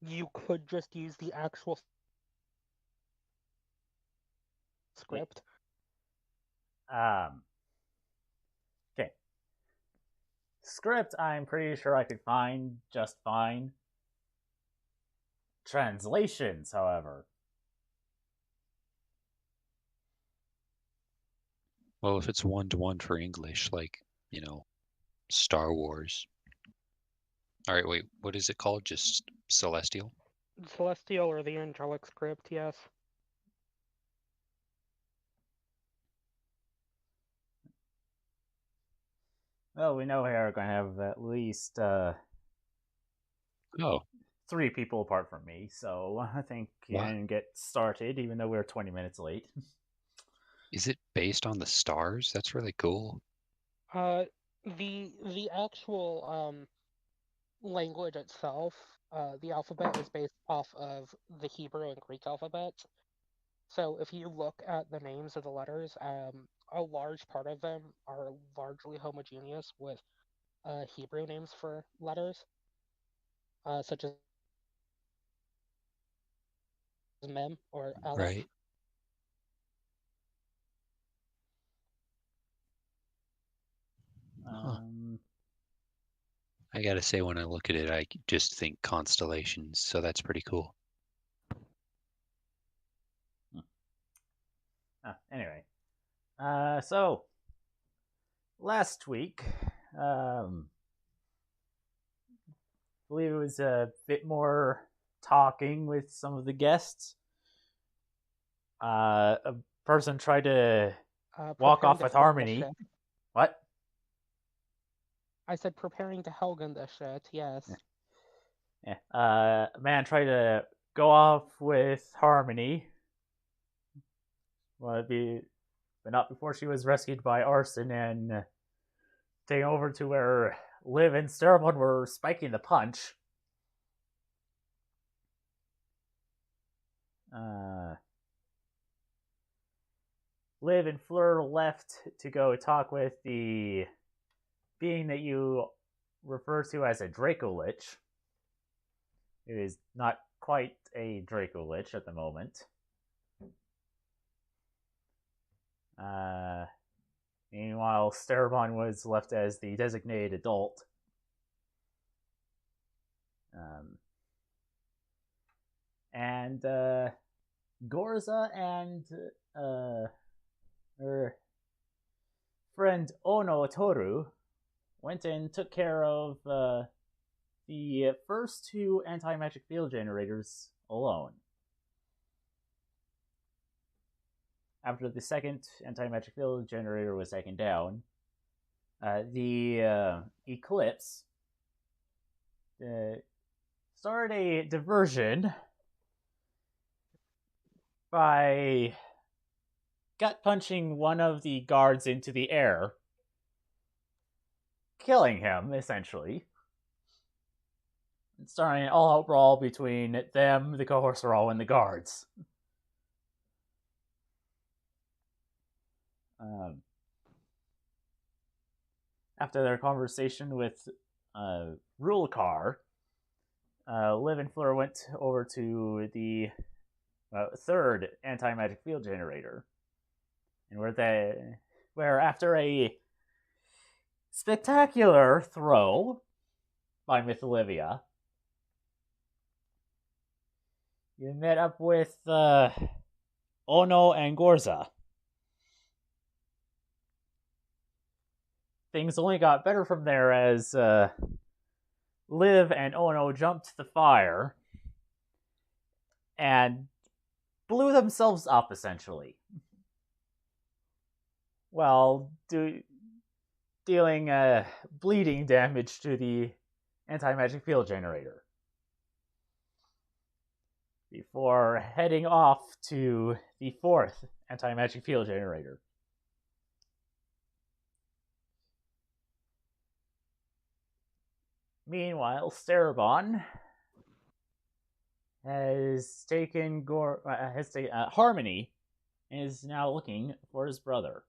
you could just use the actual Yeah. script. Okay. Script, I'm pretty sure I could find just fine. Translations, however. Well, if it's 1-to-1 for English, like, Star Wars. All right, wait, what is it called? Just Celestial? Celestial or the angelic script, yes. Well, we know we are going to have at least Oh, 3 people apart from me, so I think you what? can get started, even though we're 20 minutes late. Is it based on the stars? That's really cool. Uh, the actual language itself, the alphabet is based off of the Hebrew and Greek alphabets. So if you look at the names of the letters, a large part of them are largely homogeneous with Hebrew names for letters, such as Mem or Aleph. Right. Huh. Um, I gotta say, when I look at it, I just think constellations, so that's pretty cool. anyway, so last week, I believe it was a bit more talking with some of the guests. A person tried to walk Preparing off to with flip the Harmony. shit. What? I said preparing to Helgen the shit, yes. Yeah. A man tried to go off with Harmony. Well, but not before she was rescued by Arson and taken over to where Liv and Starborn were spiking the punch. Liv and Fleur left to go talk with the being that you refer to as a Draco Lich. It is not quite a Draco Lich at the moment. Uh, Meanwhile, Starborn was left as the designated adult. And Gorza and her friend Ono Toru went and took care of the first 2 anti-magic field generators alone. After the second anti-magic field generator was taken down, the Eclipse started a diversion by gut punching one of the guards into the air, killing him, essentially. Starting an all-out brawl between them, the cohorts and the guards. After their conversation with Rulekar, Liv and Fleur went over to the third anti-magic field generator, and where after a spectacular throw by Miss Olivia, you met up with Ono and Gorza. Things only got better from there as Liv and Ono jumped the fire and blew themselves up, essentially, while dealing bleeding damage to the anti-magic field generator before heading off to the fourth anti-magic field generator. Meanwhile, Starabon has taken Harmony and is now looking for his brother.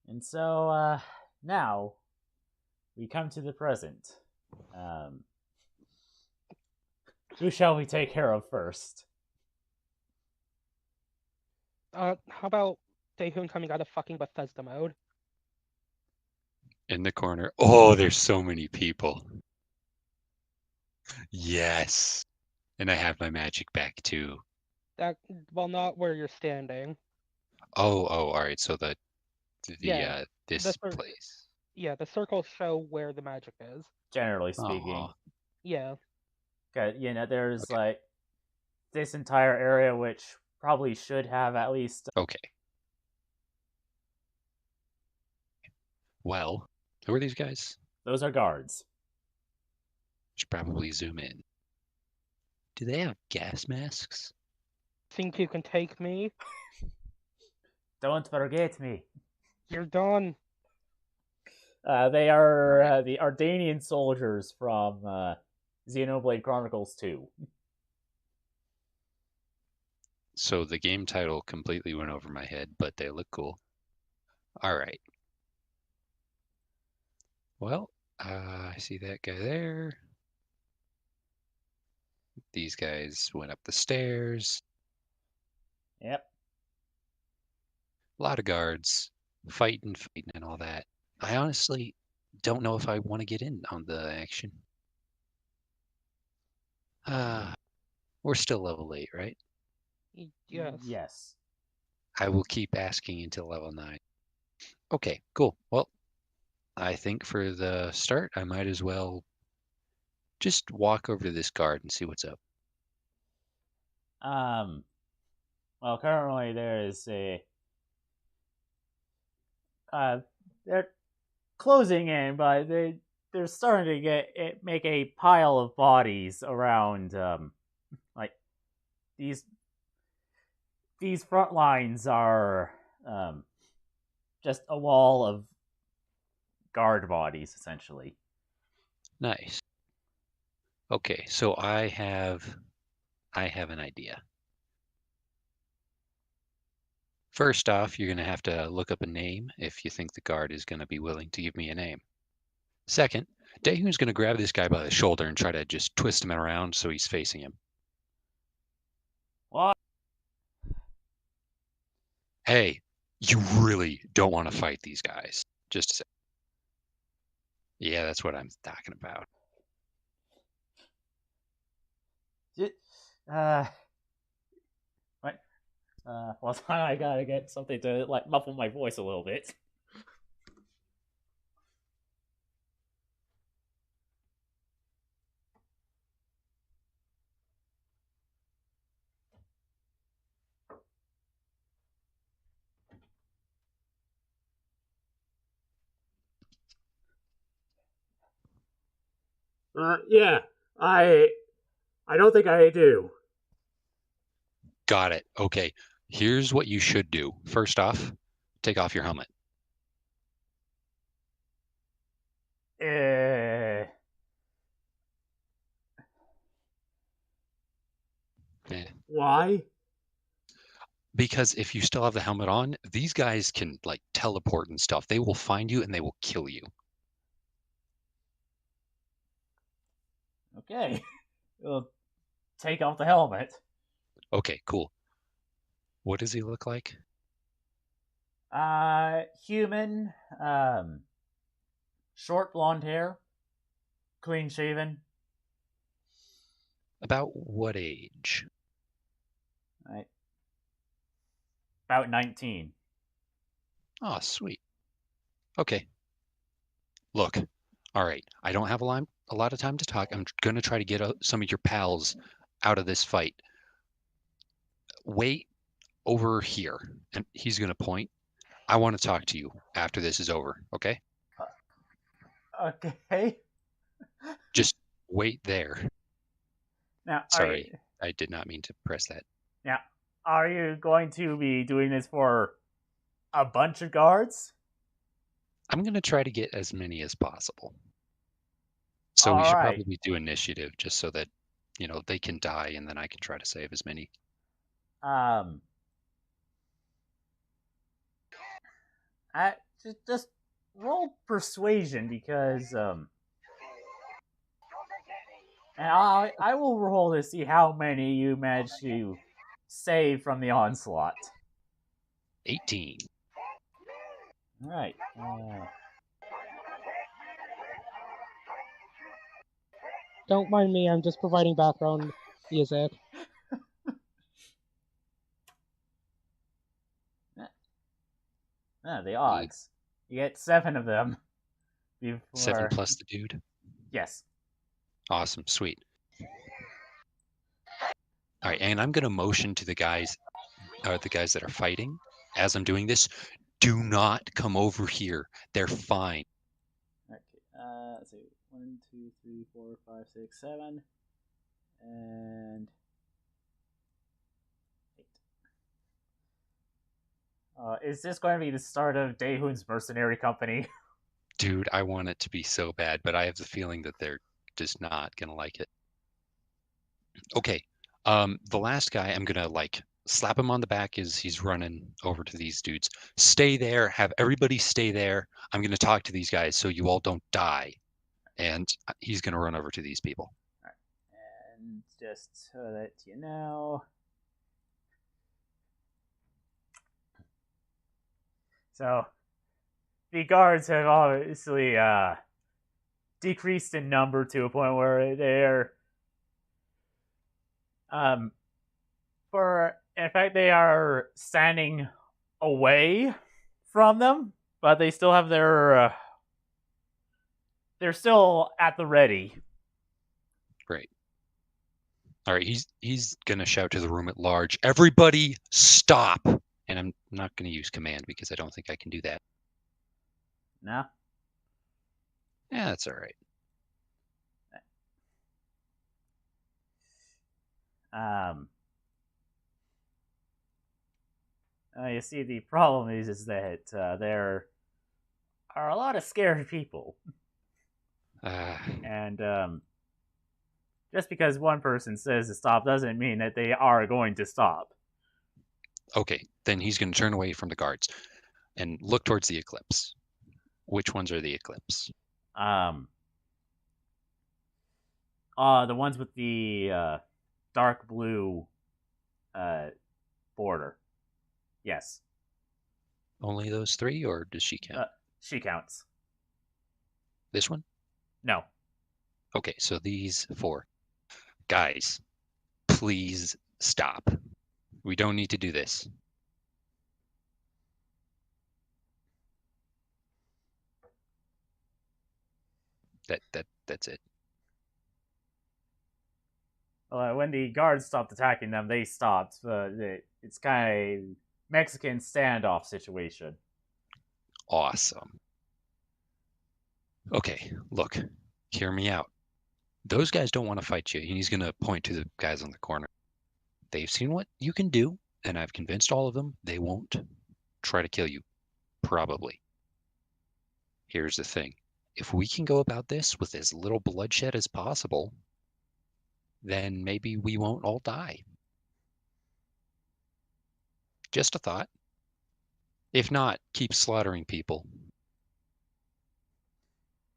And so now we come to the present. Who shall we take care of first? How about Daehun coming out of fucking Bethesda mode? In the corner. Oh, there's so many people. Yes. And I have my magic back too. Well, not where you're standing. Oh, all right. So Yeah, this place. Yeah, the circles show where the magic is. Generally speaking. Aw. Yeah. There's Okay. like this entire area which probably should have at least. Okay. Well, who are these guys? Those are guards. Should probably zoom in. Do they have gas masks? Think you can take me? Don't forget me. You're done. They are the Ardanian soldiers from Xenoblade Chronicles 2. So the game title completely went over my head, but they look cool. All right. Well, I see that guy there. These guys went up the stairs. Yep. A lot of guards, fighting, and all that. I honestly don't know if I want to get in on the action. We're still level 8, right? Yes. Yes. I will keep asking until level 9. Okay, cool. Well, I think for the start, I might as well just walk over to this guard and see what's up. Well, currently there is a. They're closing in, but they're starting to make a pile of bodies around. Like these front lines are just a wall of guard bodies, essentially. Nice. Okay, so I have an idea. First off, you're going to have to look up a name if you think the guard is going to be willing to give me a name. Second, Daehun's going to grab this guy by the shoulder and try to just twist him around so he's facing him. What? Hey, you really don't want to fight these guys. Just a sec. Yeah, that's what I'm talking about. What? Well, I gotta get something to like muffle my voice a little bit. Yeah, I don't think I do. Got it. Okay, here's what you should do. First off, take off your helmet. Uh, Why? Because if you still have the helmet on, these guys can like teleport and stuff. They will find you and they will kill you. Okay. We'll take off the helmet. Okay, cool. What does he look like? Human, short blonde hair, clean shaven. About what age? Right. About 19. Oh, sweet. Okay. Look, all right. I don't have a lot of time to talk. I'm going to try to get some of your pals out of this fight. Wait over here. And he's going to point. I want to talk to you after this is over, okay? Okay. Just wait there. Now, Sorry, I did not mean to press that. Now, are you going to be doing this for a bunch of guards? I'm going to try to get as many as possible. So All we should right. probably do initiative just so that, they can die and then I can try to save as many. Just roll persuasion because And I will roll to see how many you manage to save from the onslaught. 18. All right. Don't mind me, I'm just providing background music. The odds. You get 7 of them. Before... 7 plus the dude? Yes. Awesome, sweet. All right, and I'm going to motion to the guys that are fighting. As I'm doing this, do not come over here. They're fine. Okay. Let's see. 1, 2, 3, 4, 5, 6, 7, and 8. Is this going to be the start of Daehun's mercenary company? Dude, I want it to be so bad, but I have the feeling that they're just not going to like it. Okay. The last guy, I'm going to slap him on the back as he's running over to these dudes. Stay there. Have everybody stay there. I'm going to talk to these guys so you all don't die. And he's going to run over to these people. All right. And just so that you know. So, the guards have obviously decreased in number to a point where they're in fact they are standing away from them, but they still have their they're still at the ready. Great. All right, he's gonna shout to the room at large, everybody stop. And I'm not gonna use command because I don't think I can do that. No? Yeah, that's all right. You see, the problem is that there are a lot of scared people. And just because one person says to stop doesn't mean that they are going to stop. Okay, then he's going to turn away from the guards and look towards the eclipse. Which ones are the eclipse? The ones with the dark blue border. Yes. Only those 3, or does she count? She counts. This one? No. Okay, so these 4. Guys, please stop. We don't need to do this. That's it. When the guards stopped attacking them, they stopped. It's kind of a Mexican standoff situation. Awesome. Okay, look, hear me out. Those guys don't want to fight you. He's going to point to the guys on the corner. They've seen what you can do, and I've convinced all of them they won't try to kill you. Probably. Here's the thing. If we can go about this with as little bloodshed as possible, then maybe we won't all die. Just a thought. If not, keep slaughtering people.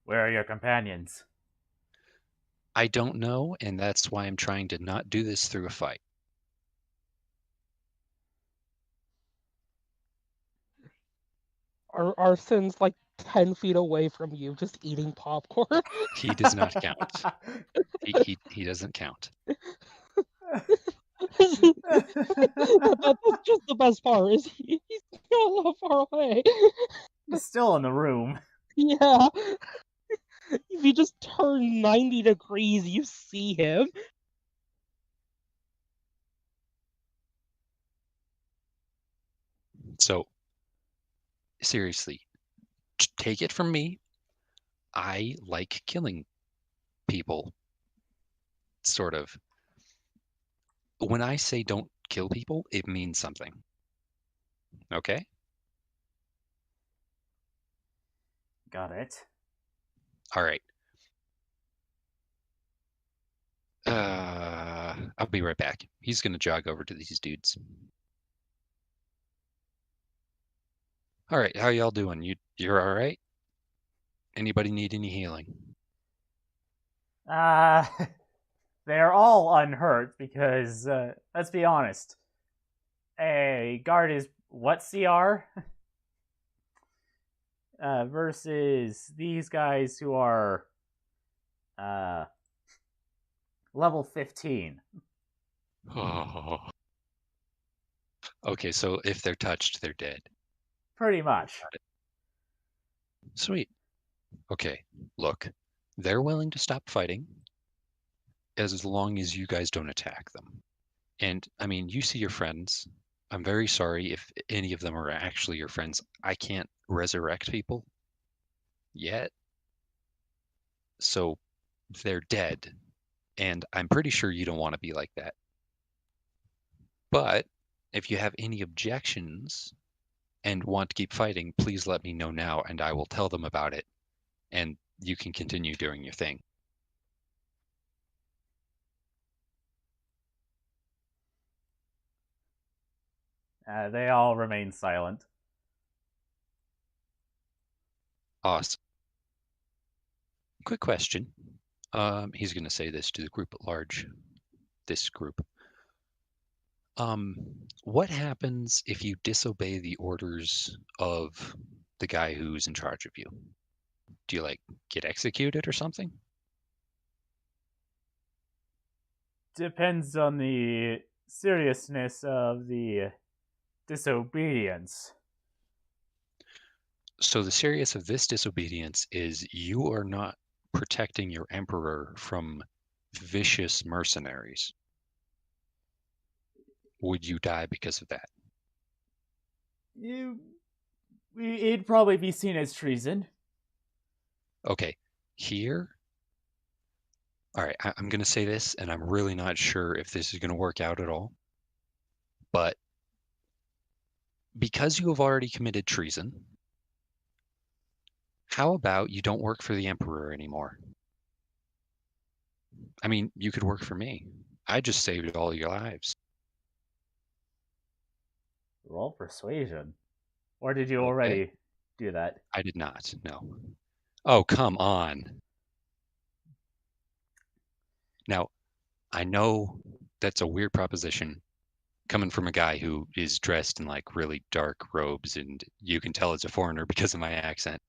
Where are your companions? I don't know, and that's why I'm trying to not do this through a fight. Arson's like 10 feet away from you, just eating popcorn. He does not count. He doesn't count. That's just the best part, is he's not that far away. He's still in the room. Yeah. If you just turn 90 degrees, you see him. So, seriously, take it from me. I like killing people. Sort of. When I say don't kill people, it means something. Okay? Got it. All right. I'll be right back. He's gonna jog over to these dudes. All right, how y'all doing? You're all right? Anybody need any healing? they're all unhurt because, let's be honest, a guard is what CR? Versus these guys who are level 15. Oh. Okay, so if they're touched, they're dead. Pretty much. Sweet. Okay, look, they're willing to stop fighting as long as you guys don't attack them. And I mean, you see your friends. I'm very sorry if any of them are actually your friends. I can't resurrect people yet. So they're dead. And I'm pretty sure you don't want to be like that. But if you have any objections and want to keep fighting, please let me know now and I will tell them about it. And you can continue doing your thing. They all remain silent. Awesome. Quick question. He's going to say this to the group at large. This group. What happens if you disobey the orders of the guy who's in charge of you? Do you like get executed or something? Depends on the seriousness of the disobedience. So the serious of this disobedience is you are not protecting your emperor from vicious mercenaries. Would you die because of that? It'd probably be seen as treason. Okay, here. All right, I'm going to say this, and I'm really not sure if this is going to work out at all. But because you have already committed treason, how about you don't work for the emperor anymore? I mean, you could work for me. I just saved all your lives. Roll persuasion. Or did you already do that? I did not, no. Oh, come on. Now, I know that's a weird proposition coming from a guy who is dressed in like really dark robes and you can tell it's a foreigner because of my accent.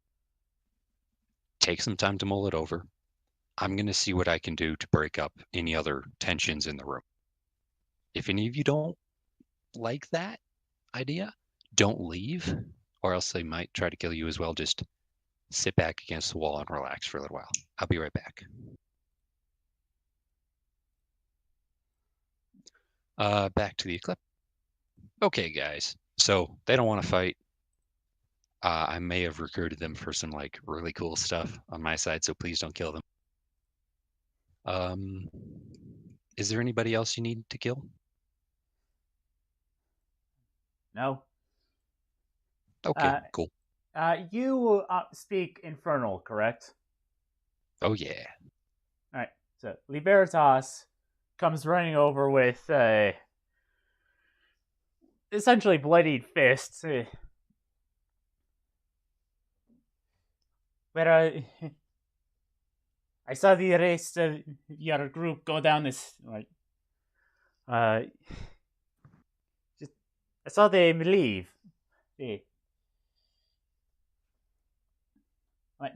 Take some time to mull it over. I'm going to see what I can do to break up any other tensions in the room. If any of you don't like that idea, don't leave, or else they might try to kill you as well. Just sit back against the wall and relax for a little while. I'll be right back. Back to the eclipse. Okay, guys. So they don't want to fight. I may have recruited them for some like really cool stuff on my side, so please don't kill them. Is there anybody else you need to kill? No. Okay, cool. You speak Infernal, correct? Oh yeah. All right. So Libertas comes running over with essentially bloodied fists. Where I saw the rest of your group go down this like I saw them leave.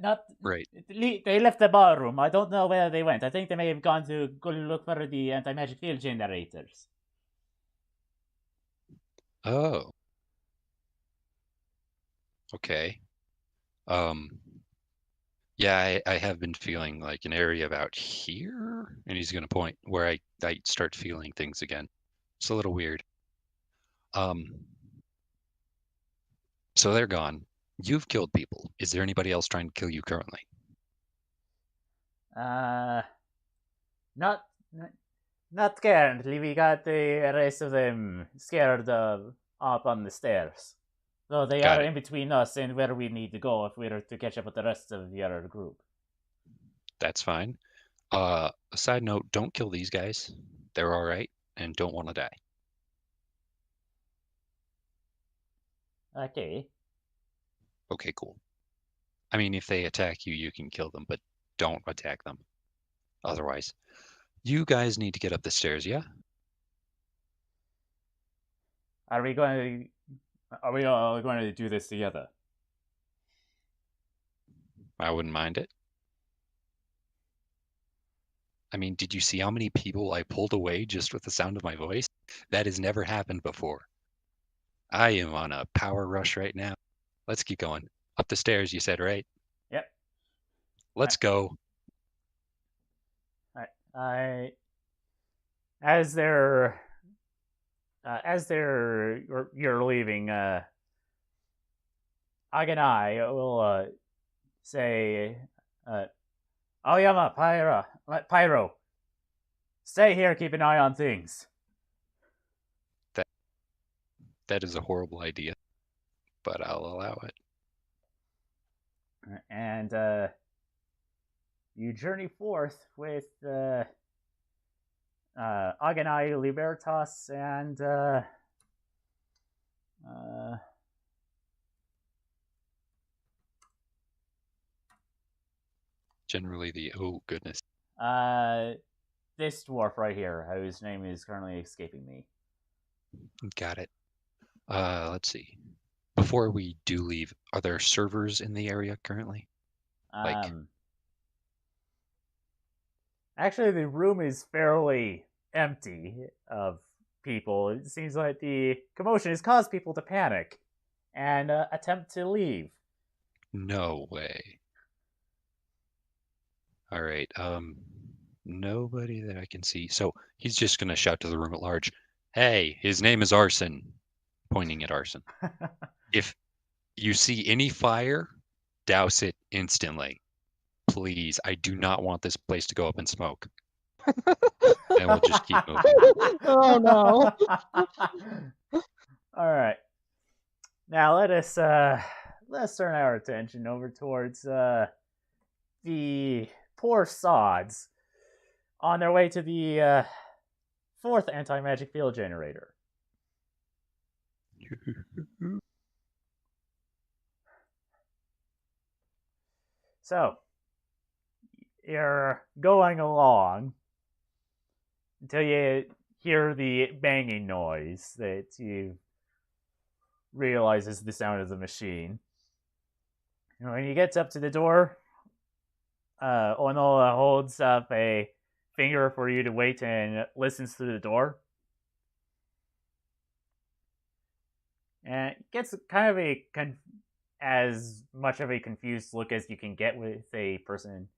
Not right. They left the ballroom. I don't know where they went. I think they may have gone to go look for the anti-magic field generators. Oh. Okay. Yeah, I have been feeling like an area about here, and he's gonna point where I start feeling things again. It's a little weird. So they're gone. You've killed people. Is there anybody else trying to kill you currently? Not currently. We got the rest of them scared up on the stairs. So they Got are it. in between us and where we need to go if we're to catch up with the rest of the other group. That's fine. A side note, don't kill these guys. They're all right and don't want to die. Okay. Okay, cool. I mean, if they attack you, you can kill them, but don't attack them. Otherwise. You guys need to get up the stairs, yeah? Are we all going to do this together? I wouldn't mind it. I mean, did you see how many people I pulled away just with the sound of my voice? That has never happened before. I am on a power rush right now. Let's keep going. Up the stairs, you said, right? Yep. Let's go. I as they're you're leaving, Aganai will say, Aoyama, Pyro, stay here, keep an eye on things. That is a horrible idea, but I'll allow it. And you journey forth with Aganai, Libertas, and Generally oh goodness. This dwarf right here, whose name is currently escaping me. Got it. Let's see. Before we do leave, are there servers in the area currently? Actually, the room is fairly empty of people. It seems like the commotion has caused people to panic and attempt to leave. No way. All right. Nobody that I can see. So he's just gonna shout to the room at large, "Hey, his name is Arson," pointing at Arson. If you see any fire, douse it instantly. Please, I do not want this place to go up in smoke. And we'll just keep moving. Oh no. All right. Now let's turn our attention over towards the poor sods on their way to the fourth anti-magic field generator. So, you're going along until you hear the banging noise that you realize is the sound of the machine. And when you get up to the door, Ono holds up a finger for you to wait and listens through the door. And it gets kind of as much of a confused look as you can get with a person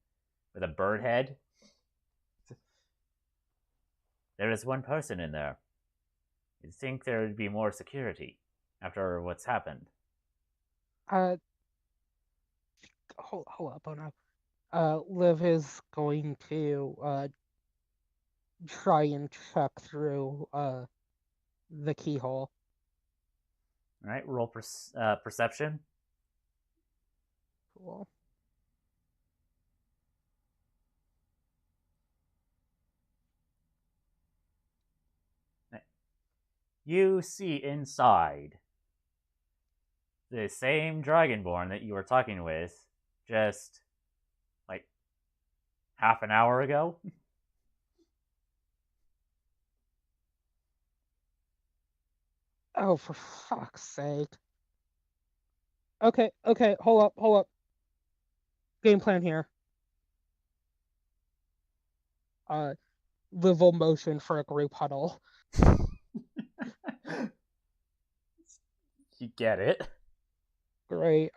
with a bird head. There is one person in there. You'd think there would be more security after what's happened. Hold up, oh no. Liv is going to try and check through the keyhole. All right, roll perception. Cool. You see inside the same Dragonborn that you were talking with just like half an hour ago. Oh, for fuck's sake. Okay, hold up. Game plan here. Liv will motion for a group huddle. You get it. Great.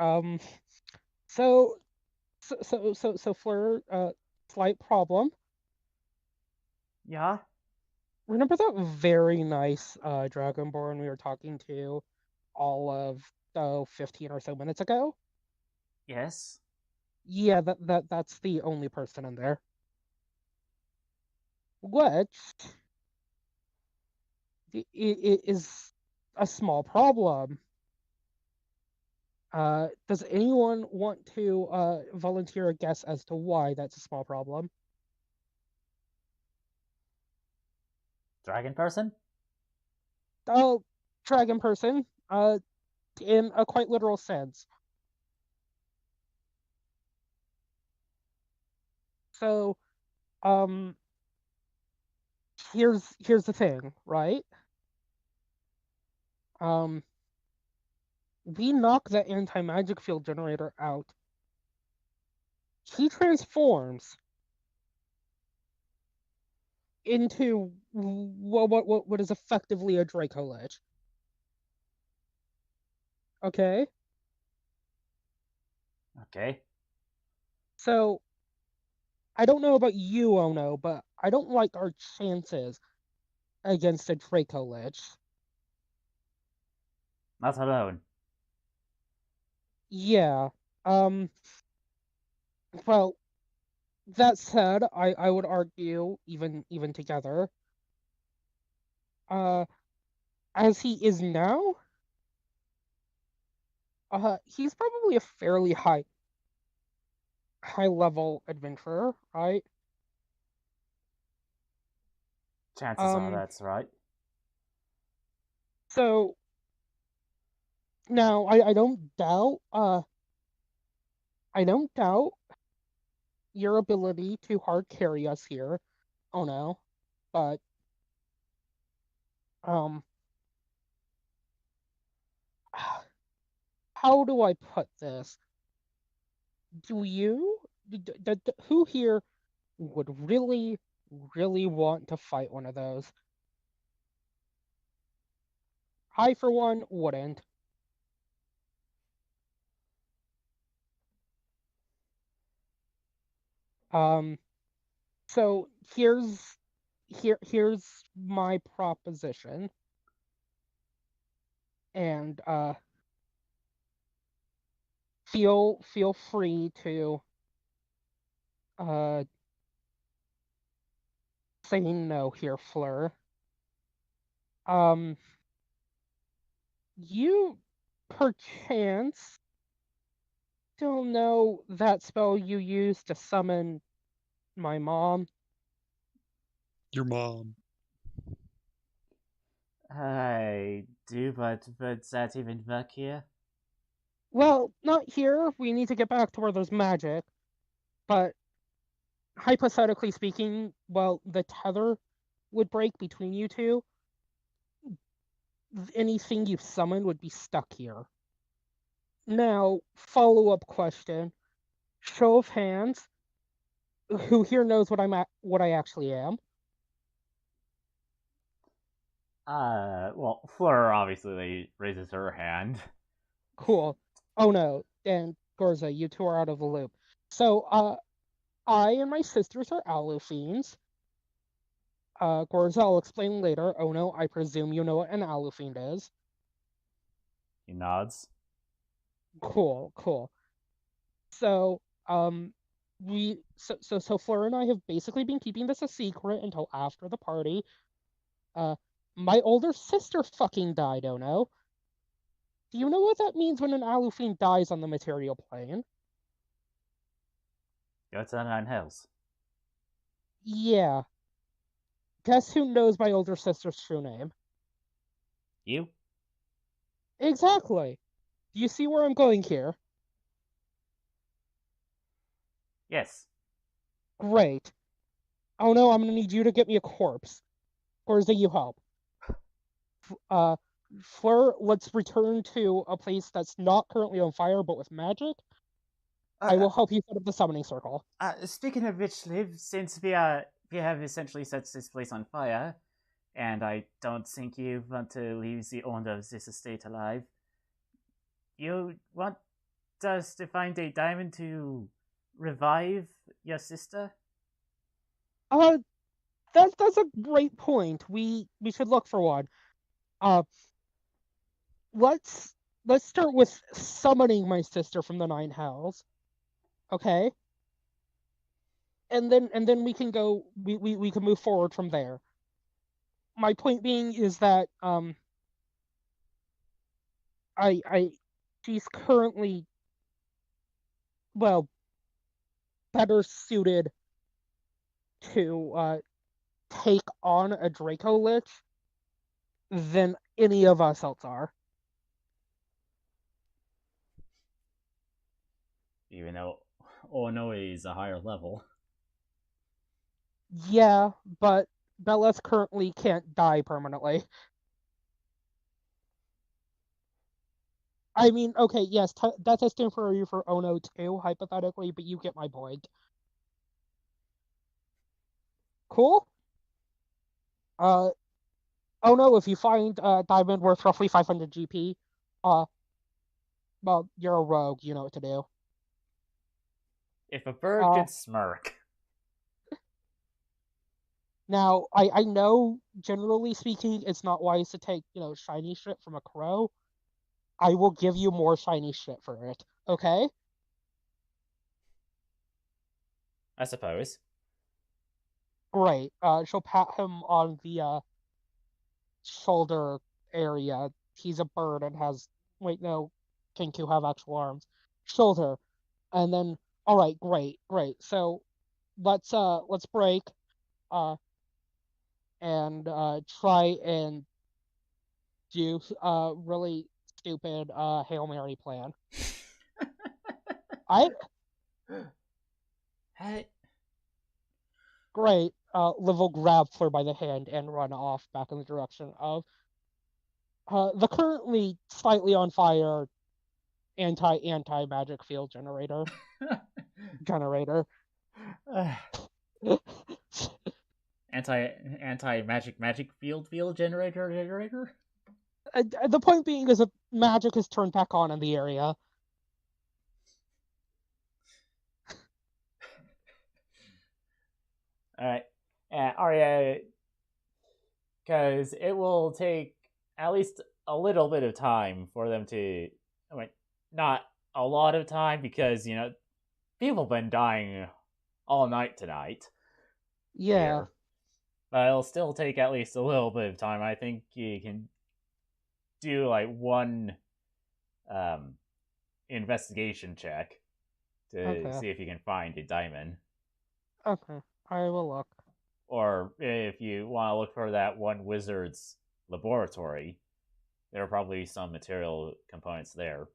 So for slight problem. Yeah. Remember that very nice Dragonborn we were talking to all of 15 or so minutes ago? Yes. Yeah, that's the only person in there. Which is a small problem. Does anyone want to volunteer a guess as to why that's a small problem? Dragon person? Oh, dragon person. In a quite literal sense. So, here's the thing, right? We knock that anti-magic field generator out. He transforms into what is effectively a Draco Lich. Okay? Okay. So, I don't know about you, Ono, but I don't like our chances against a Draco Lich. Not alone. Yeah. Well, that said, I would argue, even together, uh, as he is now, he's probably a fairly high level adventurer, right? Chances are that's right. So now I don't doubt your ability to hard carry us here. Oh no. But um how do I put this? Do you who here would really want to fight one of those? I for one wouldn't. Um so here's my proposition, and feel free to uh say no here, Fleur. Um you perchance don't know that spell you used to summon my mom? Your mom. I do, but does that even work here? Well, not here. We need to get back to where there's magic. But hypothetically speaking, well, the tether would break between you two. Anything you summoned would be stuck here. Now, follow-up question. Show of hands. Who here knows what I actually am? Well, Fleur obviously raises her hand. Cool. Oh no. And Gorza, you two are out of the loop. So, I and my sisters are Alu fiends. Gorza, I'll explain later. Oh no, I presume you know what an Alu fiend is. He nods. Cool. So, so Fleur and I have basically been keeping this a secret until after the party. Uh, my older sister fucking died, oh no. Do you know what that means when an Alu fiend dies on the material plane? Go to the Nine Hills. Yeah. Guess who knows my older sister's true name? You? Exactly. Do you see where I'm going here? Yes. Great. Oh no, I'm gonna need you to get me a corpse. Gorza, you help. Uh, Fleur, let's return to a place that's not currently on fire, but with magic. I will help you set up the summoning circle. Speaking of which, Liv, since we have essentially set this place on fire, and I don't think you want to leave the owner of this estate alive, you want us to find a diamond to revive your sister? Uh, that's a great point. We should look for one. Uh, let's start with summoning my sister from the nine hells. Okay? And then we can go we can move forward from there. My point being is that I she's currently, well, better suited to take on a Draco Lich than any of us else are. Even though Ono is a higher level. Yeah, but Bellas currently can't die permanently. I mean, okay, yes, death is temporary for Ono too, hypothetically, but you get my point. Cool? Uh, Ono, if you find a diamond worth roughly 500 GP, uh, well, you're a rogue, you know what to do. If a bird Uh, could smirk. Now, I know, generally speaking, it's not wise to take, shiny shit from a crow. I will give you more shiny shit for it, okay? I suppose. Great. She'll pat him on the shoulder area. He's a bird and has, wait, no, Kenku have actual arms. Shoulder. And then, all right, great. So let's break, uh, and try and do really stupid Hail Mary plan. I Hey. Great. Liv will grab Fleur by the hand and run off back in the direction of the currently slightly on fire anti magic field generator. Anti magic field generator. The point being is that magic is turned back on in the area. All right, Arya, because it will take at least a little bit of time for them to. I mean, not a lot of time because people have been dying all night tonight. Yeah. Here. But it'll still take at least a little bit of time. I think you can do like one investigation check to see if you can find a diamond. Okay, I will look. Or if you want to look for that one wizard's laboratory, there are probably some material components there.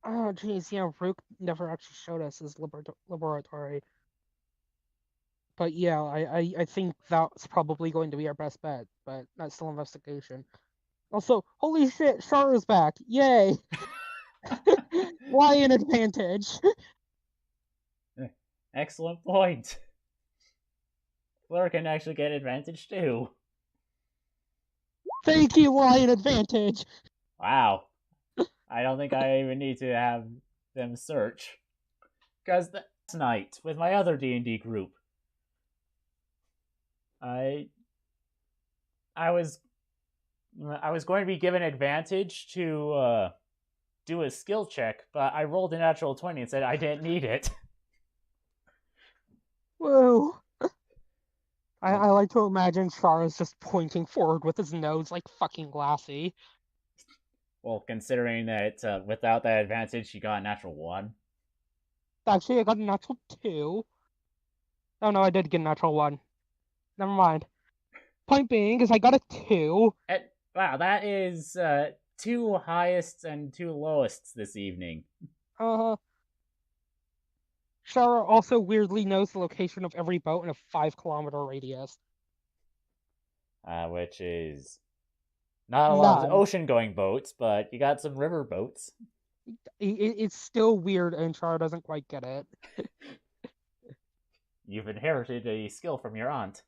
Oh, geez, yeah, Rook never actually showed us his laboratory. But yeah, I think that's probably going to be our best bet, but that's still investigation. Also, holy shit, Char is back! Yay! Lion advantage! Excellent point. Fleur can actually get advantage too. Thank you, Lion advantage! Wow. I don't think I even need to have them search. Because last night, with my other D&D group, I was going to be given advantage to do a skill check, but I rolled a natural 20 and said I didn't need it. Whoa. I like to imagine Char is just pointing forward with his nose like fucking Lassie. Well, considering that without that advantage, she got a natural 1. Actually, I got a natural 2. Oh no, I did get a natural 1. Never mind. Point being is I got a 2. Wow, that is 2 highest and 2 lowest this evening. Shara also weirdly knows the location of every boat in a 5-kilometer radius. Which is not a lot of ocean-going boats, but you got some river boats. It's still weird, and Shara doesn't quite get it. You've inherited a skill from your aunt.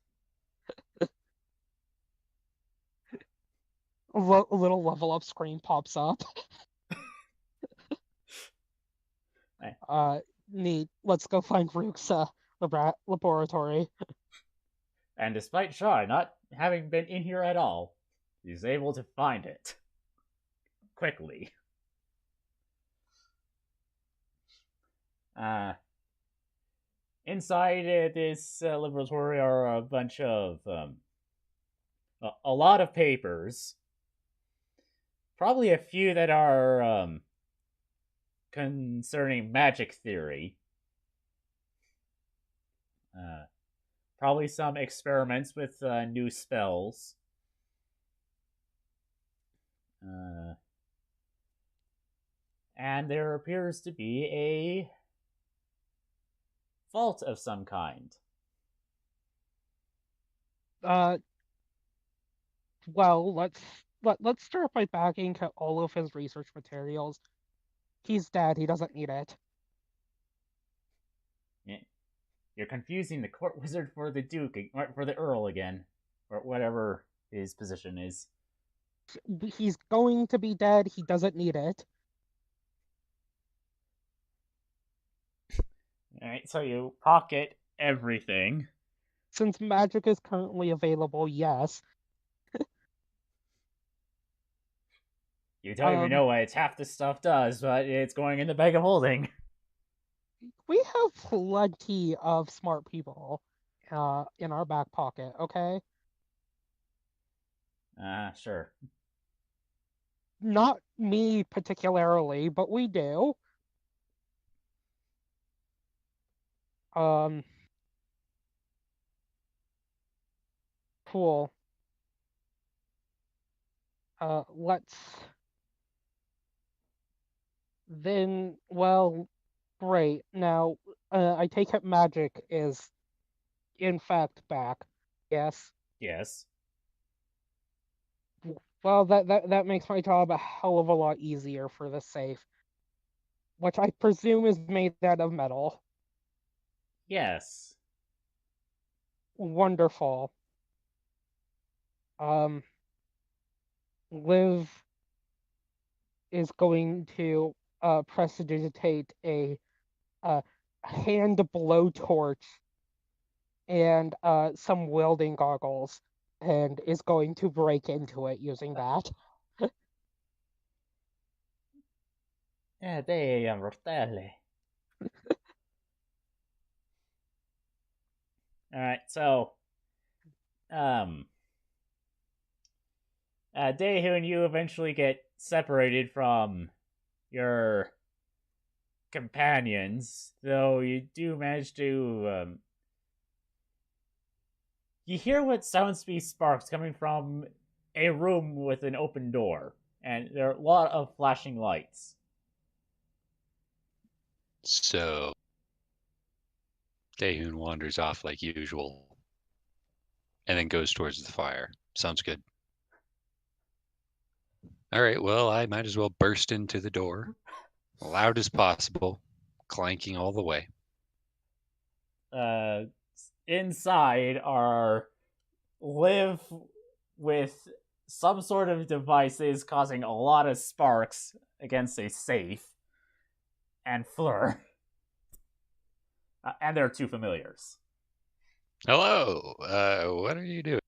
A little level up screen pops up. Neat. Let's go find Rook's laboratory. And despite Shaw not having been in here at all, he's able to find it. Quickly. Inside this laboratory are a bunch of a lot of papers. Probably a few that are concerning magic theory. Probably some experiments with new spells. And there appears to be a vault of some kind. Well, let's start by backing up all of his research materials. He's dead. He doesn't need it. You're confusing the court wizard for the duke, or for the earl again, or whatever his position is. He's going to be dead. He doesn't need it. Alright, so you pocket everything. Since magic is currently available, yes. You don't even know what half this stuff does, but it's going in the bag of holding. We have plenty of smart people in our back pocket, okay? Sure. Not me particularly, but we do. Cool. Let's then, well, great. Now, I take it magic is in fact back. Yes. Yes. Well, that makes my job a hell of a lot easier for the safe, which I presume is made out of metal. Yes. Wonderful. Liv is going to prestidigitate a hand blowtorch and some welding goggles, and is going to break into it using that. Dei Rostelli. Alright, so Daehu and you eventually get separated from your companions, though you do manage to you hear what sounds to be sparks coming from a room with an open door, and there are a lot of flashing lights. So Daehoon wanders off like usual and then goes towards the fire. Sounds good. All right, well, I might as well burst into the door, loud as possible, clanking all the way. Inside are Liv with some sort of devices causing a lot of sparks against a safe, and Fleur. And there are two familiars. Hello, what are you doing?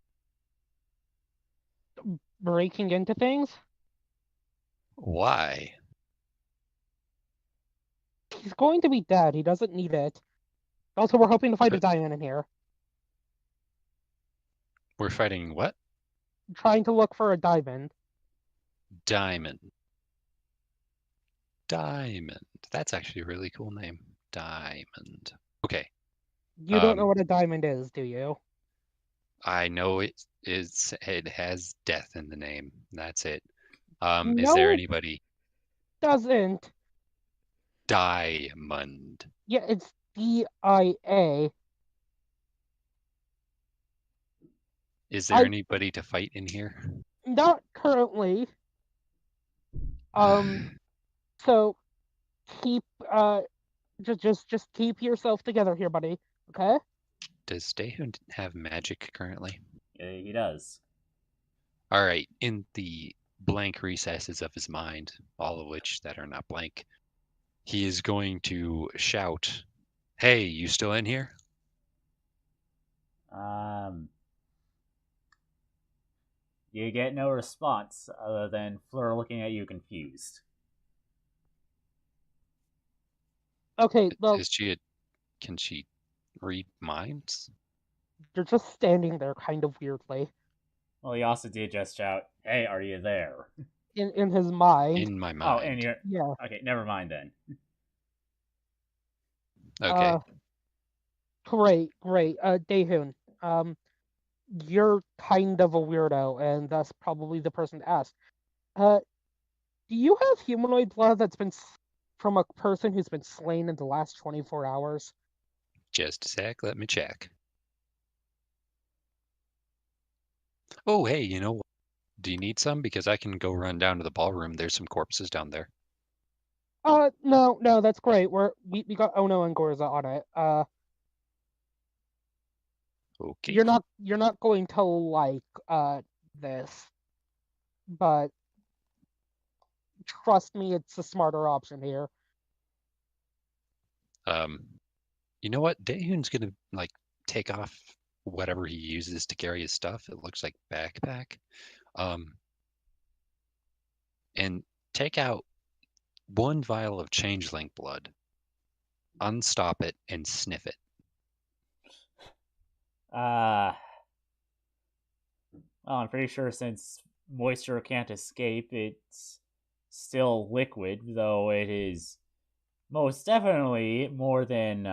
Breaking into things? Why? He's going to be dead. He doesn't need it. Also, we're hoping to find a diamond in here. We're fighting what? Trying to look for a diamond. Diamond. Diamond. That's actually a really cool name. Diamond. Okay. You don't know what a diamond is, do you? I know it has death in the name. That's it. No, is there anybody? Doesn't. Diamond. Yeah, it's D-I-A. Is there anybody to fight in here? Not currently. So keep just keep yourself together here, buddy. Okay? Does Daehoon have magic currently? Yeah, he does. All right. In the blank recesses of his mind, all of which that are not blank, he is going to shout, "Hey, you still in here?" You get no response other than Fleur looking at you confused. Okay, well, Can she read minds? you're just standing there kind of weirdly. Well, he also did just shout, "Hey, are you there?" In his mind. In my mind. Oh, and you're... Yeah. Okay, never mind then. Okay. Great. Daehoon, you're kind of a weirdo, and thus probably the person to ask. Do you have humanoid blood that's been from a person who's been slain in the last 24 hours? Just a sec, let me check. Oh, hey, you know what? Do you need some? Because I can go run down to the ballroom. There's some corpses down there. No, that's great. We got Ono and Gorza on it. Okay. You're not going to like this, but trust me, it's a smarter option here. You know what? Daehoon's gonna like take off whatever he uses to carry his stuff. It looks like backpack. And take out one vial of changeling blood, unstop it, and sniff it. Well, I'm pretty sure since moisture can't escape, it's still liquid, though it is most definitely more than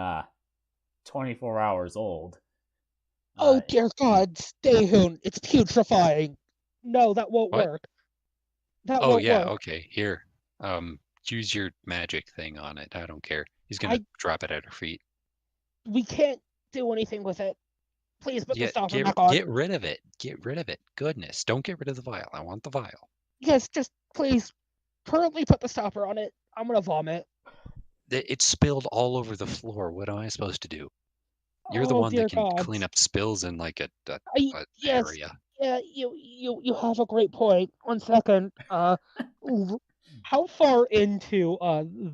24 hours old. Oh dear God, Daehoon, it's putrefying. No, that won't What? work. That Oh won't yeah, work. okay. Here. Use your magic thing on it. I don't care. He's gonna drop it at her feet. We can't do anything with it. Please put the Yeah, stopper back on. get rid of it. Get rid of it. Goodness, don't get rid of the vial. I want the vial. Yes, just please permanently put the stopper on it. I'm gonna vomit. It's spilled all over the floor. What am I supposed to do? You're the Oh one that dear can God. clean up spills in like a Yes, area. yeah, you have a great point. 1 second. How far into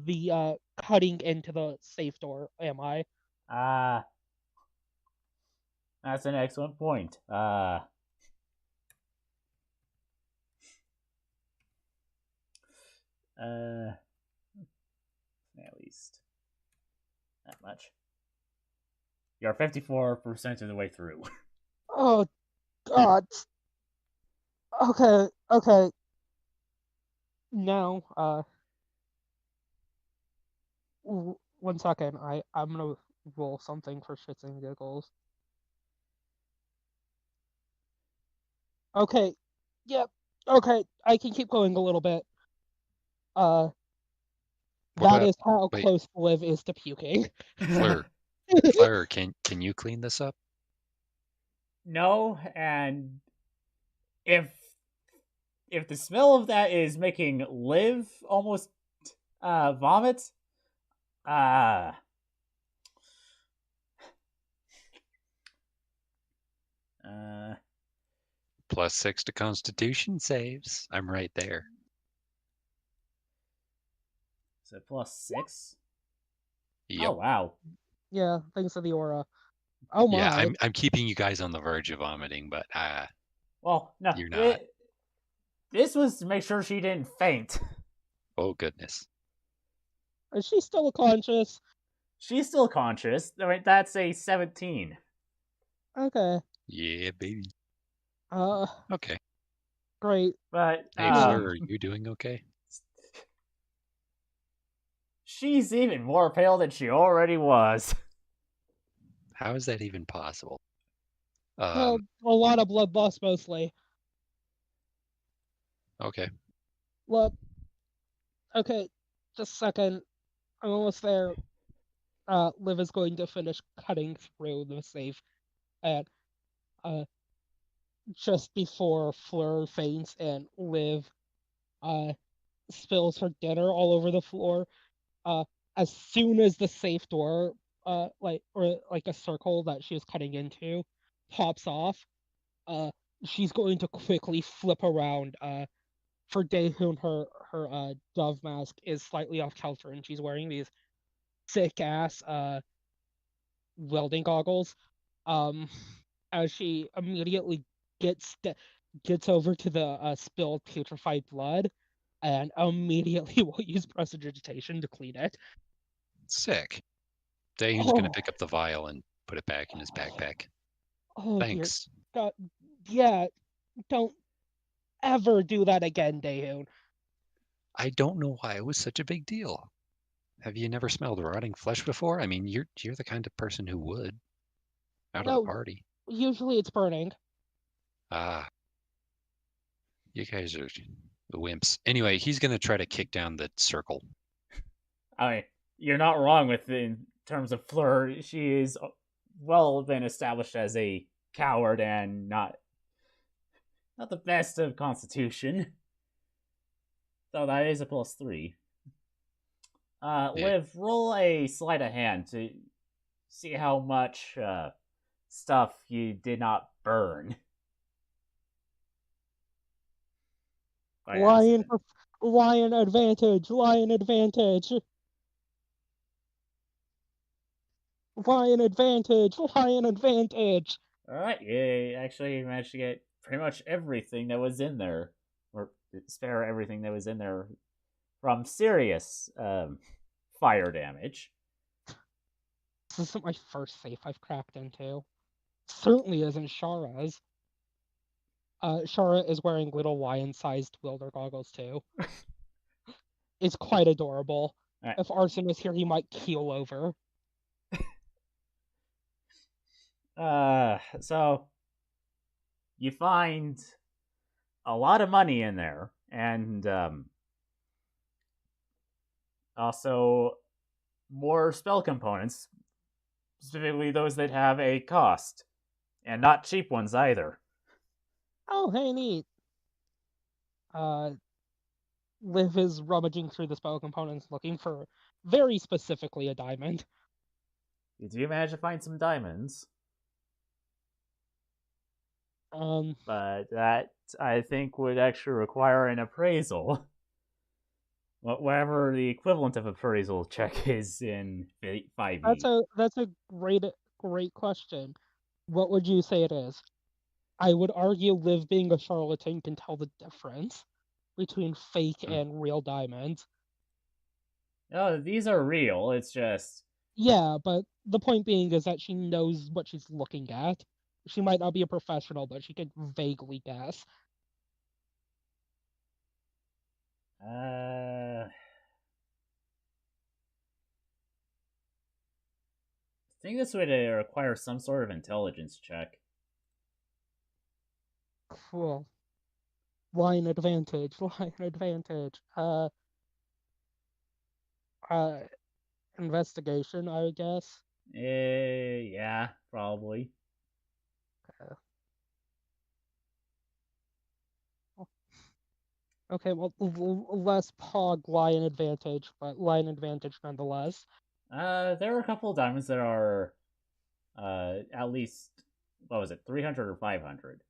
the cutting into the safe door am I? That's an excellent point. At least that much. You're 54% of the way through. Oh God. Okay. Now, 1 second. I'm gonna roll something for shits and giggles. Okay. Yep. Okay. I can keep going a little bit. Uh, What that about is how wait, close Liv is to puking. Fleur? Fleur, can you clean this up? No, and if the smell of that is making Liv almost vomit, uh +6 to Constitution saves. I'm right there. so +6. Yep. Oh wow. Yeah, thanks to the aura. Oh Yeah, my. I'm keeping you guys on the verge of vomiting, but Well, no, you're not. this was to make sure she didn't faint. Oh goodness. Is she still conscious? She's still conscious. I mean, that's a 17. Okay. Yeah, baby. Uh, Okay. great. But Hey, Fleur, are you doing okay? she's even more pale than she already was. How is that even possible? Well, a lot of blood loss mostly. Okay. Look, okay, just a second. I'm almost there. Liv is going to finish cutting through the safe, and uh, just before Fleur faints and Liv uh spills her dinner all over the floor. Uh, as soon as the safe door, like a circle that she was cutting into, pops off, uh, she's going to quickly flip around. For Daehoon, her dove mask is slightly off kilter, and she's wearing these sick ass welding goggles. Um, as she immediately gets over to the spilled putrefied blood, and immediately will use prestidigitation to clean it. Sick. Daehoon's gonna Oh, pick up the vial and put it back in his backpack. oh dear Thanks. God, yeah, don't ever do that again, Daehoon. I don't know why it was such a big deal. Have you never smelled rotting flesh before? I mean, you're the kind of person who would out of the No, party. usually it's burning. Ah, you guys are the wimps. Anyway, he's gonna try to kick down the circle. I mean, you're not wrong with in terms of Fleur. She is well been established as a coward and not not the best of Constitution. So that is a +3. Yeah. Liv, roll a sleight of hand to see how much stuff you did not burn. By Lion, accident. lion advantage, lion advantage. Lion advantage, lion advantage. Alright, you actually managed to get pretty much everything that was in there. Or spare everything that was in there from serious fire damage. This isn't my first safe I've cracked into. Certainly isn't Shara's. Shara is wearing little lion-sized wielder goggles too. It's quite adorable. Right. If Arson was here, he might keel over. So you find a lot of money in there, and also more spell components, specifically those that have a cost, and not cheap ones either. Oh, hey, neat. Liv is rummaging through the spell components looking for, very specifically, a diamond. You do manage to find some diamonds, but that, I think, would actually require an appraisal. Whatever the equivalent of appraisal check is in 5e. That's a great question. What would you say it is? I would argue Liv being a charlatan can tell the difference between fake and real diamonds. Oh, these are real. It's just Yeah, but the point being is that she knows what she's looking at. She might not be a professional, but she could vaguely guess. I think this would require some sort of intelligence check. Cool. Line advantage, line advantage. Investigation, I would guess. Yeah, probably. Okay, well, less pog lion advantage, but lion advantage nonetheless. There are a couple of diamonds that are, at least, what was it, 300 or 500?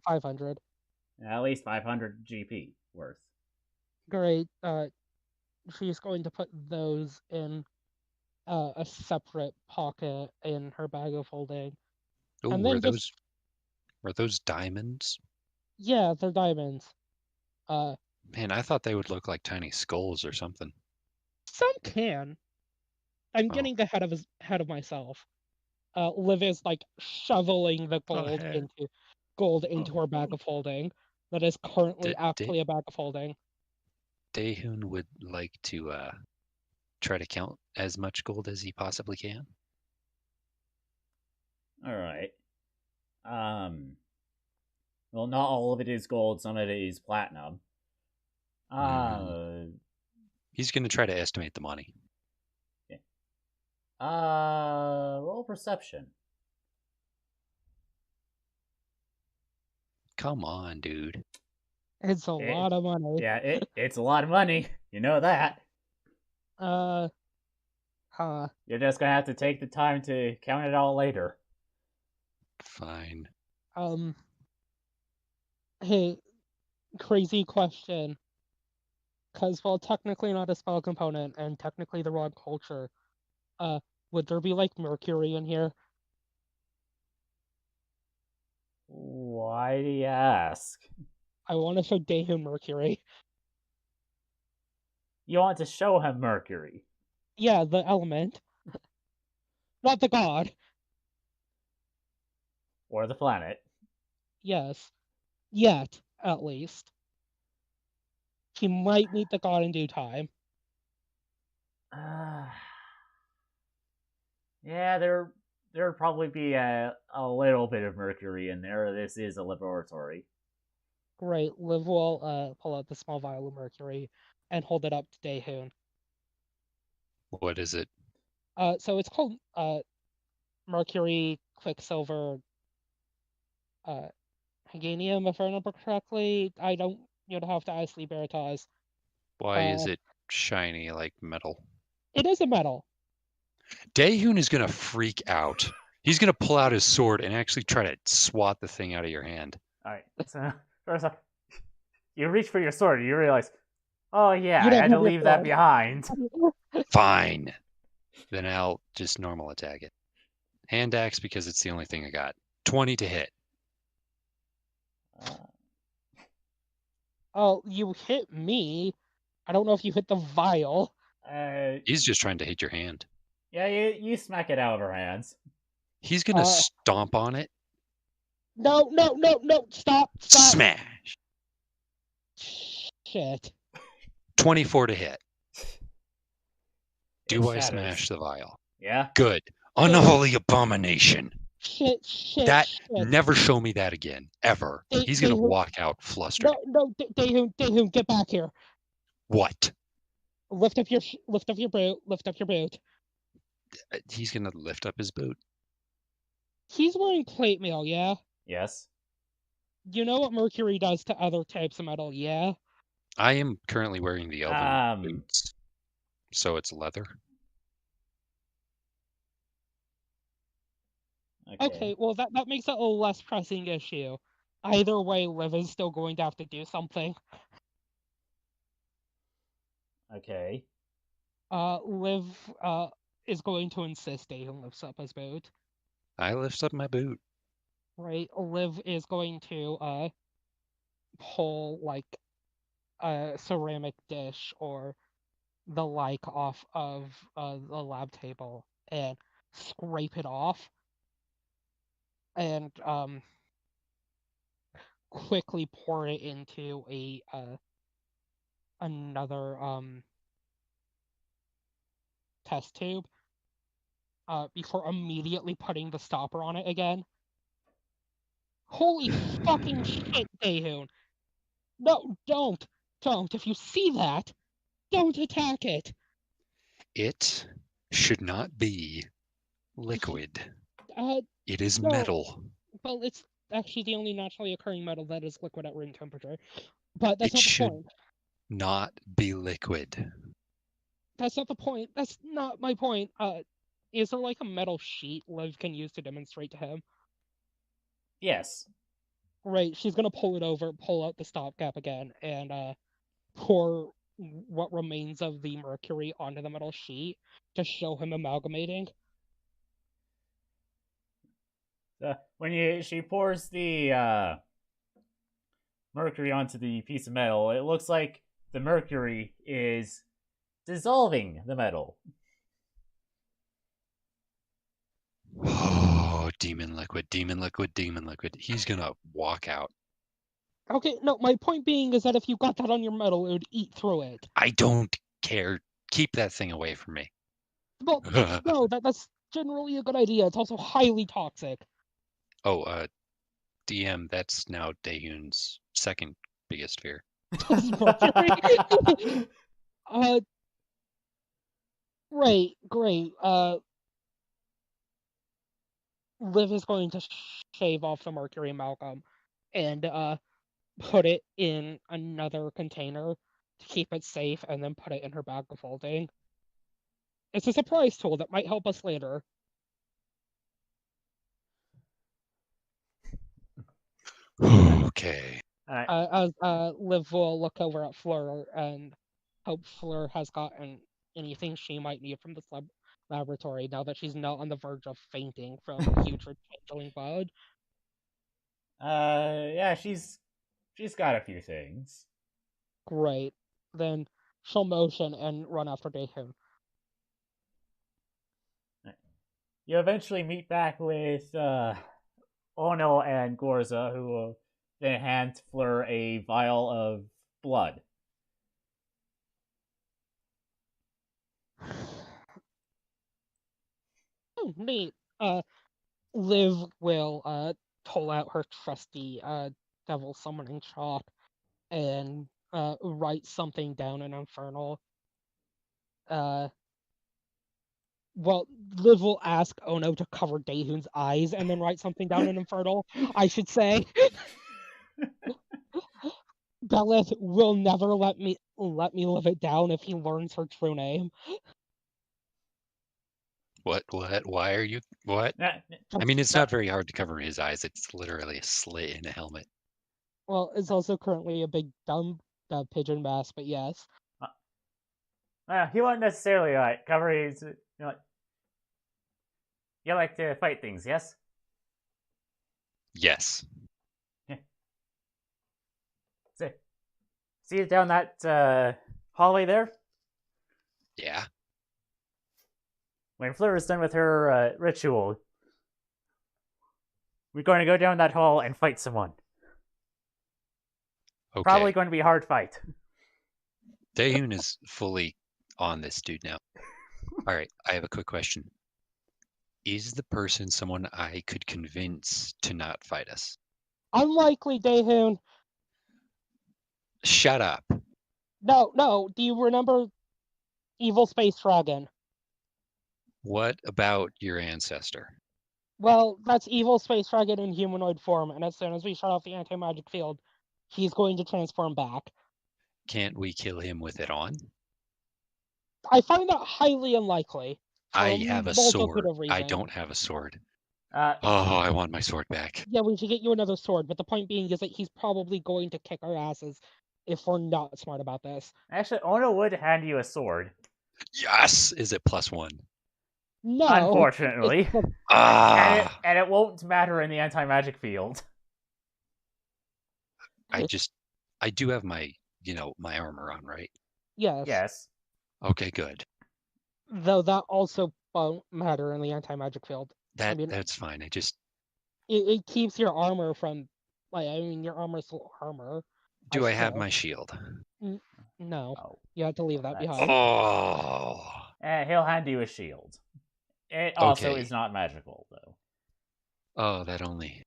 500. At least 500 GP worth. Great. She's going to put those in a separate pocket in her bag of holding. Oh, And then were those diamonds? Yeah, they're diamonds. Man, I thought they would look like tiny skulls or something. Some can. I'm Oh. getting ahead of myself. Liv is like shoveling the gold into her bag of holding. That is currently actually a bag of holding. Daehun would like to try to count as much gold as he possibly can. All right. Well, not all of it is gold. Some of it is platinum. He's going to try to estimate the money. Okay. Roll perception. Come on, dude. It's a lot of money. Yeah, it's a lot of money. You know that. You're just gonna have to take the time to count it all later. Fine. Hey, crazy question. Because while technically not a spell component and technically the wrong culture, would there be like mercury in here? Why do you ask? I want to show Daehun mercury. You want to show him Mercury? Yeah, the element. Not the god. Or the planet. Yes. Yet, at least. He might meet the god in due time. Yeah, there would probably be a little bit of mercury in there. This is a laboratory. Great. Liv will pull out the small vial of mercury and hold it up to Daehun. What is it? So it's called mercury, quicksilver, Haganium, if I remember correctly. I don't, have to ask Libertas. Why is it shiny like metal? It is a metal. Daehoon is gonna freak out. He's gonna pull out his sword and actually try to swat the thing out of your hand. All right. So first off, you reach for your sword. You realize, oh yeah, You I don't had to have your leave that sword. behind. Fine. Then I'll just normal attack it. Hand axe because it's the only thing I got. 20 to hit. Oh, you hit me. I don't know if you hit the vial. He's just trying to hit your hand. Yeah, you smack it out of her hands. He's gonna stomp on it. No, stop. Smash. Shit. 24 to hit. It Do I shatters. smash the vial? Yeah. Good. Unholy abomination. Shit. Never show me that again. Ever. He's gonna walk out flustered. No, Daehoon, get back here. What? Lift up your boot. He's gonna lift up his boot. He's wearing plate mail, yeah? Yes. You know what mercury does to other types of metal, yeah? I am currently wearing the elven boots, so it's leather. Okay, well that makes it a less pressing issue. Either way, Liv is still going to have to do something. Okay. Liv is going to insist Daehoon lifts up his boot. I lift up my boot. Right, Liv is going to pull like a ceramic dish or the like off of the lab table and scrape it off and quickly pour it into another test tube before immediately putting the stopper on it again. Holy fucking shit, Daehoon! No, don't! If you see that, don't attack it! It should not be liquid. It is no. metal. Well, it's actually the only naturally occurring metal that is liquid at room temperature. But that's It not the should point. not be liquid. That's not the point. That's not my point. Is there like a metal sheet Liv can use to demonstrate to him? Yes. Right, she's gonna pull it over, pull out the stopgap again, and pour what remains of the mercury onto the metal sheet to show him amalgamating. When she pours the mercury onto the piece of metal, it looks like the mercury is dissolving the metal. Oh, demon liquid. He's gonna walk out. Okay, no, my point being is that if you got that on your metal, it would eat through it. I don't care. Keep that thing away from me. Well, no, that's generally a good idea. It's also highly toxic. Oh, DM, that's now Daehoon's second biggest fear. Great. Liv is going to shave off the mercury amalgam and put it in another container to keep it safe and then put it in her bag of holding. It's a surprise tool that might help us later. Okay. As Liv will look over at Fleur and hope Fleur has gotten anything she might need from this laboratory now that she's not on the verge of fainting from putrid changeling blood. Yeah, she's got a few things. Great. Then she'll motion and run after Daehoon. You eventually meet back with Ono and Gorza, who will then hand Fleur a vial of blood. Oh, neat. Liv will pull out her trusty devil summoning chalk and write something down in Infernal. Well, Liv will ask Ono to cover Daehoon's eyes and then write something down in Infernal, I should say. Belith will never let me live it down if he learns her true name. What? Why are you? What? I mean, it's not very hard to cover his eyes. It's literally a slit in a helmet. Well, it's also currently a big dumb pigeon mask, but yes. He won't necessarily cover his. You like to fight things, yes? Yes. See it down that hallway there? Yeah. When Fleur is done with her ritual, we're going to go down that hall and fight someone. Okay. Probably going to be a hard fight. Daehoon is fully on this dude now. All right, I have a quick question. Is the person someone I could convince to not fight us? Unlikely, Daehoon. Shut up. No. Do you remember Evil Space Dragon? What about your ancestor? Well, that's Evil Space Dragon in humanoid form, and as soon as we shut off the anti-magic field, he's going to transform back. Can't we kill him with it on? I find that highly unlikely. I have a sword. I don't have a sword. I want my sword back. Yeah, we should get you another sword, but the point being is that he's probably going to kick our asses if we're not smart about this. Actually, Ono would hand you a sword. Yes! Is it +1? No. Unfortunately. And it won't matter in the anti-magic field. I do have my, my armor on, right? Yes. Okay, good. Though that also won't matter in the anti-magic field. That's fine. It keeps your armor from, your armor's still armor. Do I have my shield? No. You have to leave that behind. Oh. He'll hand you a shield. It also is not magical, though. Oh, that only...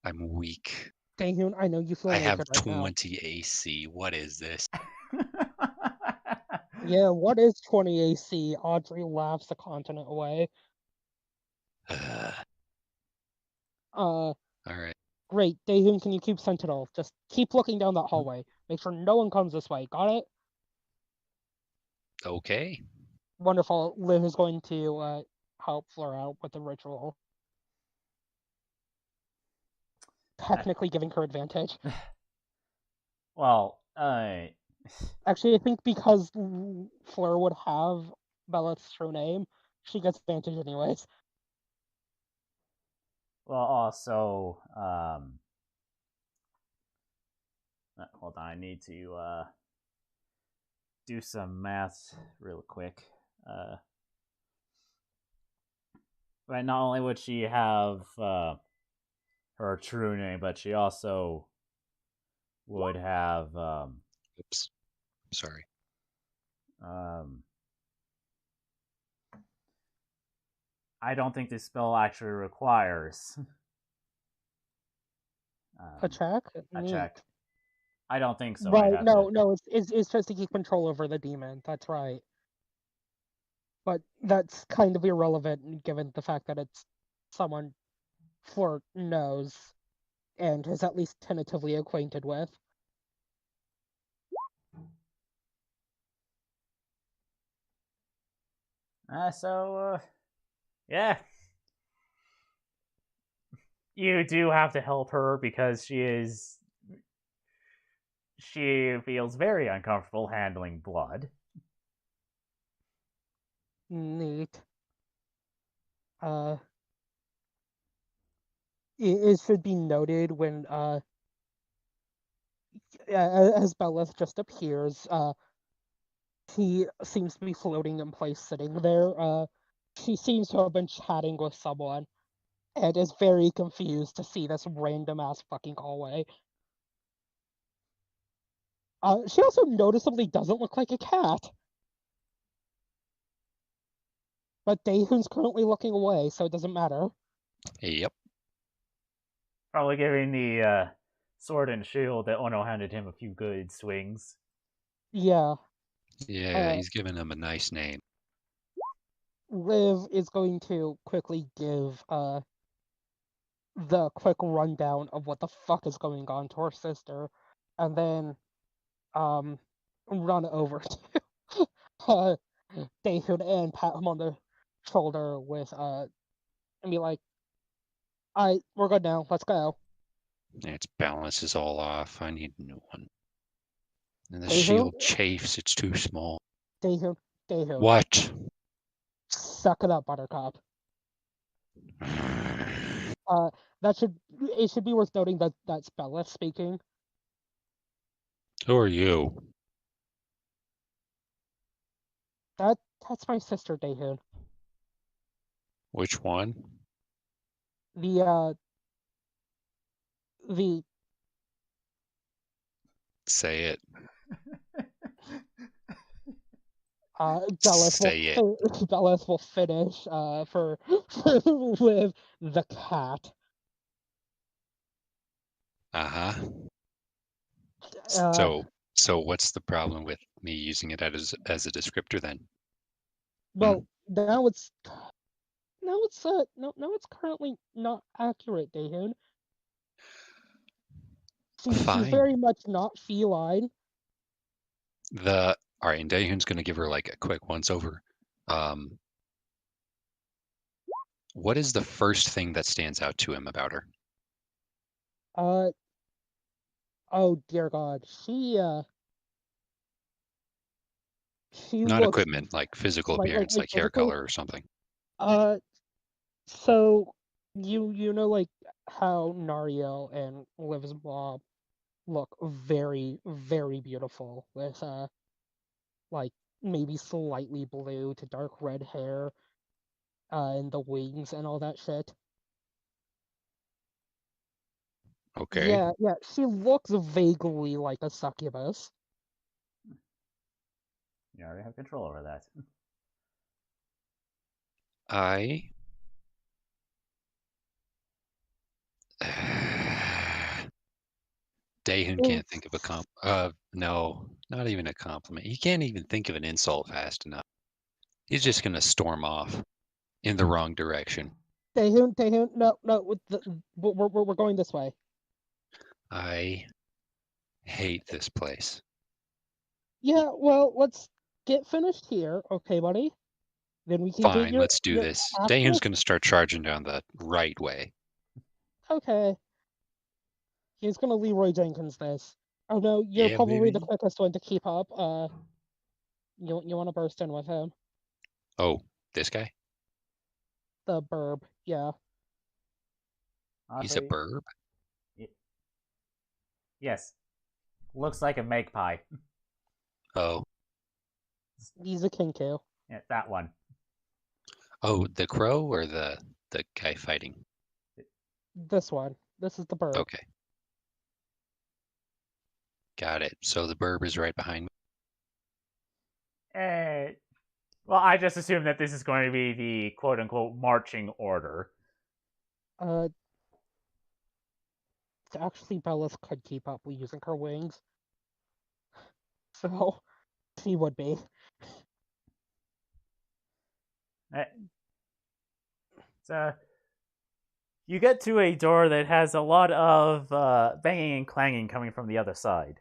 I'm weak. Daehoon, I know you feel naked I have right 20 now. AC. What is this? Yeah, what is 20 AC? Audrey laughs a continent away. All right. Great. Daehoon, can you keep Sentinel? Just keep looking down that hallway. Make sure no one comes this way. Got it? Okay. Wonderful. Liv is going to help Fleur out with the ritual. Technically giving her advantage. Well, actually, I think because Fleur would have Beleth's true name, she gets advantage anyways. Well, also, hold on, I need to do some math real quick. But not only would she have her true name, but she also would have oops, sorry. I don't think this spell actually requires a check. A check. I don't think so. Right? No. It's just to keep control over the demon. That's right. But that's kind of irrelevant given the fact that it's someone Fleur knows and is at least tentatively acquainted with. Yeah. You do have to help her because she feels very uncomfortable handling blood. Neat. It should be noted when as Belith just appears, he seems to be floating in place sitting there. She seems to have been chatting with someone and is very confused to see this random ass fucking hallway. She also noticeably doesn't look like a cat. But Daehoon's currently looking away, so it doesn't matter. Yep. Probably giving the sword and shield that Ono handed him a few good swings. Yeah. Yeah, he's giving him a nice name. Liv is going to quickly give the quick rundown of what the fuck is going on to her sister, and then run over to Daehoon and pat him on the shoulder with and be like, we're good now, let's go. Its balance is all off. I need a new one. And the Daehoon, shield chafes. It's too small. Daehoon, What? suck it up, Buttercup. It should be worth noting that that's Bella speaking. Who are you? That's my sister, Daehoon. Which one? The Say it. Bellis will finish for with the cat. So what's the problem with me using it as a descriptor then? Well, now it's currently not accurate, Daehoon. She's very much not feline. All right, and Daehoon's gonna give her like a quick once over. What is the first thing that stands out to him about her? Oh dear God, she Not looks equipment, like physical appearance, like hair color or something. So you know like how Nariel and Liv's mom look very, very beautiful with like maybe slightly blue to dark red hair, and the wings and all that shit. Okay. Yeah, she looks vaguely like a succubus. You already have control over that. Daehoon can't think of no, not even a compliment. He can't even think of an insult fast enough. He's just gonna storm off in the wrong direction. Daehoon, no, we're going this way. I hate this place. Yeah, well, let's get finished here, okay, buddy? Then we can Fine, get your. let's do this. Daehoon's gonna start charging down the right way. Okay. He's gonna Leroy Jenkins this. Oh no, you're probably the quickest one to keep up. You want to burst in with him? Oh, this guy? The burb, yeah. He's a burb? Yes. Looks like a magpie. Oh. He's a kinku. Yeah, that one. Oh, the crow or the guy fighting? This one. This is the burb. Okay. Got it. So the burb is right behind me. Well, I just assume that this is going to be the quote-unquote marching order. Actually, Bellis could keep up using her wings. So, she would be. So, you get to a door that has a lot of banging and clanging coming from the other side.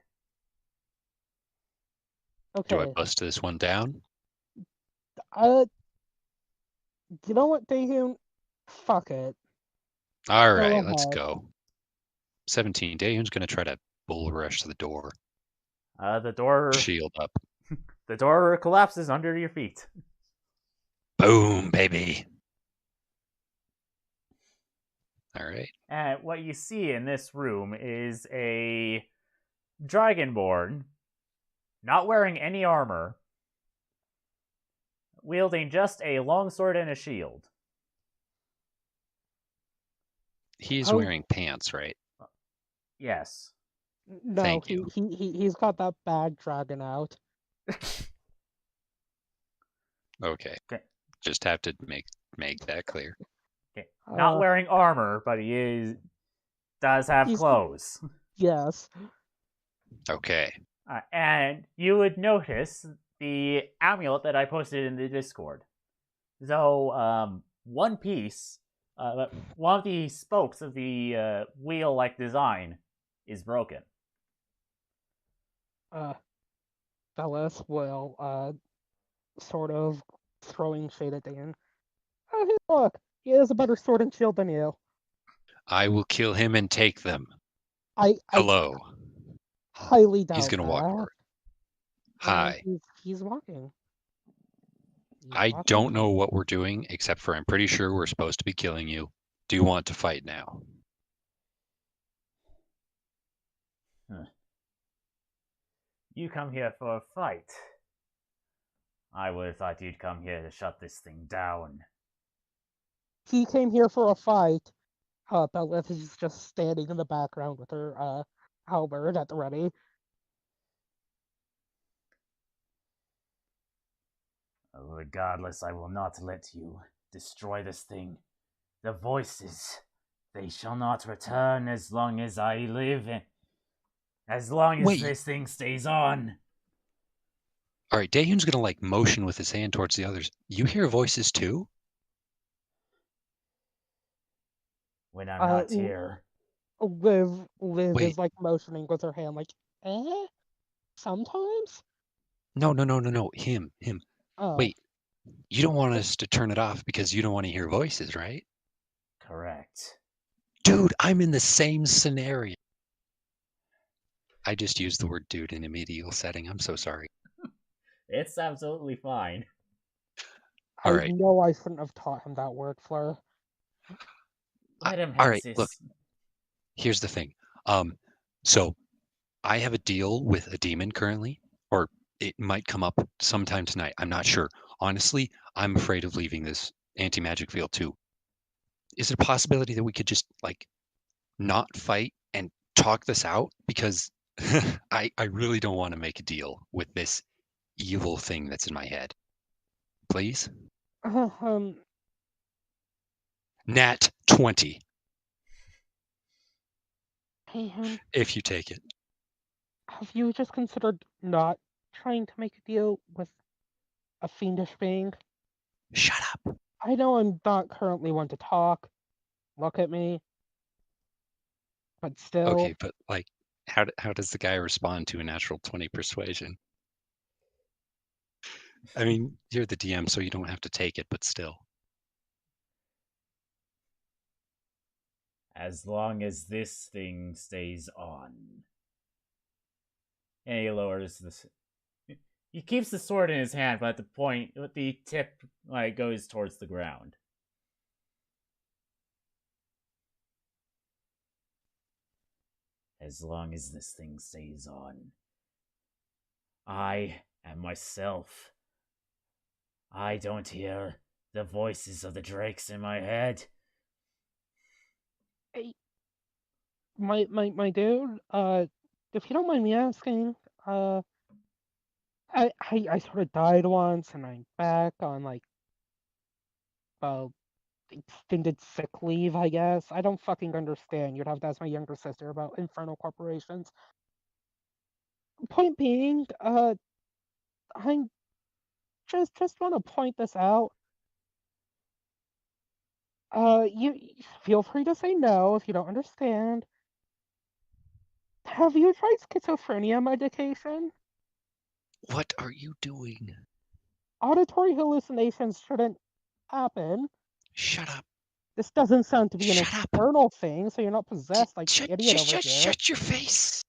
Okay. Do I bust this one down? You know what, Daehoon? Fuck it. All right, let's go. 17. Daehoon's gonna try to bull rush the door. The door... Shield up. The door collapses under your feet. Boom, baby. All right. And what you see in this room is a dragonborn, not wearing any armor, wielding just a longsword and a shield. He's wearing pants, right? Yes. No, Thank you. He's got that bad dragon out. Okay. Just have to make that clear. Okay. Not wearing armor, but he does have clothes. Yes. Okay. And you would notice the amulet that I posted in the Discord. So, one piece one of the spokes of the wheel-like design is broken. Bellis will, sort of throwing shade at Dan. Oh, hey, look, he has a better sword and shield than you. I will kill him and take them. I Hello. highly doubt He's gonna walk that. over. Hi. He's walking. He's I walking don't now. know what we're doing, except for I'm pretty sure we're supposed to be killing you. Do you want to fight now? You come here for a fight. I would have thought you'd come here to shut this thing down. He came here for a fight. Belith is just standing in the background with her halberd at the ready. Regardless, I will not let you destroy this thing. The voices, they shall not return as long as I live, as long as this thing stays on. All right, Daehyun's gonna like motion with his hand towards the others. You hear voices too? When I'm not here. Liv Wait. is like motioning with her hand, like, sometimes? No. Him. Oh. Wait. You don't want us to turn it off because you don't want to hear voices, right? Correct. Dude, I'm in the same scenario. I just used the word dude in a medieval setting. I'm so sorry. It's absolutely fine. All right. know I shouldn't have taught him that word, Fleur. Let him all have right, this. look. Here's the thing. So I have a deal with a demon currently, or it might come up sometime tonight. I'm not sure. Honestly, I'm afraid of leaving this anti-magic field too. Is it a possibility that we could just like not fight and talk this out? Because I really don't want to make a deal with this evil thing that's in my head. Please? Nat 20. Hey, if you take it. have you just considered not trying to make a deal with a fiendish being? Shut up. I know I'm not currently one to talk. Look at me. But still. Okay, but like, how does the guy respond to a natural 20 persuasion? I mean, you're the DM, so you don't have to take it, but still. As long as this thing stays on. And he lowers this. He keeps the sword in his hand, but at the tip, like, goes towards the ground. As long as this thing stays on. I am myself. I don't hear the voices of the drakes in my head. Hey, my dude, if you don't mind me asking, I sort of died once and I'm back on like extended sick leave, I guess. I don't fucking understand. You'd have to ask my younger sister about infernal corporations. Point being, I just want to point this out. You feel free to say no if you don't understand. Have you tried schizophrenia medication? What are you doing? Auditory hallucinations shouldn't happen. Shut up. This doesn't sound to be an Shut up. external thing, so you're not possessed like the idiot over here. Shut your face.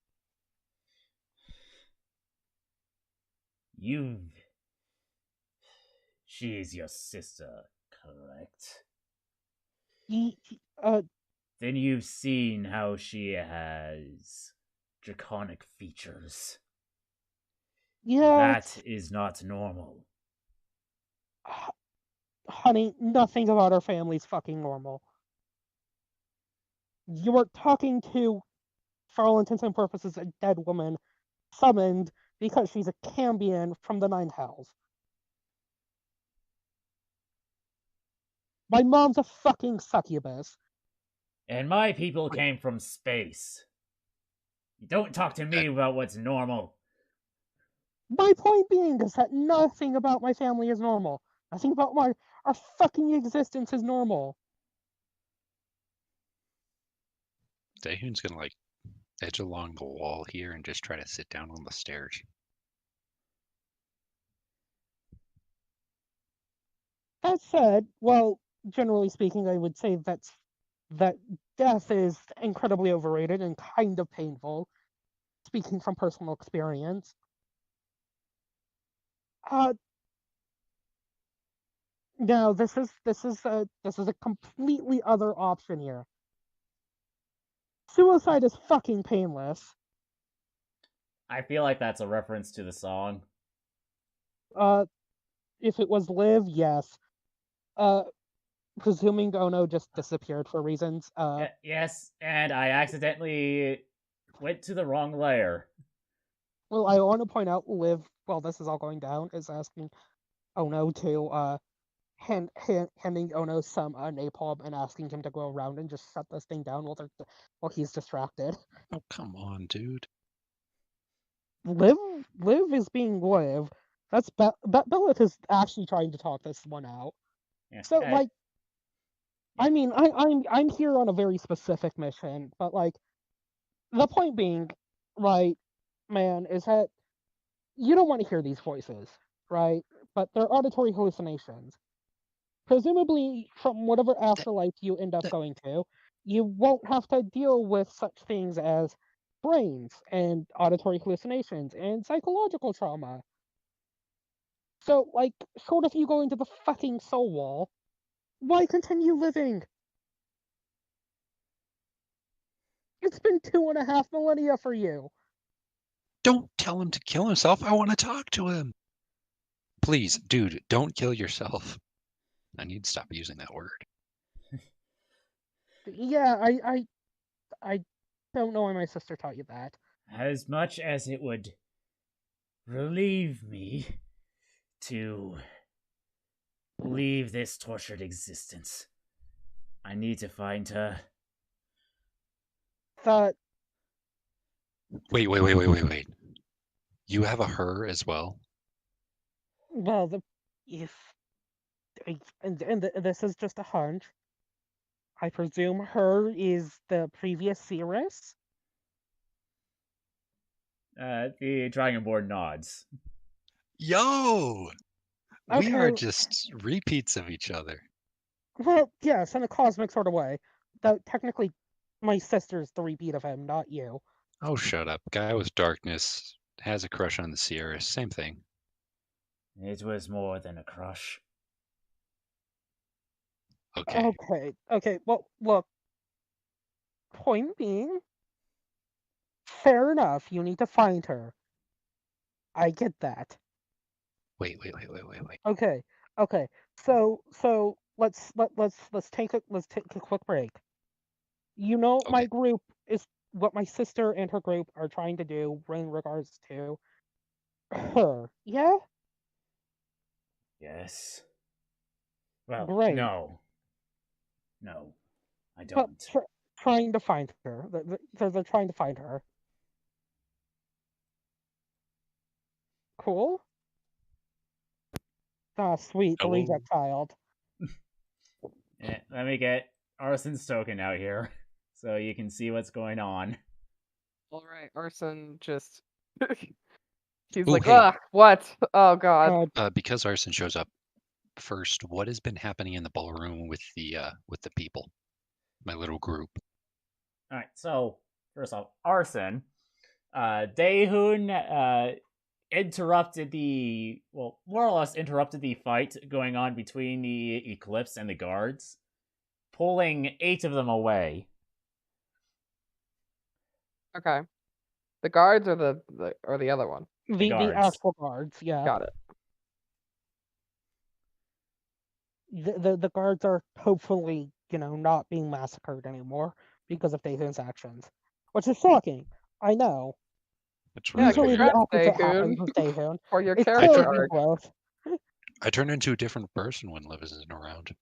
She is your sister, correct? Then you've seen how she has draconic features. Yeah. That is not normal. Honey, nothing about our family's fucking normal. You are talking to, for all intents and purposes, a dead woman summoned because she's a Cambion from the Nine Hells. My mom's a fucking succubus. And my people came from space. You don't talk to me about what's normal. My point being is that nothing about my family is normal. Nothing about our fucking existence is normal. Daehoon's gonna like edge along the wall here and just try to sit down on the stairs. That said, well, generally speaking, I would say that death is incredibly overrated and kind of painful, speaking from personal experience. No, this is a completely other option here. Suicide is fucking painless. I feel like that's a reference to the song. If it was Liv, yes. Presuming Ono just disappeared for reasons. Yes, and I accidentally went to the wrong layer. Well, I want to point out Liv, while this is all going down, is asking Ono to handing Ono some napalm and asking him to go around and just shut this thing down while he's distracted. Oh, come on, dude. Liv is being Liv. That's Belith is actually trying to talk this one out. Yeah. So like, I mean, I'm here on a very specific mission, but like, the point being, right, man, is that you don't want to hear these voices, right? But they're auditory hallucinations. Presumably, from whatever afterlife you end up going to, you won't have to deal with such things as brains and auditory hallucinations and psychological trauma. So, like, short of you going to the fucking soul wall, why continue living? It's been 2.5 millennia for you. Don't tell him to kill himself. I want to talk to him. Please, dude, don't kill yourself. I need to stop using that word. Yeah, I don't know why my sister taught you that. As much as it would relieve me to leave this tortured existence, I need to find her. That Wait. You have a her as well? well, this is just a hunch. I presume her is the previous Cirrus. The Dragon Board nods. Yo! We Okay. are just repeats of each other. Well, yes, in a cosmic sort of way. Though technically, my sister's the repeat of him, not you. Oh, shut up. Guy with darkness has a crush on the Sierra. Same thing. It was more than a crush. Okay. Okay. Well, look. Point being, fair enough. You need to find her. I get that. Wait. Okay. So let's take a quick break. You know, my Okay. group is what my sister and her group are trying to do in regards to her. Yeah. Yes. Well, Great. no, I But don't. trying to find her. They're trying to find her. Cool. Ah, sweet. The Hello? reject child. Yeah, let me get Arson's token out here so you can see what's going on. All right, Arson just he's Ooh, like, hey. ugh, what? Oh god. Because Arson shows up first, what has been happening in the ballroom with the people? My little group. All right, so first off, Arson, Daehoon interrupted the more or less interrupted the fight going on between the Eclipse and the guards, pulling 8 of them away. Okay. The guards or the other one? The guards. actual guards, yeah. Got it. The guards are hopefully, not being massacred anymore because of Daehoon's actions. Which is shocking. I know. It's really Usually weird. the opposite Daehoon. happens with Daehoon. For your It's character killing me, arc. growth. I turn into a different person when Liv isn't around.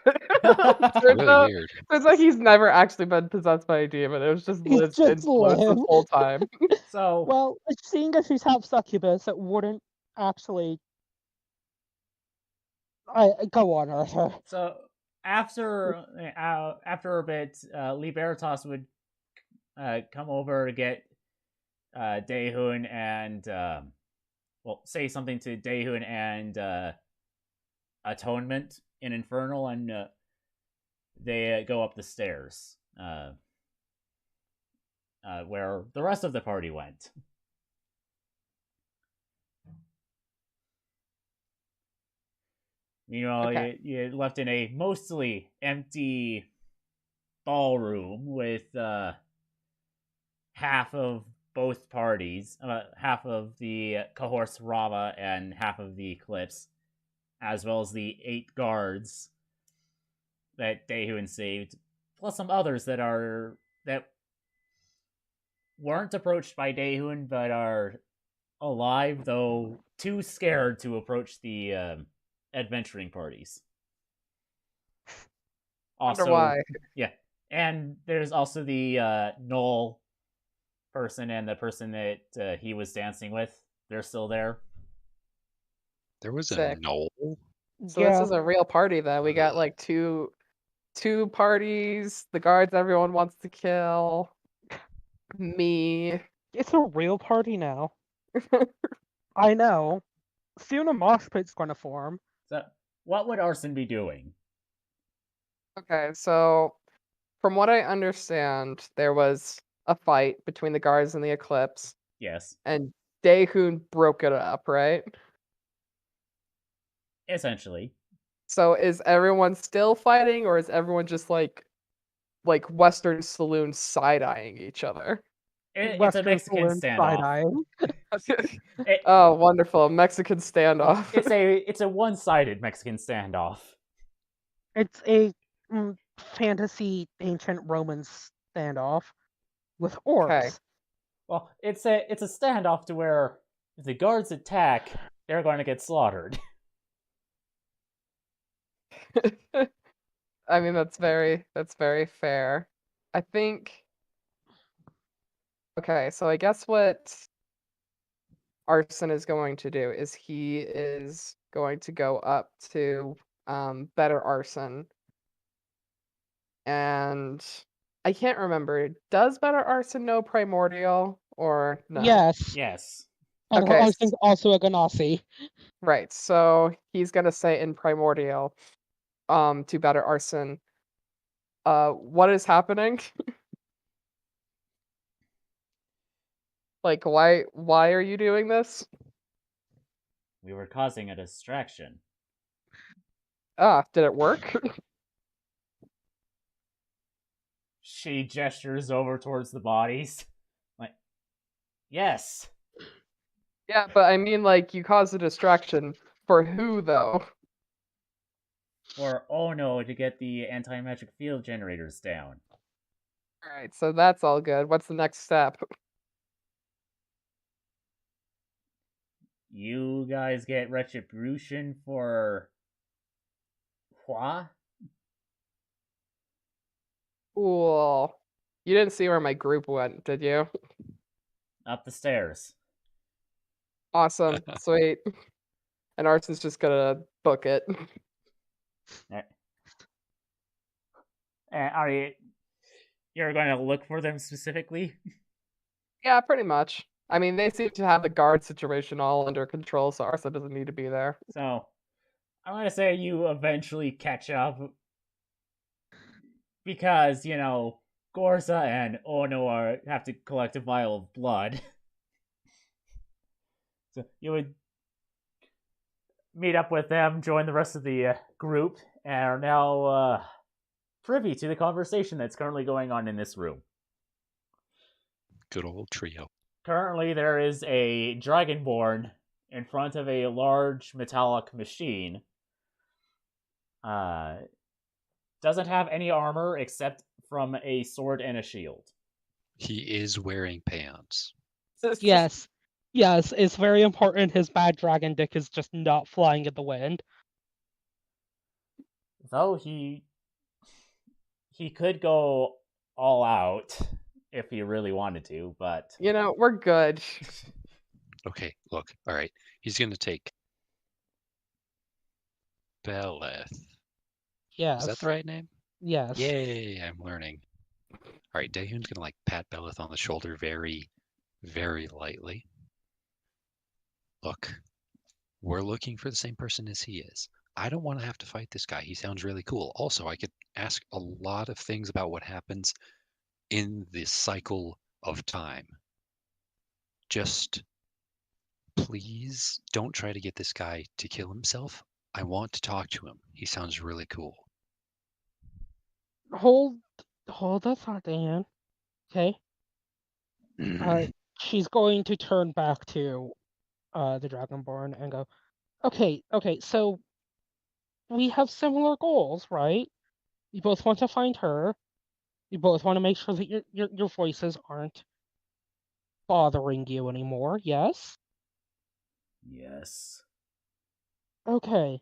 turns, Really out, weird. turns out he's never actually been possessed by a demon. It was just He's Liv's just influence Liv. this whole time. So, Well, seeing as she's half succubus, it wouldn't actually. Go on, Arthur. so after a bit, Libertas would come over to get Daehun and say something to Daehun and Atonement in Infernal, and they go up the stairs where the rest of the party went. Okay. You left in a mostly empty ballroom with half of both parties, half of the cohorts Rava and half of the Eclipse, as well as the 8 guards that Daehun saved, plus some others that weren't approached by Daehun but are alive, though too scared to approach the adventuring parties. Wonder Also, why. yeah, and there's also the Knoll person and the person that he was dancing with. They're still there. There was a Sick. knoll. So this is a real party then. We got like two parties, the guards everyone wants to kill. Me. It's a real party now. I know. Soon a mosh pit's going to form. So, what would Arson be doing? Okay, so from what I understand, there was a fight between the guards and the Eclipse, Yes, and Daehun broke it up, right? essentially. So is everyone still fighting, or is everyone just like Western saloon side-eyeing each other? It's a Mexican Saloon standoff. side-eyeing. Oh, wonderful. Mexican standoff. It's a one-sided Mexican standoff. It's a fantasy ancient Roman standoff with orcs. Okay. Well, it's a standoff to where if the guards attack, they're going to get slaughtered. I mean, that's very fair. I think. Okay, so I guess what Arson is going to do is he is going to go up to Better Arson, and I can't remember. Does Better Arson know Primordial or no? Yes. Yes. Okay. Arson's also a Ganassi. Right. So he's gonna say in Primordial, to Better Arson, what is happening? Like, why are you doing this? We were causing a distraction. Ah, did it work? She gestures over towards the bodies. Like, yes. Yeah, but I mean, like, you caused a distraction. For who, though? For Ono to get the anti-magic field generators down. Alright, so that's all good. What's the next step? You guys get retribution for Hua? Cool. You didn't see where my group went, did you? Up the stairs. Awesome. Sweet. And Arson's just gonna book it. Are you're going to look for them specifically? Yeah, pretty much. I mean, they seem to have the guard situation all under control, so Arson doesn't need to be there. So, I'm going to say you eventually catch up. Because, Gorza and Ono have to collect a vial of blood. So you would meet up with them, join the rest of the group, and are now privy to the conversation that's currently going on in this room. Good old trio. Currently, there is a Dragonborn in front of a large metallic machine. Doesn't have any armor except from a sword and a shield. He is wearing pants. Yes. Yes, it's very important his bad dragon dick is just not flying in the wind. Though he could go all out if he really wanted to, but... We're good. Okay, look. All right. He's going to take Beleth. Yes. Is that the right name? Yes. Yay, I'm learning. All right, Daehyun's gonna like pat Belith on the shoulder very, very lightly. Look, we're looking for the same person as he is. I don't want to have to fight this guy. He sounds really cool. Also, I could ask a lot of things about what happens in this cycle of time. Just please don't try to get this guy to kill himself. I want to talk to him. He sounds really cool. Hold that thought, Diane. Okay. She's going to turn back to the Dragonborn and go, okay, so we have similar goals, right? You both want to find her. You both want to make sure that your voices aren't bothering you anymore, yes? Yes. Okay.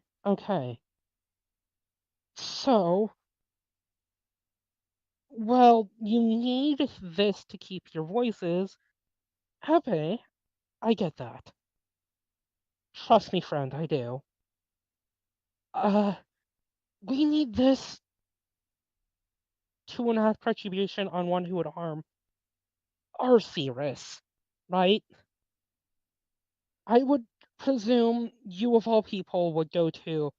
So, well, you need this to keep your voices happy. I get that. Trust me, friend, I do. We need this to enact retribution on one who would harm our Cirrus, right? I would presume you of all people would go to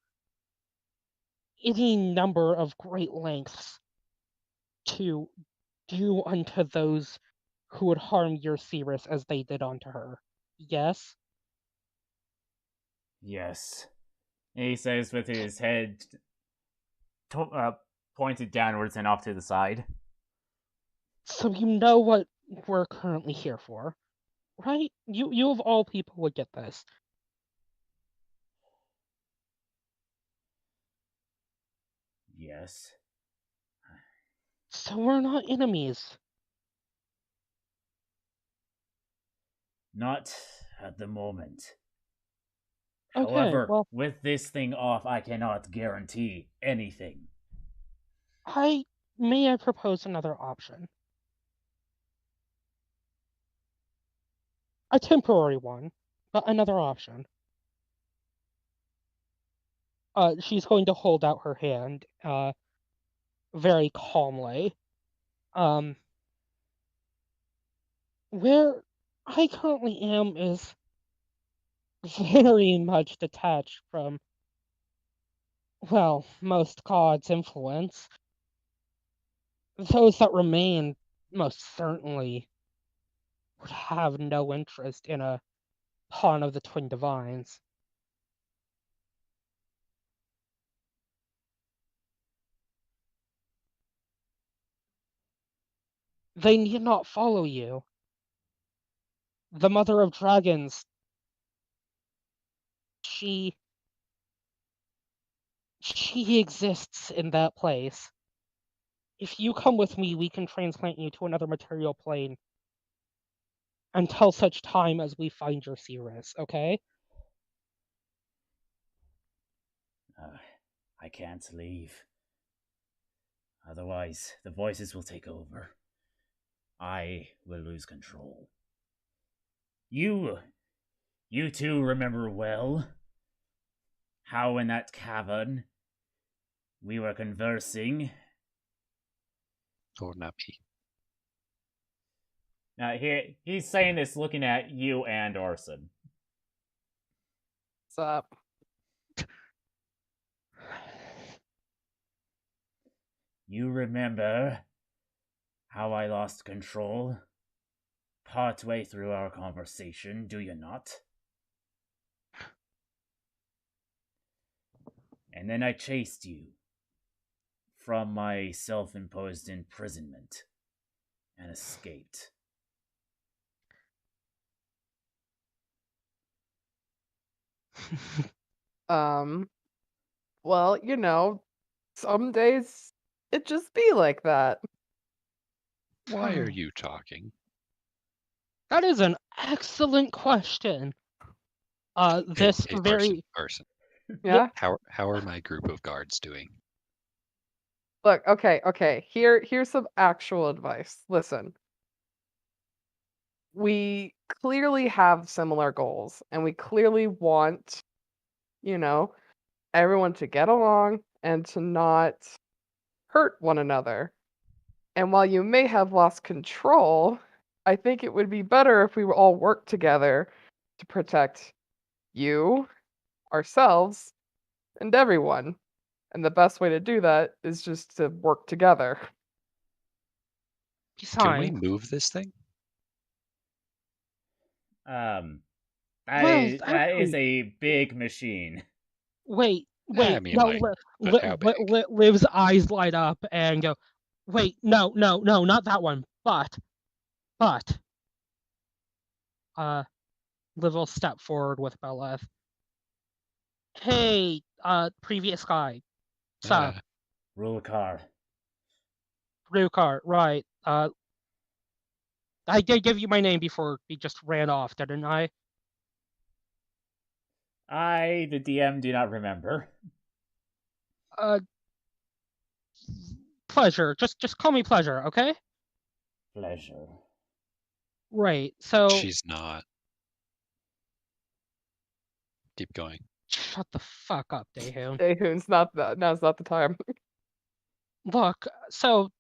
any number of great lengths to do unto those who would harm your Cirrus as they did unto her. Yes? Yes. And he says with his head pointed downwards and off to the side. So you know what we're currently here for, right? You of all people would get this. Yes. So we're not enemies. Not at the moment. Okay, However, well, with this thing off, I cannot guarantee anything. may I propose another option? A temporary one, but another option. She's going to hold out her hand, very calmly. Where I currently am is very much detached from, well, most gods' influence. Those that remain most certainly would have no interest in a pawn of the twin divines. They need not follow you. The mother of dragons, she exists in that place. If you come with me, we can transplant you to another material plane until such time as we find your Cirrus, okay? I can't leave. Otherwise, the voices will take over. I will lose control. You two remember well how in that cavern we were conversing. Or not me. Now he's saying this looking at you and Orson. What's up? You remember how I lost control partway through our conversation, do you not? And then I chased you from my self-imposed imprisonment and escaped. Well, some days it just be like that. Why are you talking? That is an excellent question. This Hey, very Arson. Yeah. How are my group of guards doing? Look, okay. Here's some actual advice. Listen. We clearly have similar goals and we clearly want, everyone to get along and to not hurt one another. And while you may have lost control, I think it would be better if we all worked together to protect you, ourselves, and everyone. And the best way to do that is just to work together. Can we Besides, move this thing? That well, that is actually, a big machine. wait, I mean, no, like, but how big? Liv's eyes light up and go, wait, no, not that one, but, Liv will step forward with Beleth. Hey, previous guy, sup, Rule car. Rukar, right, I did give you my name before we just ran off, didn't I? I, the DM, do not remember. Pleasure, just call me Pleasure, okay? Pleasure. Right, so... She's not. Keep going. Shut the fuck up, Daehoon. Daehoon's not that. Now's not the time. Look, so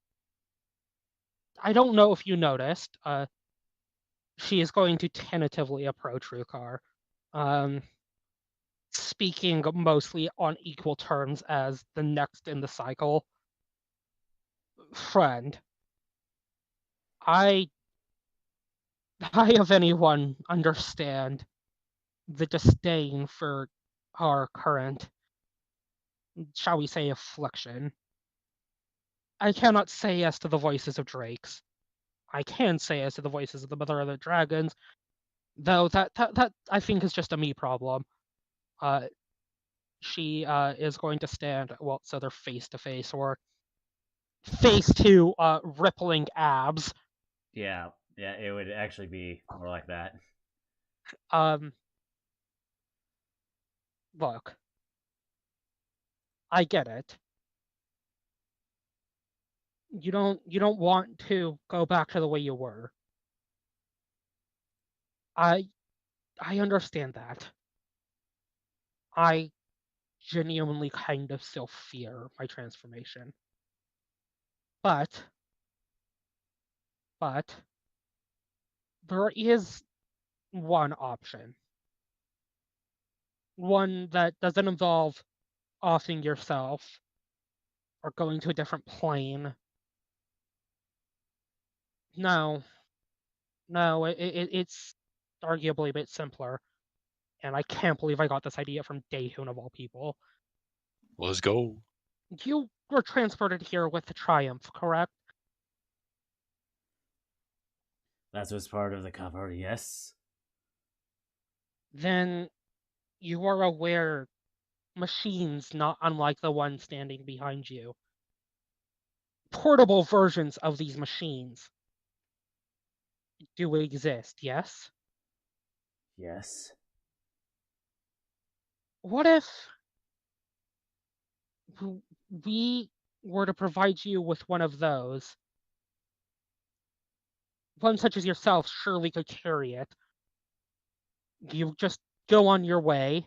I don't know if you noticed. She is going to tentatively approach Rukar, speaking mostly on equal terms as the next in the cycle. Friend, I of anyone understand the disdain for our current, shall we say, affliction. I cannot say as to the voices of drakes. I can say as to the voices of the Mother of the Dragons, though that I think is just a me problem. She is going to stand, well, so they're face to face, or face to rippling abs. Yeah, it would actually be more like that. Look, I get it. You don't want to go back to the way you were. I understand that. I genuinely kind of still fear my transformation. But there is one option. One that doesn't involve offing yourself or going to a different plane. No, it's arguably a bit simpler. And I can't believe I got this idea from Daehoon of all people. Let's go. You were transported here with the Triumph, correct? That was part of the cover, yes. Then you are aware machines not unlike the one standing behind you. Portable versions of these machines do exist, yes? Yes. What if we were to provide you with one of those? One such as yourself surely could carry it. You just go on your way.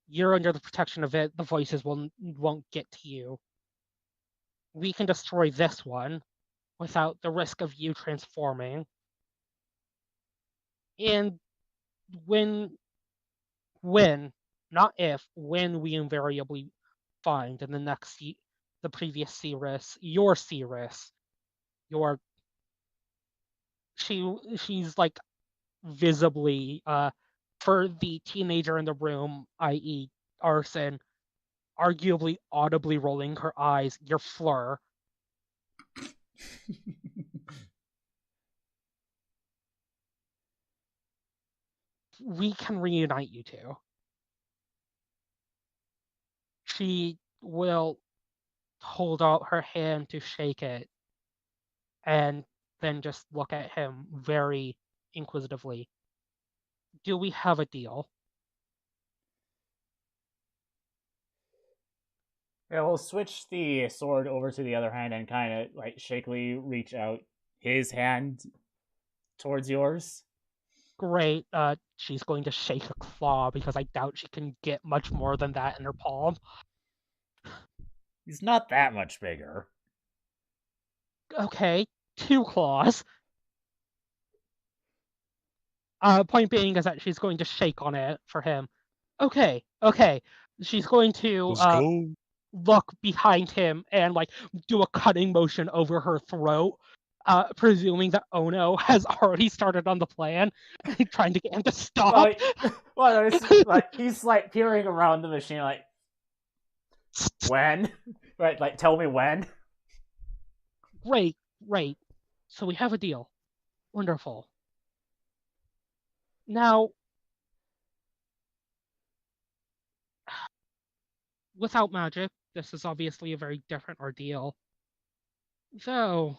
You're under the protection of it. The voices won't get to you. We can destroy this one without the risk of you transforming. And when, not if, when we invariably find in the next the previous Cirrus, your Cirrus, she's like visibly for the teenager in the room, i.e. Arson, arguably audibly rolling her eyes, your Fleur. We can reunite you two. She will hold out her hand to shake it and then just look at him very inquisitively. Do we have a deal? Yeah, we'll switch the sword over to the other hand and kind of like shakily reach out his hand towards yours. Great. She's going to shake a claw because I doubt she can get much more than that in her palm. He's not that much bigger. Okay, 2 claws. Point being is that she's going to shake on it for him. Okay. She's going to Let's go. look behind him and like do a cutting motion over her throat, presuming that Ono has already started on the plan, trying to get him to stop. He's like peering around the machine, like, when? Right, like, tell me when. Great. So we have a deal. Wonderful. Now, without magic, this is obviously a very different ordeal. So,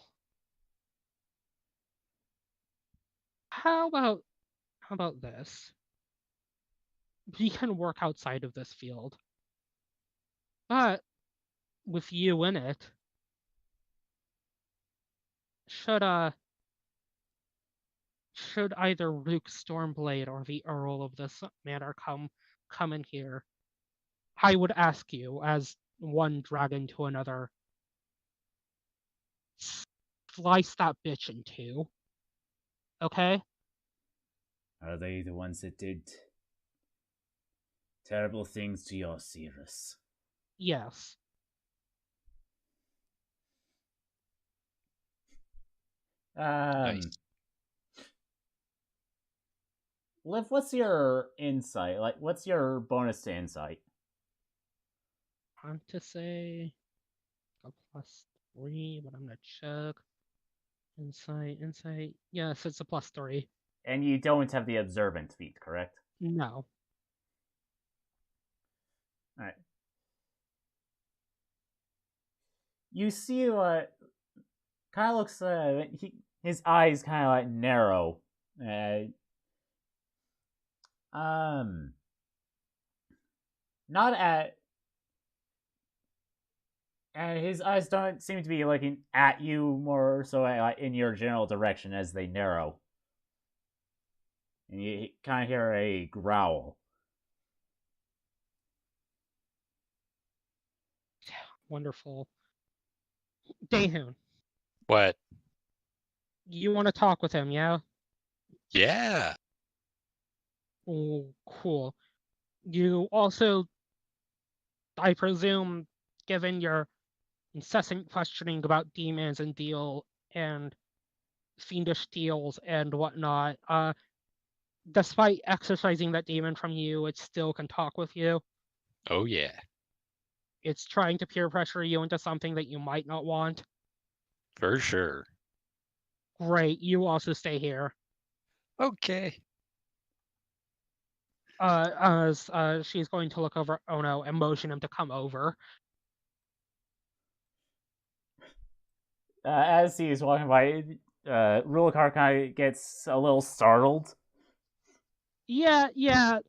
how about this? We can work outside of this field. But with you in it, should either Rook Stormblade or the Earl of this manor come in here, I would ask you, as one dragon to another, slice that bitch in two. Okay? Are they the ones that did terrible things to your Cirrus? Yes. Nice. Liv, what's your insight? Like, what's your bonus to insight? I'm to say a +3, but I'm gonna check. Insight. Yes, it's a +3. And you don't have the observant feat, correct? No. Alright. You see what kind of looks his eyes kind of like narrow. Not at and his eyes don't seem to be looking at you, more so in your general direction as they narrow. And you kind of hear a growl. Wonderful. Daehoon, What? you want to talk with him, yeah? Yeah. Oh, cool. You also, I presume, given your incessant questioning about demons and fiendish deals and whatnot, despite exorcising that demon from you, it still can talk with you. Oh, yeah. It's trying to peer pressure you into something that you might not want. For sure. Great, you also stay here. Okay. As she's going to look over Ono and motion him to come over. As he's walking by, Rulakar kind of gets a little startled. Yeah,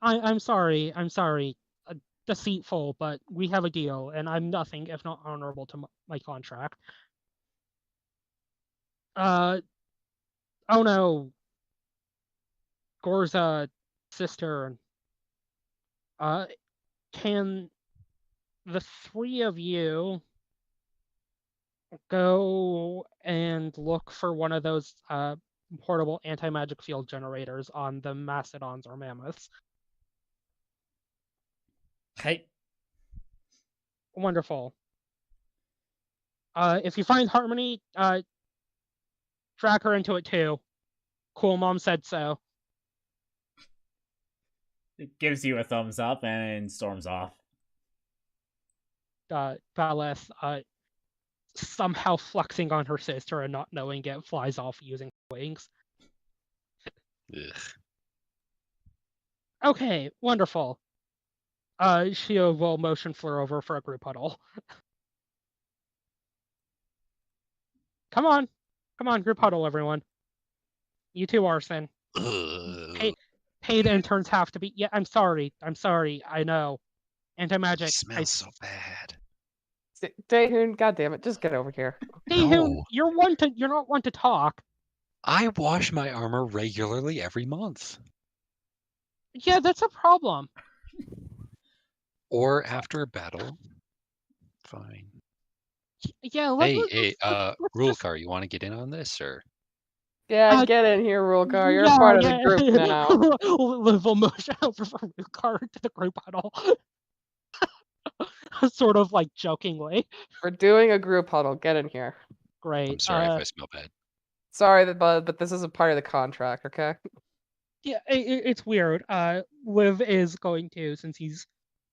I'm sorry. Deceitful, but we have a deal, and I'm nothing if not honorable to my contract. Oh no, Gorza, sister. Can the three of you go and look for one of those portable anti-magic field generators on the mastodons or mammoths? Hey. Wonderful. If you find Harmony, drag her into it too. Cool, Mom said so. It gives you a thumbs up and storms off. Valeth, somehow flexing on her sister and not knowing it, flies off using wings. Ugh. Okay, wonderful. She will motion Fleur over for a group huddle. Come on, group huddle, everyone. You too, Arson. Paid interns have to be. Yeah, I'm sorry. I know. Anti-magic. It smells so bad. Daehoon, goddammit, just get over here. Daehoon, No. you're not one to talk. I wash my armor regularly every month. Yeah, that's a problem. Or after a battle. Fine. Yeah, Hey, Rulkar, you want to get in on this, or? Yeah, get in here, Rulkar. You're yeah, part of the group now. Liv will motion over from Rulkar to the group huddle. Sort of like jokingly. We're doing a group huddle. Get in here. Great. I'm sorry if I smell bad. Sorry, but this is a part of the contract, okay? Yeah, it's weird. Liv is going to, since he's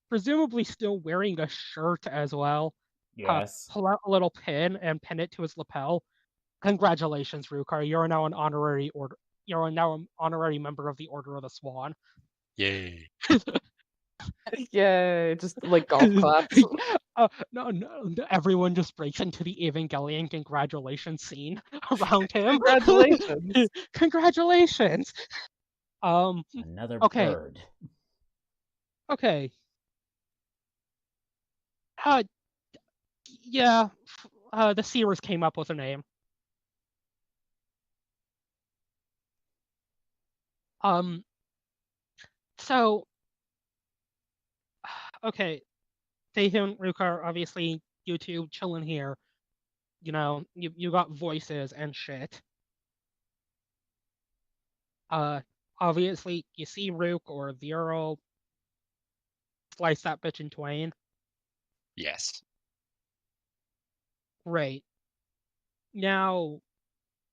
presumably still wearing a shirt as well, Yes. pull out a little pin and pin it to his lapel. Congratulations, Rukar. You're now an honorary order. You're now an honorary member of the Order of the Swan. Yay! Yay! Just like golf claps. No, everyone just breaks into the Evangelion congratulations scene around him. Congratulations! Congratulations! Another Okay. bird. Okay. Yeah. The Seers came up with a name. So, okay, Taehyun, Rukar, obviously, you two chilling here. You know, you got voices and shit. Obviously, you see Rook or the Earl slice that bitch in twain. Yes. Great. Now,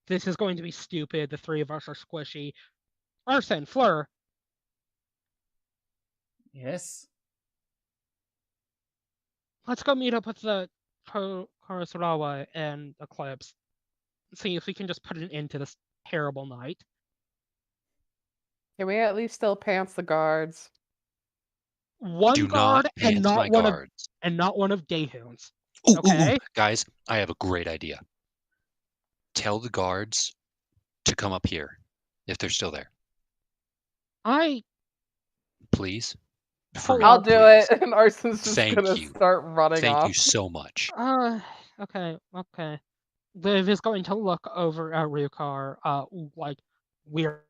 this is going to be stupid. The three of us are squishy. Arson, Fleur. Yes. Let's go meet up with the Kurosarawa and Eclipse. See if we can just put an end to this terrible night. Can we at least still pants the guards? One Do guard not and pants not my one guards. not one of Daehoon's. Ooh, Okay? Guys, I have a great idea. Tell the guards to come up here if they're still there. Please. I'll do please. it, and Arson's just Thank gonna you. start running off. Thank you so much. Okay. Liv is going to look over at Ryukar, like weary-eyed.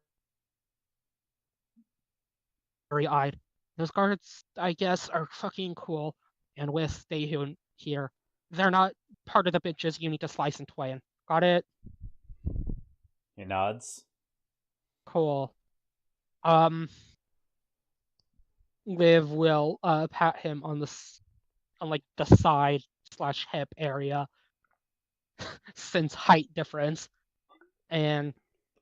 Those guards, I guess, are fucking cool. And with Daehoon here, they're not part of the bitches you need to slice and twain. Got it? He nods. Cool. Liv will pat him on the side / hip area, since height difference, and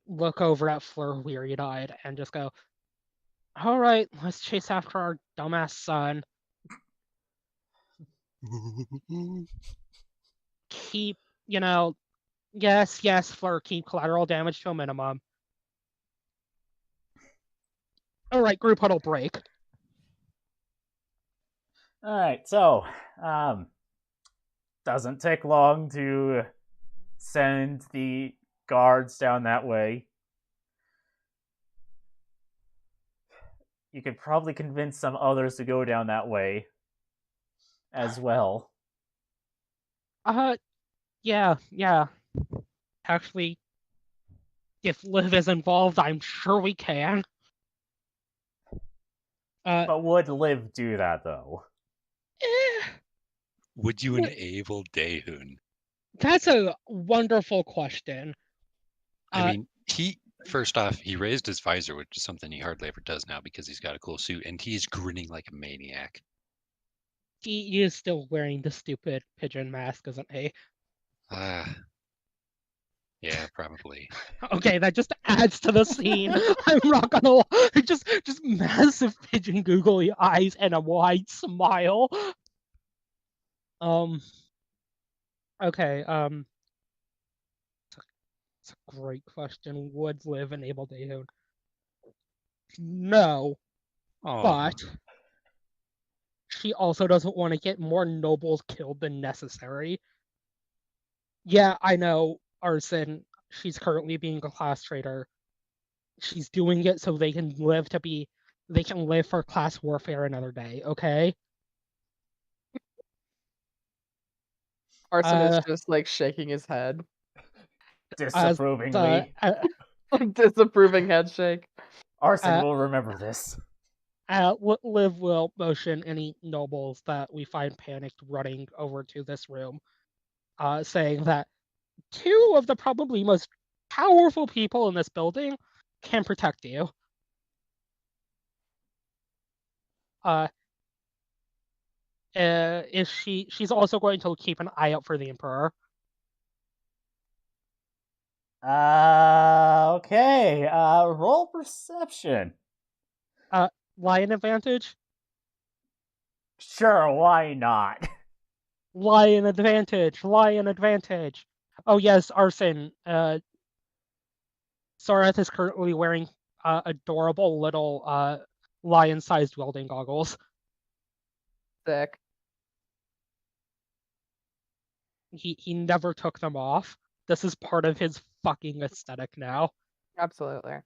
look over at Fleur weary-eyed and just go, all right, let's chase after our dumbass son. Keep, yes, Fleur, keep collateral damage to a minimum. All right, group huddle break. All right, so doesn't take long to send the guards down that way. You could probably convince some others to go down that way as well. Yeah. Actually, if Liv is involved, I'm sure we can. But would Liv do that, though? Would you enable Daehoon? That's a wonderful question. I mean, first off, he raised his visor, which is something he hardly ever does now because he's got a cool suit, and he's grinning like a maniac. He is still wearing the stupid pigeon mask, isn't he? Yeah, probably. Okay, that just adds to the scene. I'm not gonna lie. Just massive pigeon googly eyes and a wide smile. Okay, it's a great question. Would Liv enable Daehoon? No. But she also doesn't want to get more nobles killed than necessary. Yeah, I know, Arson, she's currently being a class traitor. She's doing it so they can live for class warfare another day, okay? Arson is just like shaking his head. Disapprovingly. Disapproving head shake. Arson will remember this. Liv will motion any nobles that we find panicked running over to this room saying that two of the probably most powerful people in this building can protect you. She's also going to keep an eye out for the Emperor. Okay. Roll perception. Lion advantage? Sure, why not? Lion advantage! Lion advantage! Oh yes, Arson. Sareth is currently wearing adorable little lion-sized welding goggles. Sick. He never took them off. This is part of his fucking aesthetic now. Absolutely.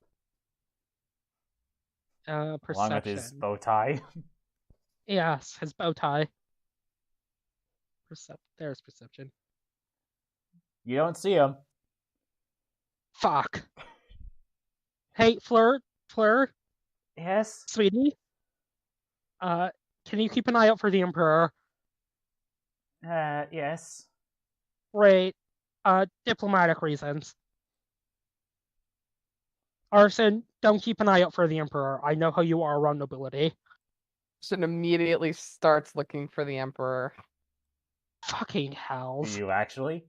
Along with Perception. his bow tie. Yes, his bow tie. There's perception. You don't see him. Fuck. Hey, Fleur, Yes? sweetie. Can you keep an eye out for the Emperor? Yes. Great. Diplomatic reasons. Arson, don't keep an eye out for the Emperor. I know how you are around nobility. Just immediately starts looking for the Emperor. Fucking Do hells. you actually?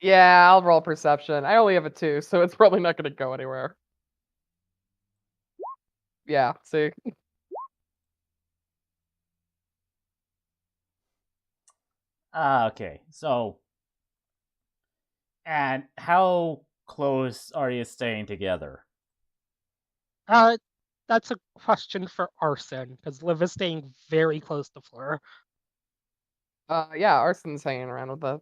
Yeah, I'll roll perception. I only have a 2, so it's probably not going to go anywhere. Yeah, see? Okay, so... And how close are you staying together? That's a question for Arson, because Liv is staying very close to Fleur. Yeah, Arson's hanging around with us.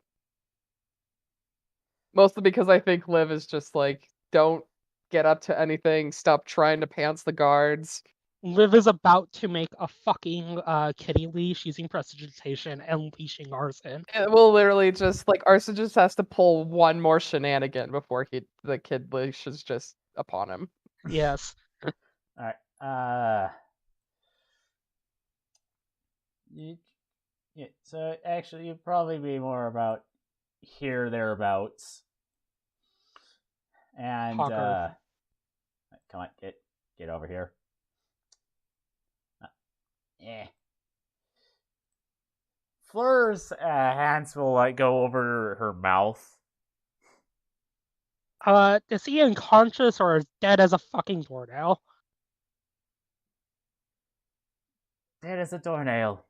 Mostly because I think Liv is just like, don't get up to anything, stop trying to pants the guards. Liv is about to make a fucking kitty leash using prestidigitation and leashing Arson. It will literally just, like, Arson just has to pull one more shenanigan before the kid leash is just upon him. Yes. Alright, yeah, so actually you'd probably be more about here, thereabouts. And, Hawker. come on, get over here. Yeah. Fleur's hands will, like, go over her mouth. Is he unconscious or as dead as a fucking doornail? Dead as a doornail.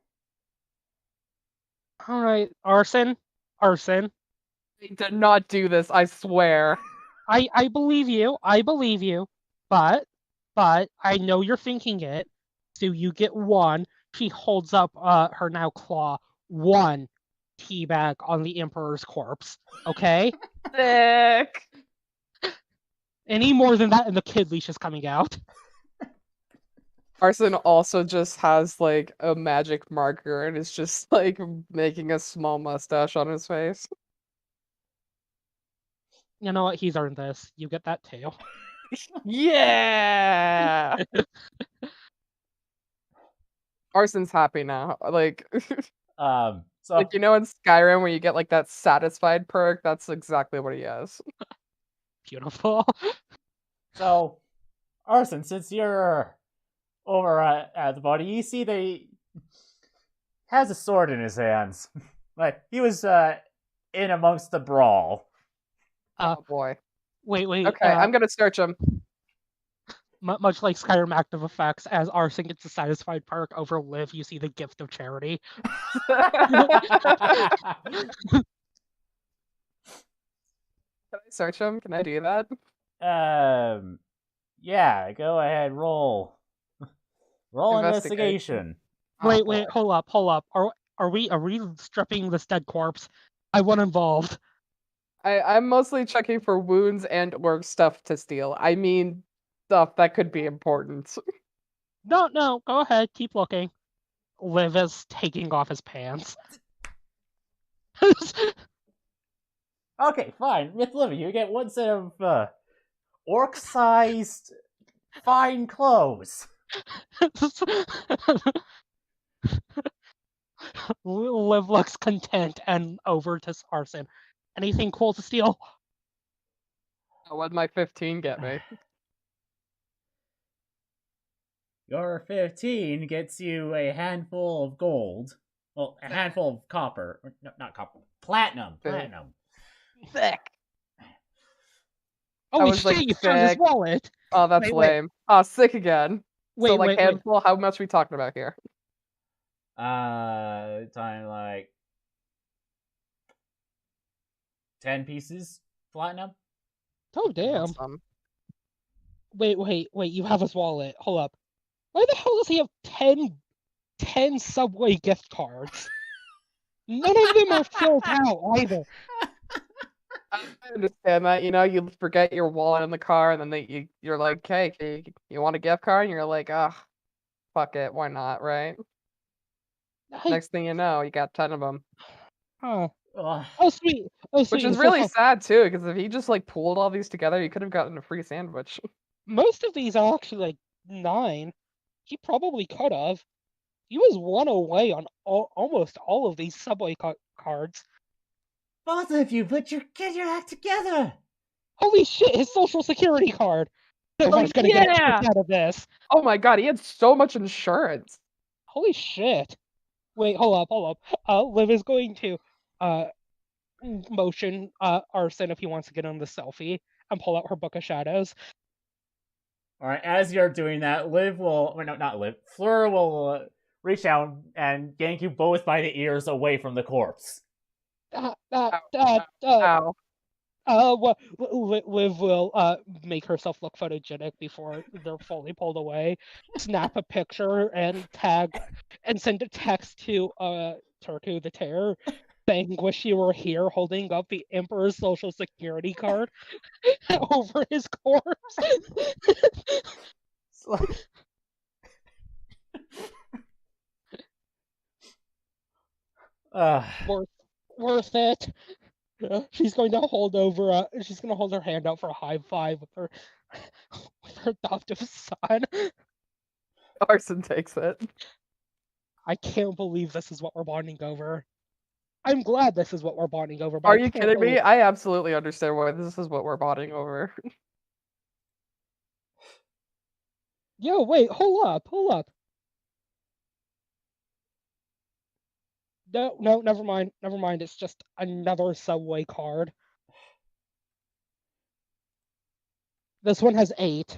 Alright, Arson. I did not do this, I swear. I believe you. But I know you're thinking it. So you get one. She holds up her now claw. One teabag on the Emperor's corpse. Okay? Sick. Any more than that and the kid leash is coming out. Arson also just has, like, a magic marker and is just, like, making a small mustache on his face. You know what? He's earned this. You get that too. Yeah! Arson's happy now. Like, So like, you know, in Skyrim where you get, like, that satisfied perk? That's exactly what he has. Beautiful. So, Arson, since you're over at the body, you see that he has a sword in his hands. Like, he was in amongst the brawl. Oh boy. Wait. Okay, I'm gonna search him. Much like Skyrim active effects, as Arson gets a satisfied perk over Liv, you see the gift of charity. Can I search him? Can I do that? Yeah, go ahead, roll. Roll Investigation. investigation. Wait, hold up. Are we stripping this dead corpse? I want involved. I'm mostly checking for wounds and or stuff to steal. I mean, stuff that could be important. No, go ahead, keep looking. Liv is taking off his pants. Okay, fine. With Livy, you get one set of orc-sized fine clothes. Liv looks content and over to Arson. Anything cool to steal? What'd my 15 get me? Your 15 gets you a handful of gold. Well, a handful of copper. No, not copper. Platinum. Platinum. Sick. Holy was like, shit, you found his sick. wallet! Oh, that's Wait. lame. Oh, sick again. Wait, so, like, wait. handful, how much are we talking about here? Time like 10 pieces platinum. Oh, damn. Awesome. Wait, you have his wallet. Hold up. Why the hell does he have 10 Subway gift cards? None of them are filled out either. I understand that. You forget your wallet in the car, and then you're like, hey, you want a gift card? And you're like, fuck it, why not, right? Next thing you know, you got 10 of them. Huh. Ugh. Oh, sweet. Which is really sad, too, because if he just, like, pooled all these together, you could have gotten a free sandwich. Most of these are actually, like, 9. He probably could have. He was 1 away on almost all of these Subway cards. Both of you, get your act together! Holy shit, his social security card! Nobody's gonna get a kick out of this. Oh my god, he had so much insurance. Holy shit. Wait, hold up. Liv is going to motion Arson if he wants to get on the selfie and pull out her Book of Shadows. Alright, as you're doing that, Liv will... Well, no, not Liv. Fleur will reach out and yank you both by the ears away from the corpse. Ow. Liv will make herself look photogenic before they're fully pulled away, snap a picture and send a text to Turku the Terror saying, "Wish you were here," holding up the Emperor's social security card over his corpse. Worth it. She's going to hold her hand out for a high five with her adoptive son. Arson takes it. I can't believe this is what we're bonding over. I'm glad this is what we're bonding over. But Are you kidding me? I absolutely understand why this is what we're bonding over. Yo, wait, hold up. No, never mind. It's just another Subway card. This one has 8.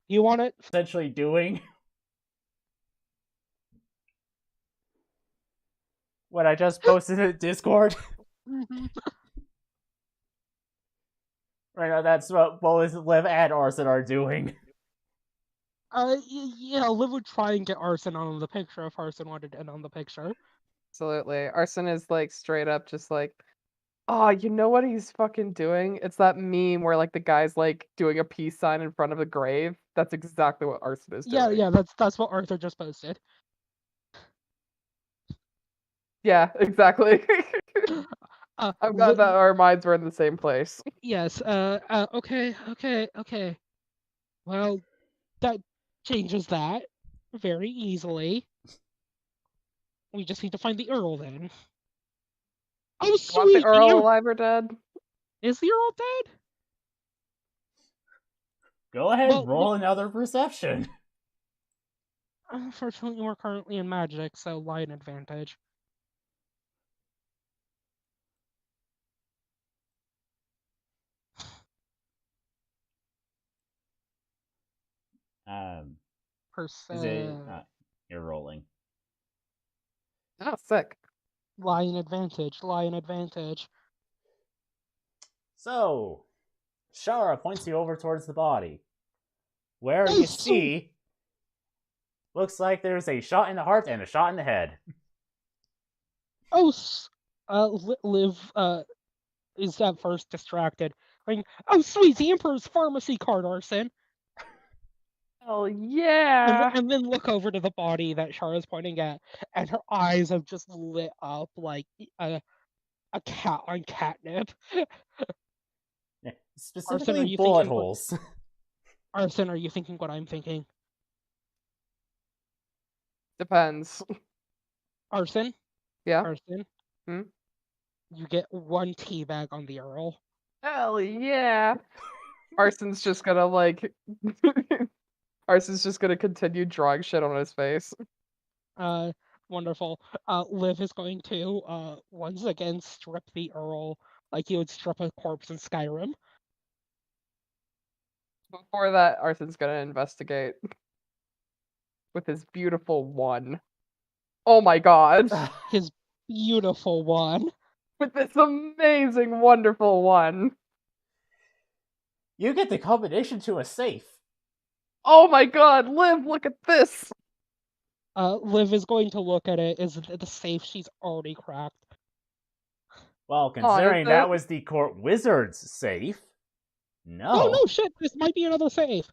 You want it? Essentially doing what I just posted in Discord. Right now, that's what both Liv and Arson are doing. Yeah, Liv would try and get Arson on the picture if Arson wanted in on the picture. Absolutely. Arson is like straight up just like, oh, you know what he's fucking doing? It's that meme where like the guy's like doing a peace sign in front of a grave. That's exactly what Arson is doing. Yeah, that's what Arthur just posted. Yeah, exactly. I'm glad that our minds were in the same place. Yes, okay. Well, that changes that very easily. We just need to find the Earl then. Oh, sweet! Want the Earl alive or dead? Is the Earl dead? Go ahead, roll another perception. Unfortunately, we're currently in magic, so lie an advantage. Is it... you're rolling. Oh, sick. Lie an advantage. So, Shara points you over towards the body. Where you see... Looks like there's a shot in the heart and a shot in the head. Oh, Liv is at first distracted. Like, oh, sweet, the Emperor's pharmacy card, Arson. Oh, yeah. And then look over to the body that Shara's pointing at, and her eyes have just lit up like a cat on catnip. Specifically, bullet holes. Arson, are you thinking what I'm thinking? Depends. Arson? Yeah? Arson? You get 1 teabag on the Earl. Hell yeah! Arson's just gonna like. Arson's just gonna continue drawing shit on his face. Wonderful. Liv is going to once again strip the Earl like he would strip a corpse in Skyrim. Before that, Arson's gonna investigate with his beautiful one. Oh my god! His beautiful one. With this amazing, wonderful one. You get the combination to a safe. Oh my god, Liv, look at this! Liv is going to look at it. Is the safe she's already cracked? Well, considering is that it? was the court wizard's safe, no. Oh no, shit! This might be another safe.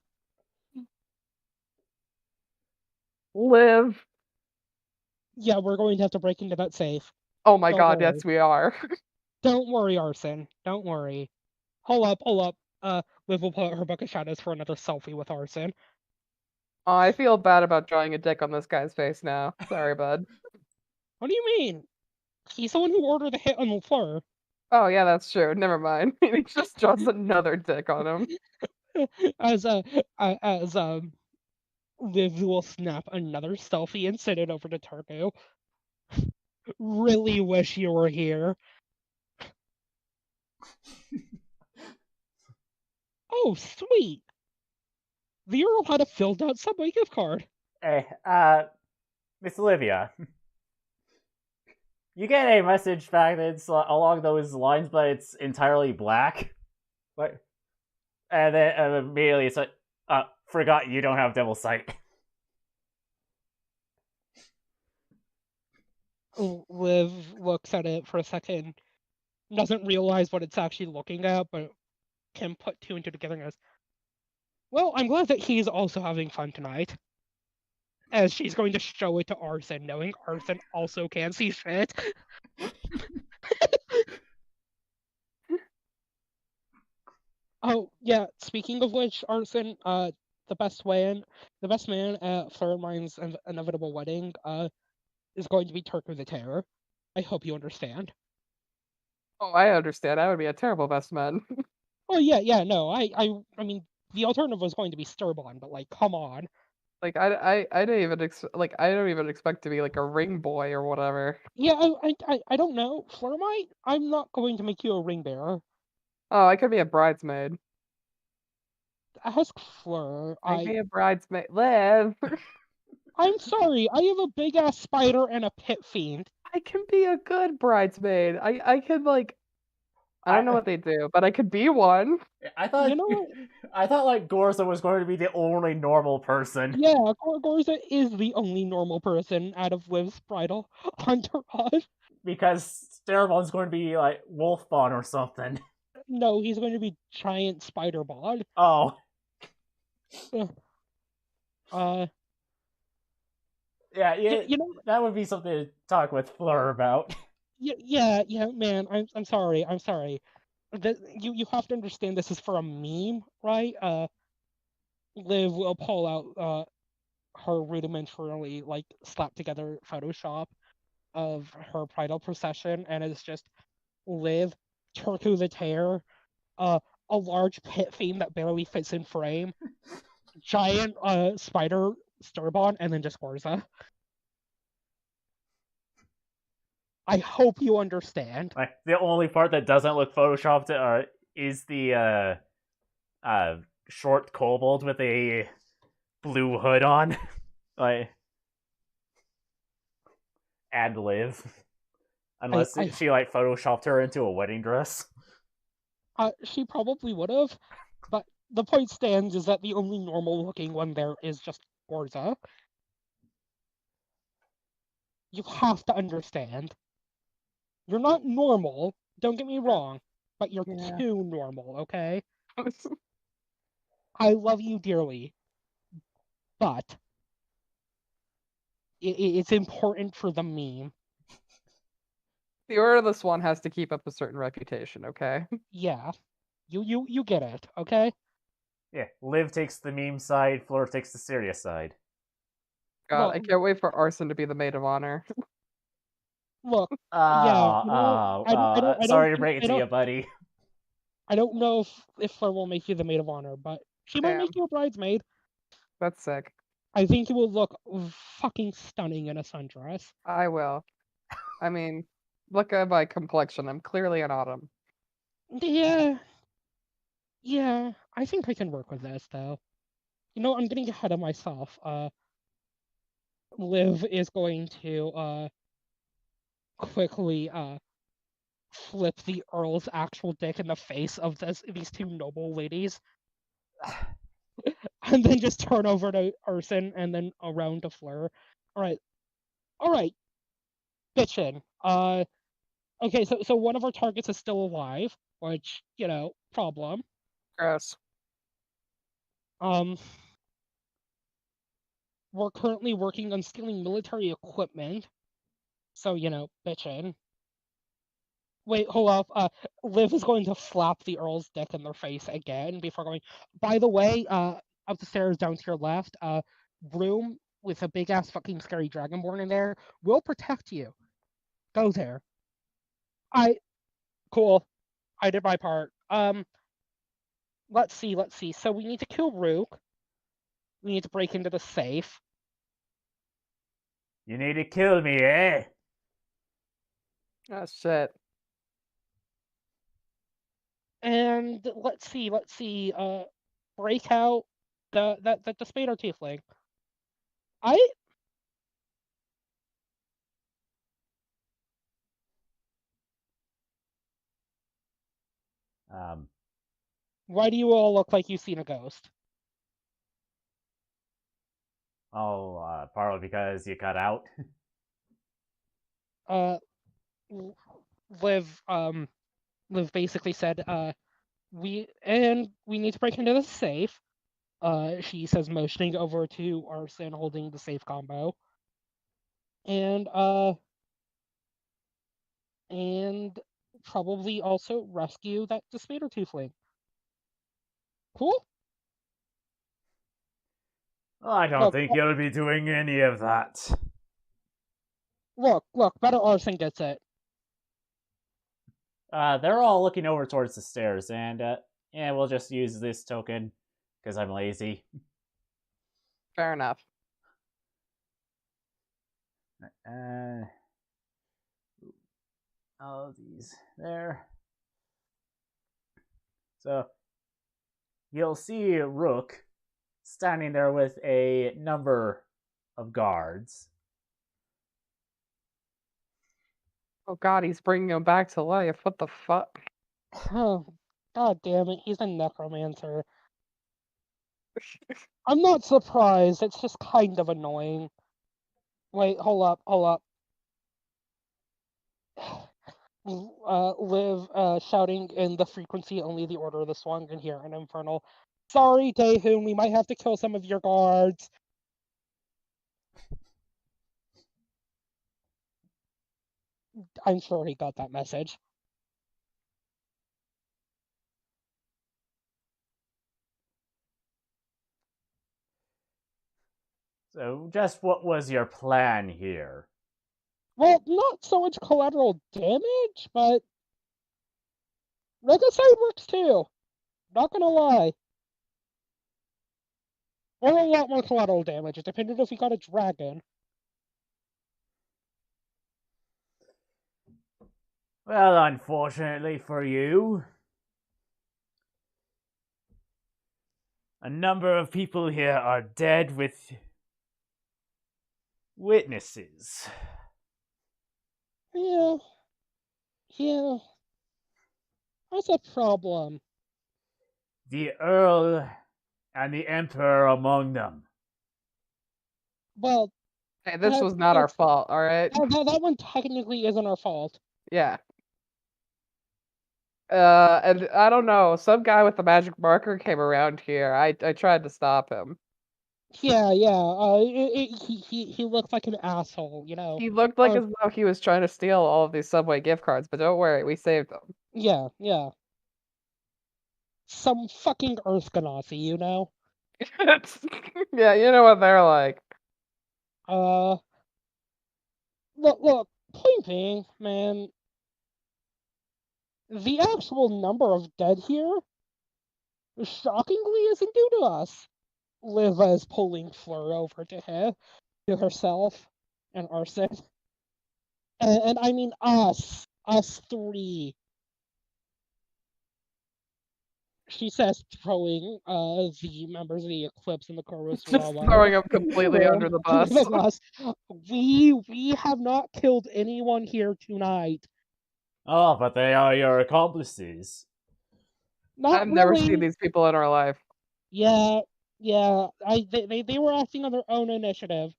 Liv. Yeah, we're going to have to break into that safe. Oh my Don't god, worry. yes we are. Don't worry, Arson. Don't worry. Hold up. Liv will pull out her book of shadows for another selfie with Arson. Oh, I feel bad about drawing a dick on this guy's face now. Sorry, bud. What do you mean? He's the one who ordered the hit on LaFleur. Oh yeah, that's true. Never mind. He just draws another dick on him. as Liv will snap another selfie and send it over to Turku. Really wish you were here. Oh, sweet. The Earl had a filled out Subway gift card. Hey, Miss Olivia. You get a message back that's along those lines, but it's entirely black. Like, and then immediately it's like, forgot you don't have Devil Sight. Liv looks at it for a second, doesn't realize what it's actually looking at, but can put 2 and 2 together and goes, well, I'm glad that he's also having fun tonight. As she's going to show it to Arson, knowing Arson also can't see shit. Oh, yeah, speaking of which, Arson, the best man at Fairmind's inevitable wedding, is going to be Turku the Terror. I hope you understand. Oh, I understand. I would be a terrible best man. Oh yeah, no, I mean, the alternative was going to be Sturbon, but like, come on. Like I didn't even I don't even expect to be like a ring boy or whatever. Yeah, I don't know. Flormite, I'm not going to make you a ring bearer. Oh, I could be a bridesmaid. Ask Fleur. Make me a bridesmaid. Liv. I'm sorry, I have a big ass spider and a pit fiend. I can be a good bridesmaid. I could like I don't know what they do, but I could be one. I thought You know what? I thought like Gorza was going to be the only normal person. Yeah, Gorza is the only normal person out of Liv's bridal entourage. Because Starabon's going to be like Wolfbon or something. No, he's going to be giant spider bod. Oh. Yeah, you know, that would be something to talk with Fleur about. Yeah, man. I'm sorry. You have to understand this is for a meme, right? Liv will pull out her rudimentarily like slapped together Photoshop of her bridal procession, and it's just Liv, Turku the Tear, a large pit fiend that barely fits in frame, giant spider Sturbon, and then just Gorza. I hope you understand. Like, the only part that doesn't look photoshopped is the short kobold with a blue hood on. Like, and Liv. Unless she like photoshopped her into a wedding dress. She probably would have, but the point stands is that the only normal looking one there is just Gorza. You have to understand. You're not normal, don't get me wrong, but you're too normal, okay? I love you dearly, but it's important for the meme. The Order of the Swan has to keep up a certain reputation, okay? Yeah. You get it, okay? Yeah, Liv takes the meme side, Fleur takes the serious side. God, I can't wait for Arson to be the maid of honor. Look, yeah, you know, I sorry don't to think, break it to you, buddy. I don't know if Fleur will make you the maid of honor, but she might make Damn. you a bridesmaid. That's sick. I think you will look fucking stunning in a sundress. I will. I mean, look at my complexion. I'm clearly an autumn. Yeah, yeah, I think I can work with this though. You know, I'm getting ahead of myself. Liv is going to quickly flip the Earl's actual dick in the face of these two noble ladies, and then just turn over to Urson and then around to Fleur. All right, bitchin'. Okay, so one of our targets is still alive, which problem. Gross. We're currently working on stealing military equipment, so bitchin'. Wait, hold up. Liv is going to slap the Earl's dick in their face again before going. By the way, up the stairs down to your left, room with a big ass fucking scary dragonborn in there will protect you. Go there. Cool. I did my part. Let's see. So we need to kill Rook. We need to break into the safe. You need to kill me, eh? Oh shit. And let's see. Break out the Spader Tiefling. Why do you all look like you've seen a ghost? Partly because you cut out. Liv basically said, we need to break into the safe. She says, motioning over to Arson holding the safe combo. And probably also rescue that Despader Tiefling. Cool? I don't think you'll be doing any of that. Look, better Arson gets it. They're all looking over towards the stairs, and yeah, we'll just use this token because I'm lazy. Fair enough. All these there. So you'll see Rook standing there with a number of guards. Oh god, he's bringing him back to life. What the fuck? Oh, god damn it, he's a necromancer. I'm not surprised, it's just kind of annoying. Wait, hold up. Liv shouting in the frequency only the Order of the Swan can hear an infernal. Sorry, Daehoon, we might have to kill some of your guards. I'm sure he got that message. So, just what was your plan here? Well, not so much collateral damage, but Regicide works too. Not gonna lie. Or a lot more collateral damage. It depended if we got a dragon. Well, unfortunately for you, a number of people here are dead with witnesses. Yeah. That's a problem. The Earl and the Emperor among them. Well, hey, this was not our fault, alright? That one technically isn't our fault. Yeah. And I don't know, some guy with a magic marker came around here. I tried to stop him. Yeah. He looked like an asshole, you know. He looked like as though he was trying to steal all of these Subway gift cards, but don't worry, we saved them. Yeah. Some fucking Earth Ganassi, you know? Yeah, you know what they're like. Look, Point being, man, the actual number of dead here, shockingly, isn't due to us. Liva is pulling Fleur over to herself, and Arson. And I mean us three. She says, throwing the members of the Eclipse and the Just Kurosawa throwing him completely under the bus. under the bus. We have not killed anyone here tonight. Oh, but they are your accomplices. Not I've never really. seen these people in our life. Yeah. They were acting on their own initiative.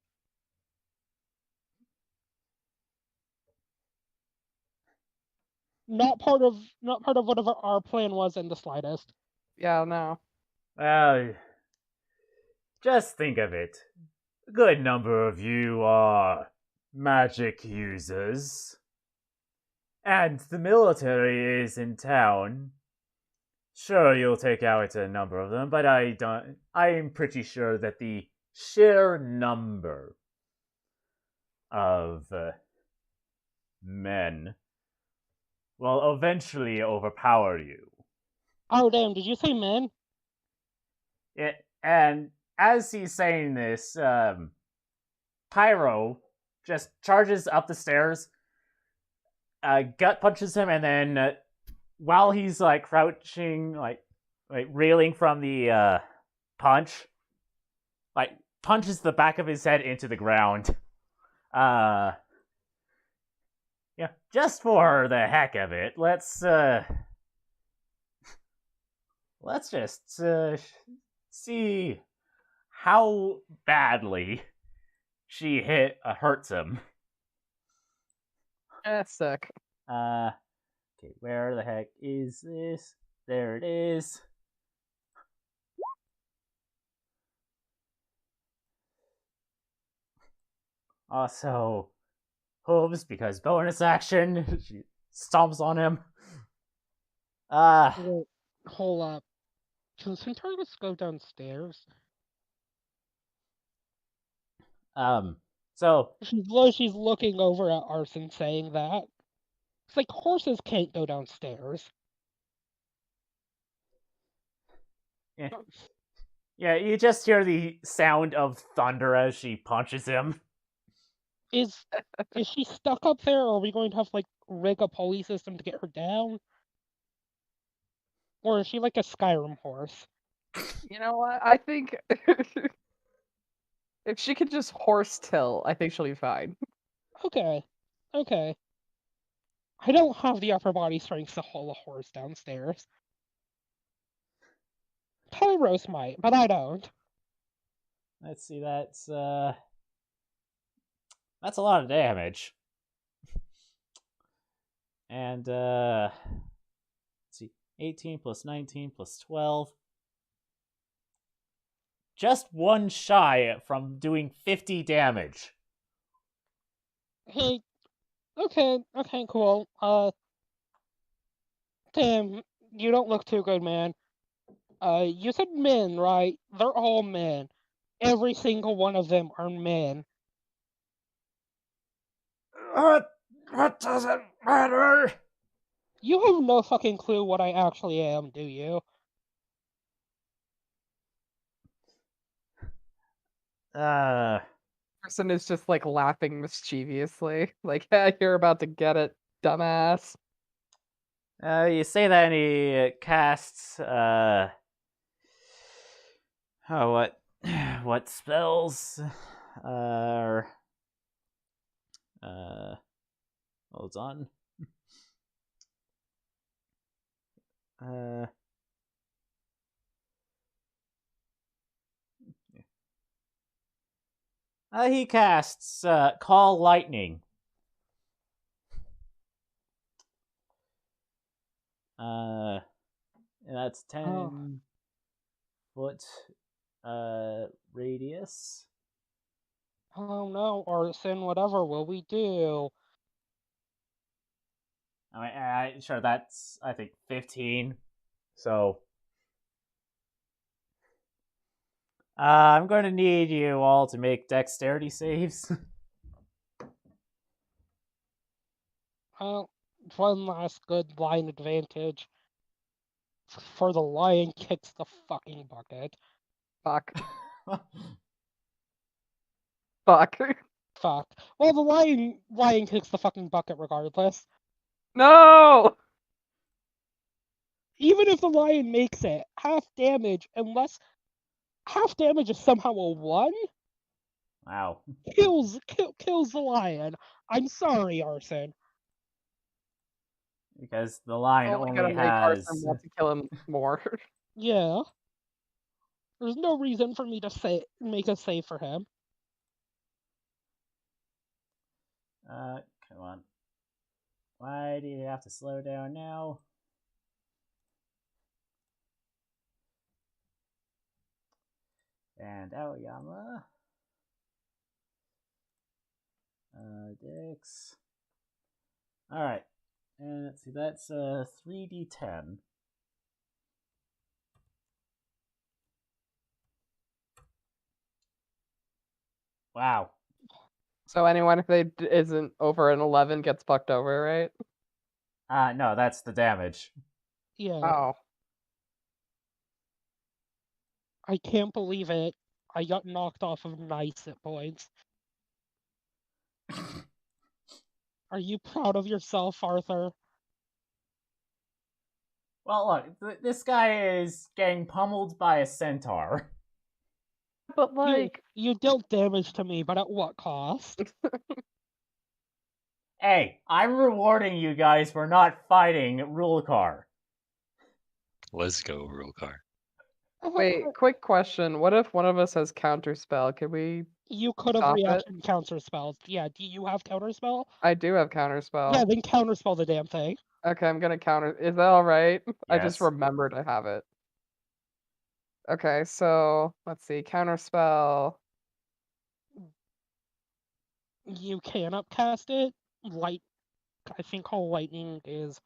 Not part of whatever our plan was in the slightest. Yeah, no. Well, just think of it. A good number of you are magic users. And the military is in town. Sure, you'll take out a number of them, but I'm pretty sure that the sheer number of men will eventually overpower you. Oh damn! Did you say men? And as he's saying this, Pyro just charges up the stairs, gut punches him, and then while he's like crouching, like reeling from the punch, like punches the back of his head into the ground. Yeah, just for the heck of it, let's just see how badly she hurts him. Sick. Okay, where the heck is this? There it is. Also, hooves, because bonus action. She stomps on him. Wait, hold up. Can Centaurus go downstairs? So She's looking over at Arson, saying that. It's like horses can't go downstairs. yeah, you just hear the sound of thunder as she punches him. Is she stuck up there, or are we going to have to like rig a pulley system to get her down? Or is she like a Skyrim horse? You know what? I think if she could just horse till, I think she'll be fine. Okay. I don't have the upper body strength to haul a horse downstairs. Pyros might, but I don't. Let's see, that's a lot of damage. And let's see, 18 plus 19 plus 12. Just one shy from doing 50 damage. Hey, okay, cool. Damn, you don't look too good, man. You said men, right? They're all men. Every single one of them are men. What does it matter? You have no fucking clue what I actually am, do you? Person is just like laughing mischievously, like, "Yeah, you're about to get it, dumbass." You say that and he casts, what spells? Hold on. He casts, Call Lightning. And that's 10 foot, radius. Oh no, Arson, whatever will we do? I mean, sure, that's, I think, 15. So, I'm going to need you all to make dexterity saves. One last good line advantage. For the lion kicks the fucking bucket. Fuck. Fuck. Fuck. Well, the lion kicks the fucking bucket regardless. No! Even if the lion makes it, half damage, unless half damage is somehow a 1, Wow. kills the lion. I'm sorry, Arson. Because the lion Only gonna only make Arson has. want to kill him more. Yeah. There's no reason for me to make a save for him. Come on. Why do you have to slow down now? And Aoyama. Dix. Alright. And let's see, that's 3d10. Wow. So anyone if they isn't over an 11 gets fucked over, right? No, that's the damage. Yeah. Oh. I can't believe it. I got knocked off of nice hit points. Are you proud of yourself, Arthur? Well, look, this guy is getting pummeled by a centaur. But like you dealt damage to me, but at what cost? Hey, I'm rewarding you guys for not fighting Rulekar. Let's go, Rulekar. wait, quick question. What if one of us has counterspell? Could we You could have stop it? reaction counterspelled. Yeah, do you have counterspell? I do have counterspell. Yeah, then counterspell the damn thing. Okay, I'm gonna counter. Is that all right? I just Yes. remembered I have it. Okay, so let's see. Counterspell. You can upcast it. I think all lightning is.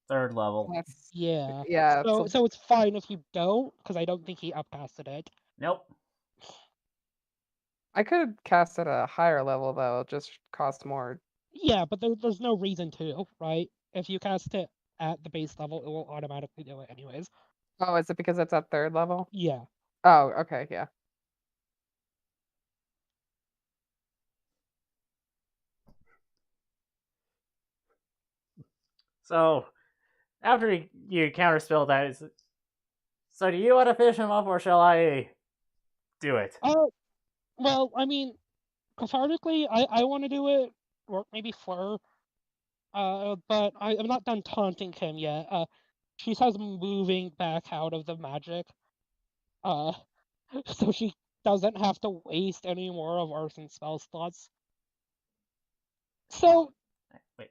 3rd level. Yeah. Yeah. So it's fine if you don't, because I don't think he upcasted it. Nope. I could cast at a higher level though. It just costs more. Yeah, but there's no reason to, right? If you cast it at the base level, it will automatically do it anyways. Oh, is it because it's at 3rd level? Yeah. Oh, okay, yeah. So, after you counterspell that, so do you want to finish him up, or shall I do it? Well, I mean, cathartically, I want to do it, or maybe Fleur. But I'm not done taunting him yet. She says moving back out of the magic. So she doesn't have to waste any more of Arson's spell slots. So, Wait.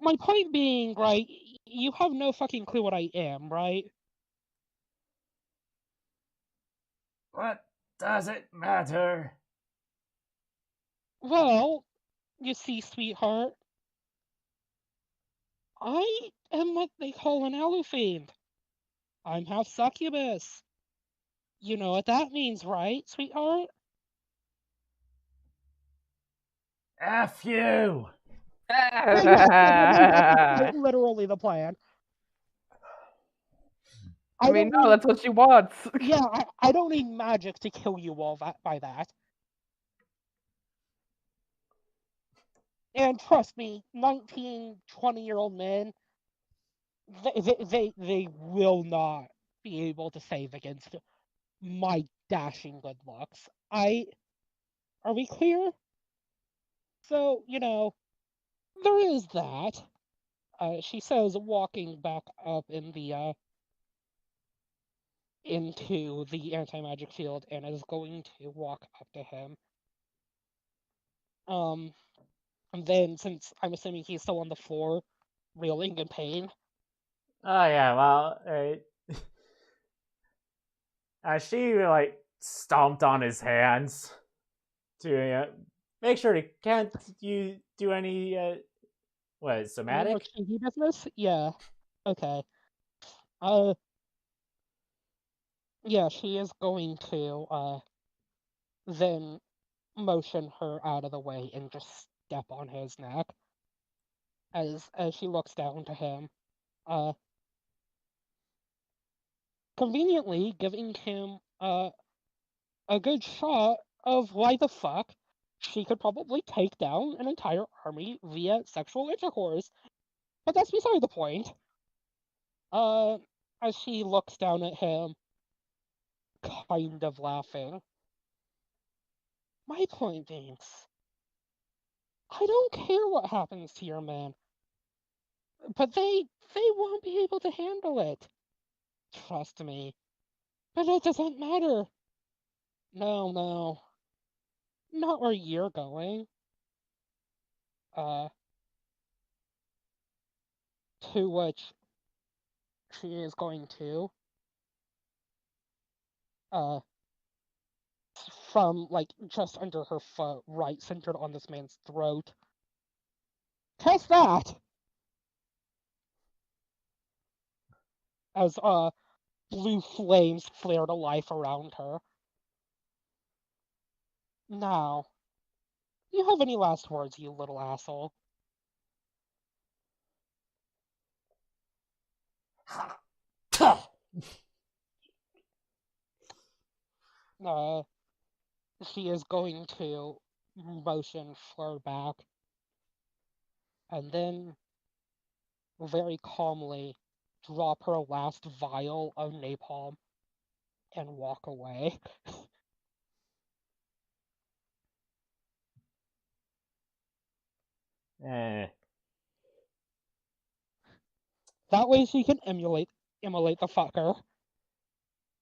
my point being, right, you have no fucking clue what I am, right? What does it matter? Well, you see, sweetheart, I am what they call an Alufiend. I'm half succubus. You know what that means, right, sweetheart? F you! That's literally the plan. I mean, no, that's what she wants. Yeah, I don't need magic to kill you all by that. And trust me, 19, 20-year-old men, they will not be able to save against my dashing good looks. Are we clear? So, there is that. She says, walking back up into the anti-magic field, and is going to walk up to him. And then, since I'm assuming he's still on the floor, reeling in pain. Oh yeah, well, she stomped on his hands to make sure to can't you do any somatic? Stinky business? Yeah. Okay. Yeah, she is going to then motion her out of the way and just step on his neck. as she looks down to him, conveniently giving him a good shot of why the fuck she could probably take down an entire army via sexual intercourse. But that's beside the point. As she looks down at him, kind of laughing. My point being, I don't care what happens to your men, but they won't be able to handle it. Trust me. But it doesn't matter. No. Not where you're going. To which she is going to, from, like, just under her foot, right centered on this man's throat. Test that! As, blue flames flare to life around her. Now, do you have any last words, you little asshole? She is going to motion Fleur back, and then very calmly drop her last vial of napalm and walk away. Eh. That way she can immolate the fucker.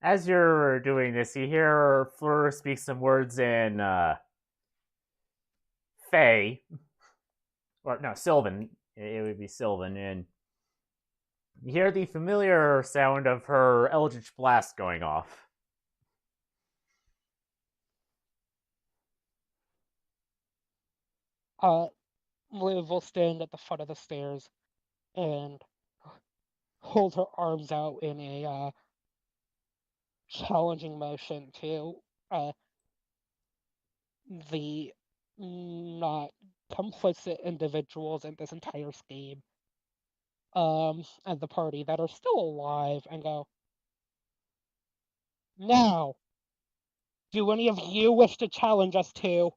As you're doing this, you hear Fleur speak some words in Fey. Or no, Sylvan. It would be Sylvan, and you hear the familiar sound of her Eldritch Blast going off. Liv will stand at the foot of the stairs and hold her arms out in a challenging motion to the not complicit individuals in this entire scheme at the party that are still alive, and go, now, do any of you wish to challenge us to?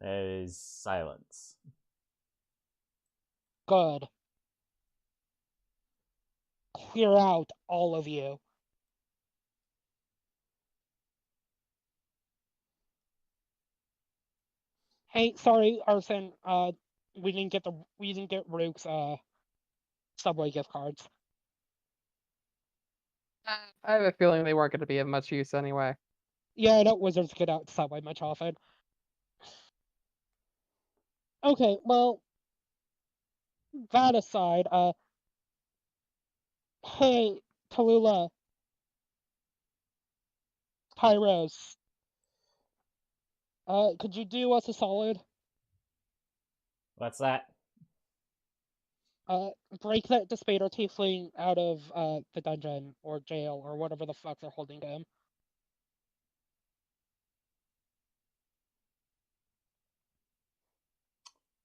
There is silence. Good. Clear out, all of you. Hey, sorry, Arson. We didn't get Rook's Subway gift cards. I have a feeling they weren't going to be of much use anyway. Yeah, I know wizards get out Subway much often. Okay, well, that aside, hey, Tallulah, Pyros, could you do us a solid? What's that? Break that Despater Tiefling out of, the dungeon, or jail, or whatever the fuck they're holding him.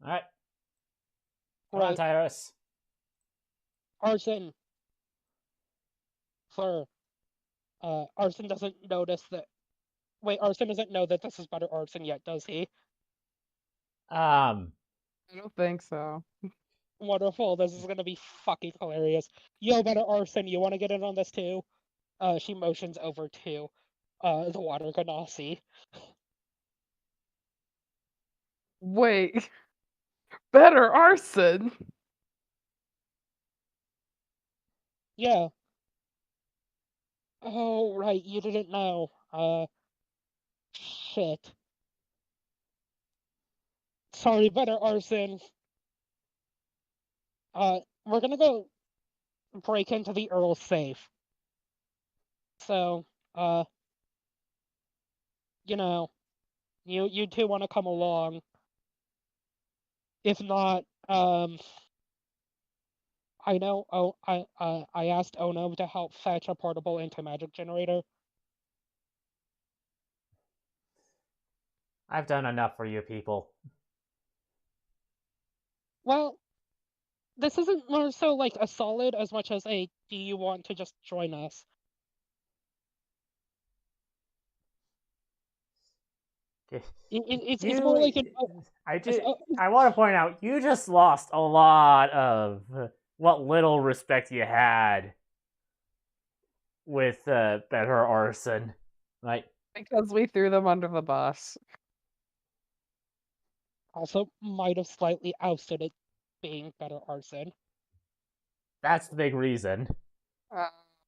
Alright. Come on, Tyrus. Arson. Fleur. Arson doesn't notice that... Wait, Arson doesn't know that this is better Arson yet, does he? I don't think so. Wonderful, this is gonna be fucking hilarious. Yo, better Arson, you wanna get in on this too? She motions over to, the water ganassi. Wait. Better arson? Yeah. Oh, right, you didn't know. Shit. Sorry, better Arson. We're gonna go break into the Earl's safe. So, you know, you two wanna come along. If not, I know, I asked Ono to help fetch a portable anti-magic generator. I've done enough for you people. Well, this isn't more so like a solid as much as a do you want to just join us? It's more like an I want to point out, you just lost a lot of what little respect you had with better arson. Like, Because we threw them under the bus. also might have slightly ousted it being better arson. that's the big reason.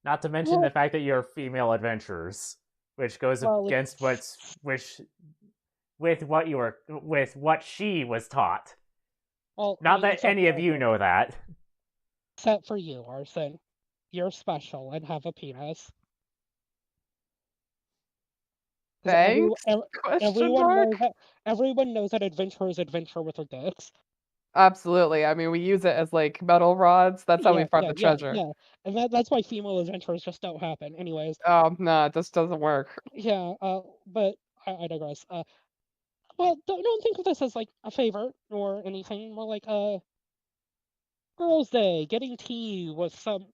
Not to mention Well- the fact that you're female adventurers, which goes Well, against with what she was taught. Well, Not that except any of for- you know that. Except for you, Arson. You're special and have a penis. 'Cause Thanks? everyone knows that everyone knows that adventurers adventure with their dicks. Absolutely. I mean, we use it as like metal rods. That's how we find the treasure. Yeah, and that's why female adventurers just don't happen. Anyways, Oh no, it just doesn't work. yeah. But I digress. Well, don't think of this as like a favor or anything. More like girls' day, getting tea with some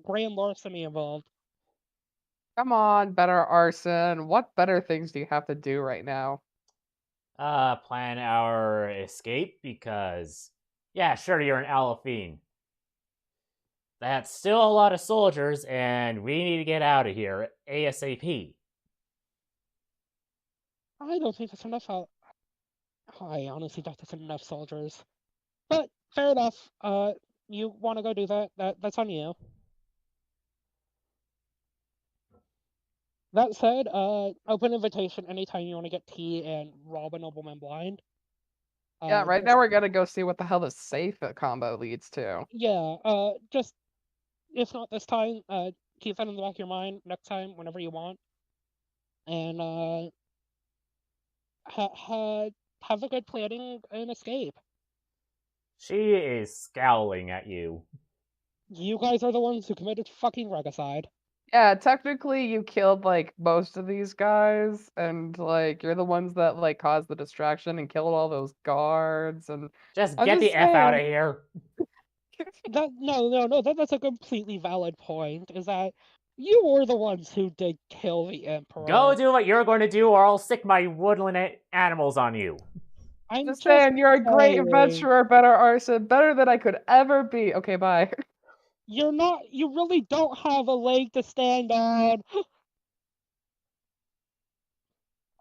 grand larceny involved. Come on, better arson. What better things do you have to do right now? Plan our escape because, yeah, sure, you're an Alafine. That's still a lot of soldiers, and we need to get out of here ASAP. I don't think that's enough. I honestly doubt that's enough soldiers. But fair enough. You want to go do that? That's on you. That said, open invitation anytime you want to get tea and rob a nobleman blind. Yeah, right now we're gonna go see what the hell the safe combo leads to. Yeah, just if not this time, keep that in the back of your mind next time, whenever you want. And have a good planning and escape. She is scowling at you. You guys are the ones who committed fucking regicide. Yeah, technically you killed like most of these guys, and like you're the ones that like caused the distraction and killed all those guards and Just I'm get just the F out of saying. here. That's a completely valid point. Is that you were the ones who did kill the emperor. Go do what you're going to do, or I'll stick my woodland animals on you. I'm Just saying, you're a great saying. adventurer, better arson, better than I could ever be. Okay, bye. You're not. You really don't have a leg to stand on.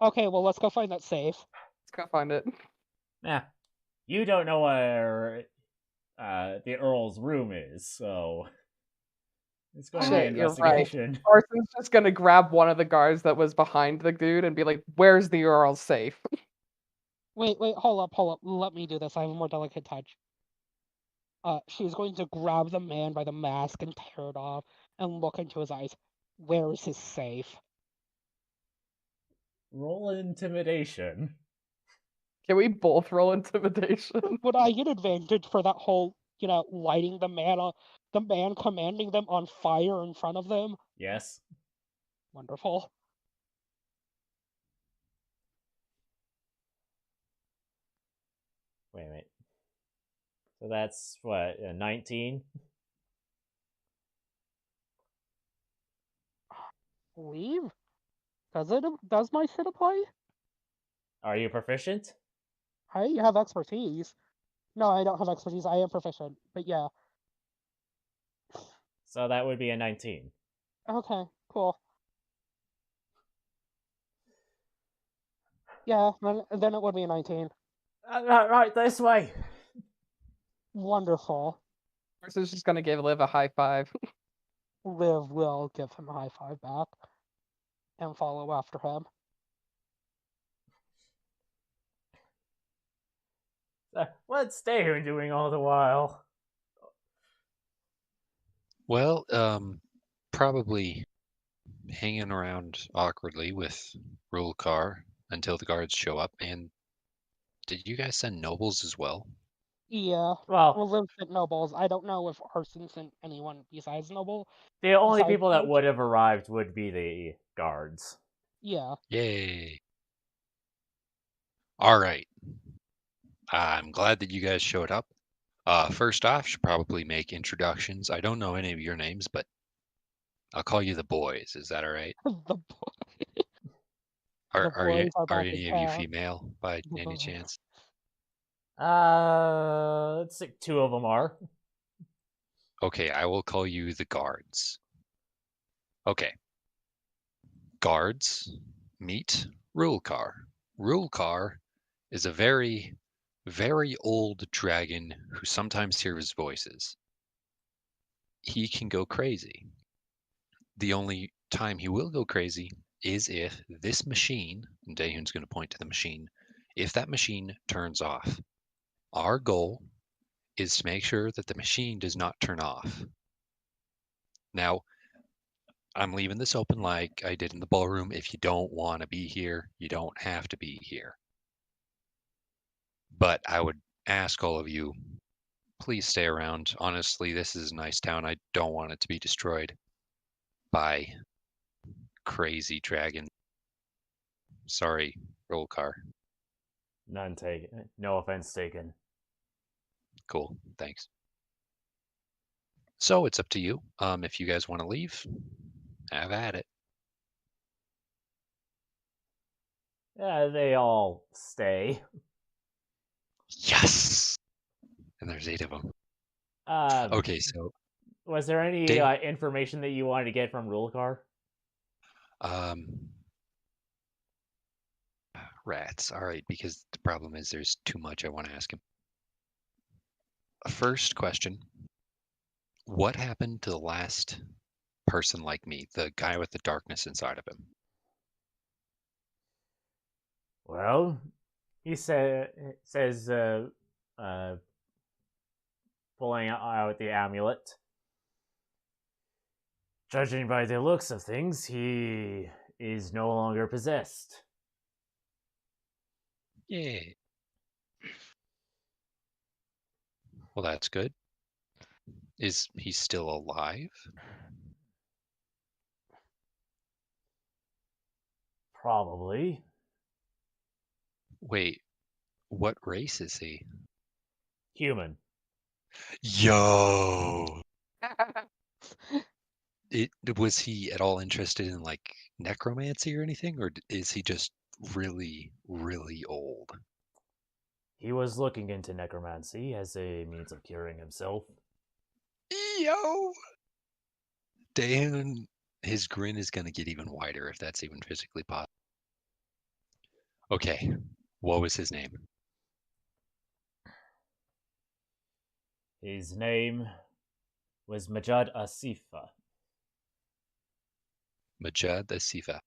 Okay, well, let's go find that safe. Let's go find it. Nah, you don't know where the Earl's room is, so it's going to be an You're right. investigation. Arson's just gonna grab one of the guards that was behind the dude and be like, "Where's the Earl's safe?" Wait, hold up. Let me do this. I have a more delicate touch. She's going to grab the man by the mask and tear it off and look into his eyes. Where is his safe? Roll intimidation. Can we both roll intimidation? Would I get advantage for that whole, lighting the man commanding them on fire in front of them? Yes. Wonderful. Wait a minute. So that's what, 19? Leave? Does my shit apply? Are you proficient? I have expertise. No, I don't have expertise. I am proficient. But yeah. So that would be a 19. Okay, cool. Yeah, then it would be a 19. Right, this way. Wonderful. Arson's just gonna give Liv a high five. Liv will give him a high five back and follow after him. What's Dehun doing all the while? Well, probably hanging around awkwardly with Rulkar until the guards show up. And did you guys send nobles as well? Yeah. Well, Liv sent nobles. I don't know if Arson sent anyone besides noble. the only Besides people that them? would have arrived would be the guards. Yeah. Yay. All right. I'm glad that you guys showed up. First off, should probably make introductions. I don't know any of your names, but I'll call you the boys. Is that all right? The Are the boys are are back in any of you town. female by The any boys. chance? Let's say 2 of them are. Okay, I will call you the guards. Okay. Guards, meet Rulkar. Rulkar is a very, very old dragon who sometimes hears voices. He can go crazy. The only time he will go crazy is if this machine, and Dahun's going to point to the machine, if that machine turns off. Our goal is to make sure that the machine does not turn off. Now, I'm leaving this open like I did in the ballroom. If you don't want to be here, you don't have to be here. But I would ask all of you, please stay around. Honestly, this is a nice town. I don't want it to be destroyed by crazy dragon. Sorry, roll car. None taken. No offense taken. Cool, thanks. So it's up to you. If you guys want to leave, have at it. Yeah, they all stay. Yes! And there's 8 of them. Okay, so Was there any Dave- information that you wanted to get from Rulkar? Rats. All right, because the problem is there's too much I want to ask him. First question. What happened to the last person like me, the guy with the darkness inside of him? Well, he says, pulling out the amulet. Judging by the looks of things, he is no longer possessed. Yeah. Well, that's good. Is he still alive? Probably. Wait, what race is he? Human. Yo! Was he at all interested in like necromancy or anything, or is he just really, really old? He was looking into necromancy as a means of curing himself. Yo! Dan, his grin is gonna get even wider if that's even physically possible. Okay, what was his name? His name was Majad Asifa. Majad Asifa.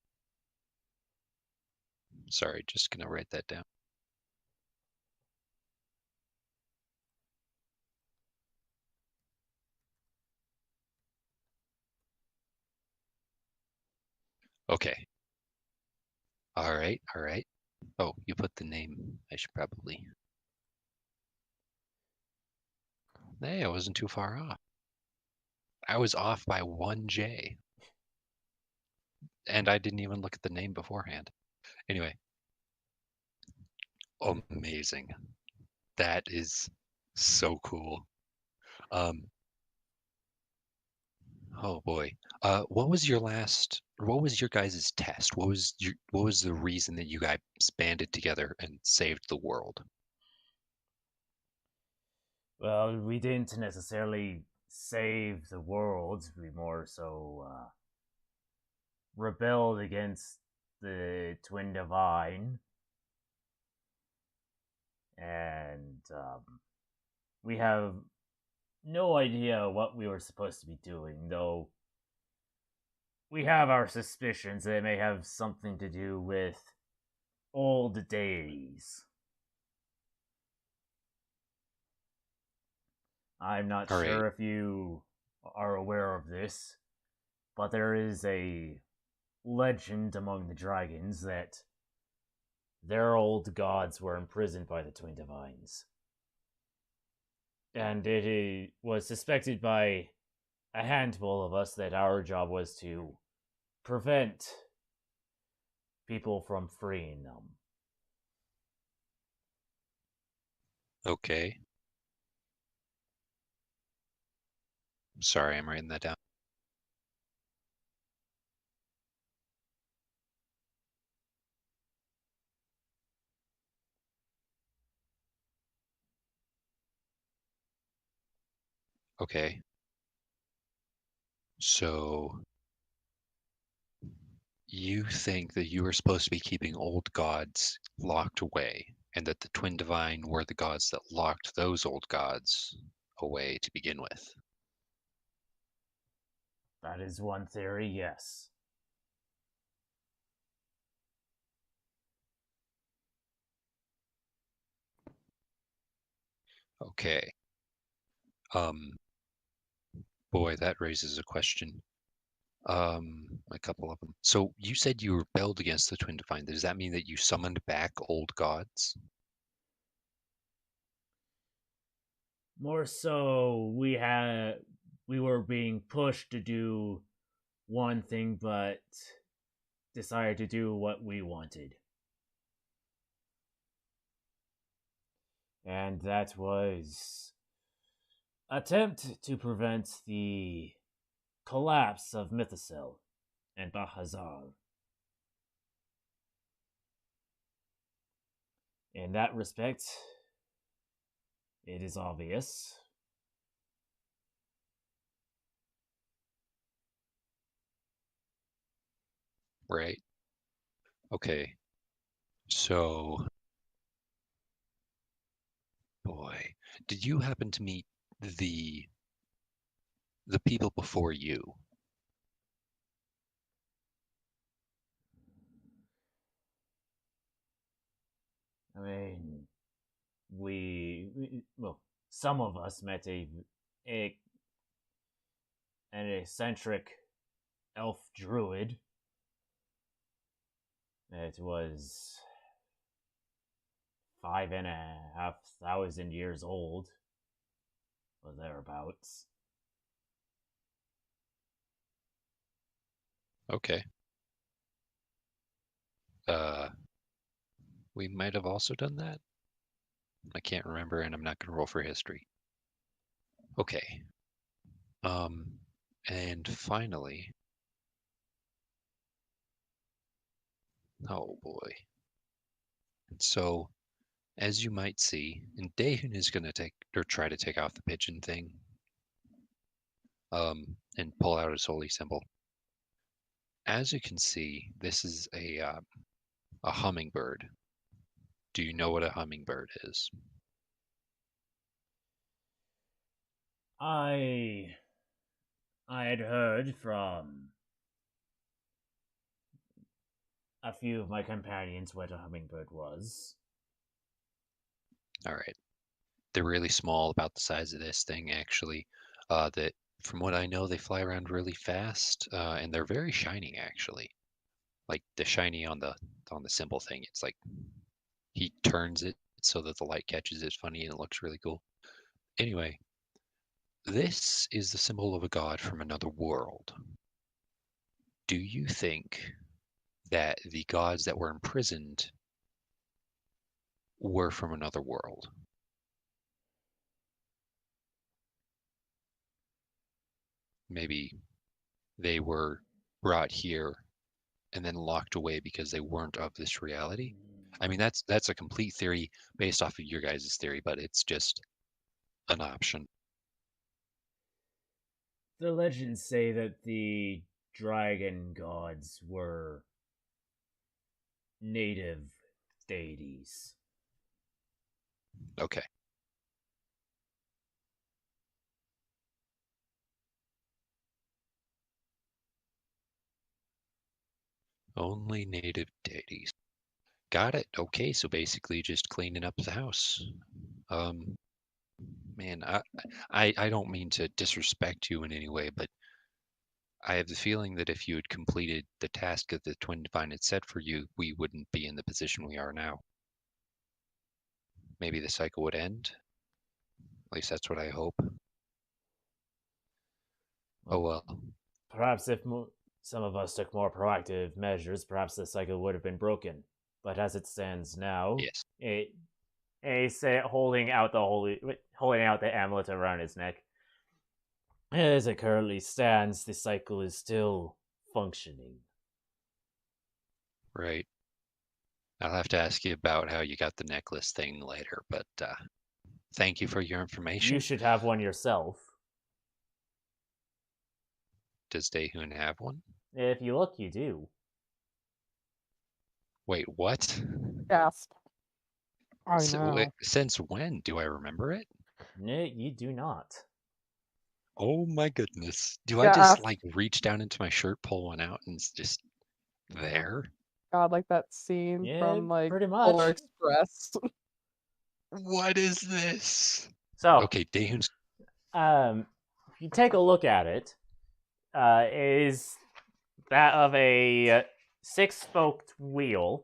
Sorry, just gonna write that down. Okay. All right, all right. Oh, you put the name. I should probably. Hey, I wasn't too far off. I was off by 1J. And I didn't even look at the name beforehand. Anyway. Amazing. That is so cool. Oh boy. What was your guys' test? What was the reason that you guys banded together and saved the world? Well, we didn't necessarily save the world. We more so rebelled against the Twin Divine. And we have no idea what we were supposed to be doing, though we have our suspicions that it may have something to do with old deities. I'm not All sure right. if you are aware of this, but there is a legend among the dragons that their old gods were imprisoned by the Twin Divines. And it was suspected by a handful of us that our job was to prevent people from freeing them. Okay. Sorry, I'm writing that down. Okay. So you think that you were supposed to be keeping old gods locked away, and that the Twin Divine were the gods that locked those old gods away to begin with. That is one theory, yes. Okay. Um, boy, that raises a question. A couple of them. So you said you rebelled against the Twin Divine. Does that mean that you summoned back old gods? More so, we were being pushed to do one thing, but decided to do what we wanted. And that was attempt to prevent the collapse of Mythocil and Bahazar. In that respect, it is obvious. Right. Okay. So, boy, did you happen to meet the the people before you? I mean, well, some of us met a an eccentric elf druid. It was 5,500 years old, or thereabouts. Okay. We might have also done that. I can't remember, and I'm not going to roll for history. Okay. Um, and finally, oh boy. So, as you might see, and Dahun is going to take or try to take off the pigeon thing, and pull out his holy symbol. As you can see, this is a hummingbird. Do you know what a hummingbird is? I had heard from a few of my companions what a hummingbird was. All right. They're really small, about the size of this thing, actually. That, from what I know, they fly around really fast, and they're very shiny, actually. Like the shiny on the symbol thing. It's like he turns it so that the light catches it. Funny, and it looks really cool. Anyway, this is the symbol of a god from another world. Do you think that the gods that were imprisoned were from another world? Maybe they were brought here and then locked away because they weren't of this reality. I mean, that's a complete theory based off of your guys' theory, but it's just an option. The legends say that the dragon gods were native deities. Okay. Only native deities. Got it. Okay, so basically just cleaning up the house. Um, man, I don't mean to disrespect you in any way, but I have the feeling that if you had completed the task that the Twin Divine had set for you, we wouldn't be in the position we are now. Maybe the cycle would end. At least that's what I hope. Oh well. Perhaps if some of us took more proactive measures, perhaps the cycle would have been broken. But as it stands now, Yes. it And he's holding out the amulet around his neck. As it currently stands, the cycle is still functioning. Right. I'll have to ask you about how you got the necklace thing later, but thank you for your information. You should have one yourself. Does Dehun have one? If you look, you do. Wait, what? Gasp. I know. Since when? Do I remember it? No, you do not. Oh my goodness. Do I Yeah, just like reach down into my shirt, pull one out, and it's just there? God, like that scene Yeah, from like pretty Polar much. Express. What is this? So, Okay, Dehun's if you take a look at it, is that of a six-spoked wheel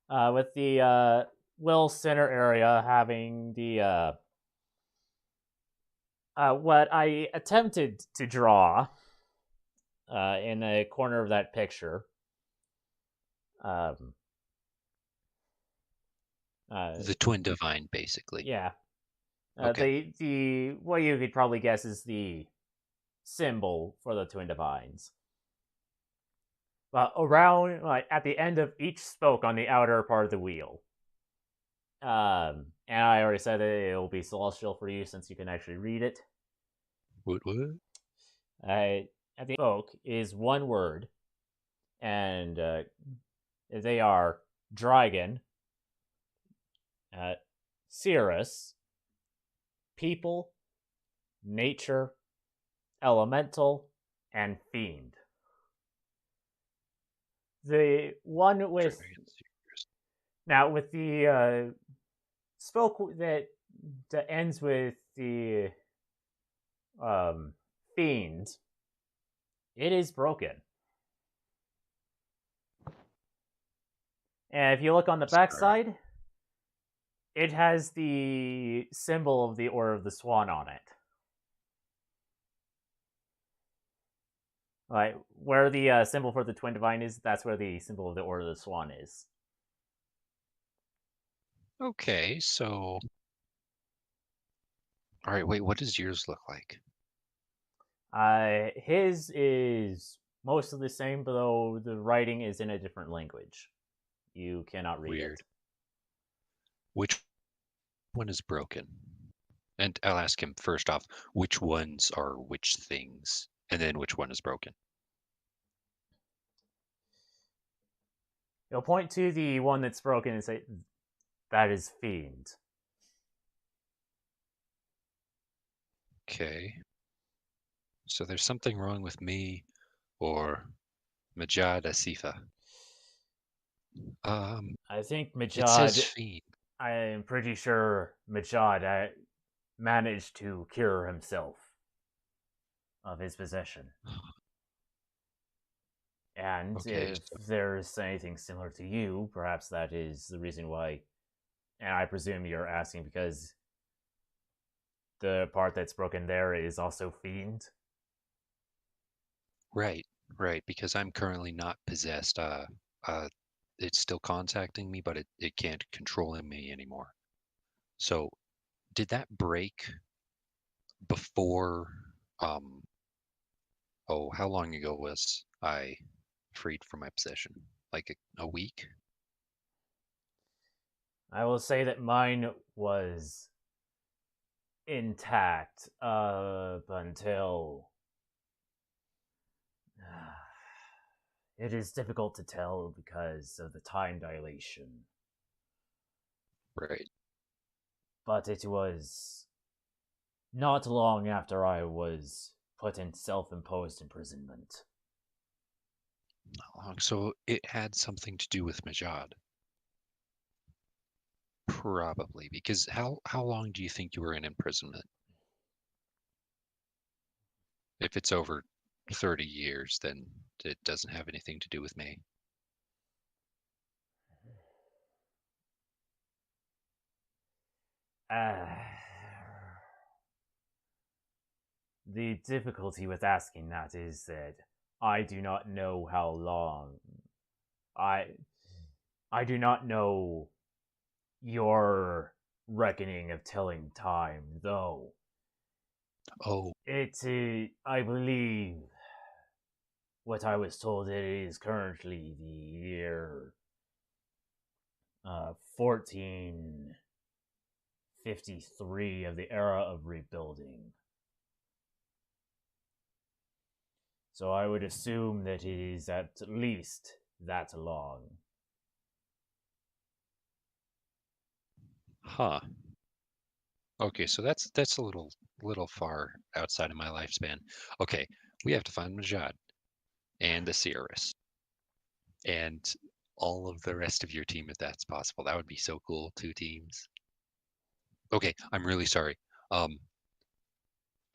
with the little center area having the what I attempted to draw in the corner of that picture. the twin divine, basically. Yeah. Okay. The what you could probably guess is the symbol for the twin divines. But around, like at the end of each spoke on the outer part of the wheel. And I already said that it will be celestial for you since you can actually read it. What? At the spoke is one word, and they are dragon, Cirrus, people, nature, elemental, and fiend. The one with now with the spoke that ends with the fiend, it is broken. And if you look on the backside, it has the symbol of the Order of the Swan on it. Like where the symbol for the twin divine is, that's where the symbol of the Order of the Swan is. Okay, so all right, wait, what does yours look like? His is mostly the same, but though the writing is in a different language. You cannot read Weird. it. Which one is broken? And I'll ask him first off, which ones are which things, and then which one is broken. He'll point to the one that's broken and say, "That is fiend." Okay. So there's something wrong with me or Majad Asifa. I think It says Majad. fiend. I am pretty sure Majad managed to cure himself of his possession. And Okay, if there's anything similar to you, perhaps that is the reason why. And I presume you're asking because the part that's broken there is also fiend. right, because I'm currently not possessed. It's still contacting me, but it can't control me anymore. So, did that break before? Oh, how long ago was I freed from my possession? Like a week? I will say that mine was intact up until. It is difficult to tell because of the time dilation. Right. But it was not long after I was put in self-imposed imprisonment. Not long. So it had something to do with Majad. Probably, because how long do you think you were in imprisonment? If it's over 30 years, then it doesn't have anything to do with me. The difficulty with asking that is that I do not know how long. I do not know your reckoning of telling time, though. Oh, It, I believe, what I was told, it is currently the year 1453 of the era of rebuilding. So I would assume that it is at least that long. huh. Okay, so that's a little far outside of my lifespan. Okay, we have to find Majad and the Sierras and all of the rest of your team if that's possible. That would be so cool. 2 teams. Okay, I'm really sorry. I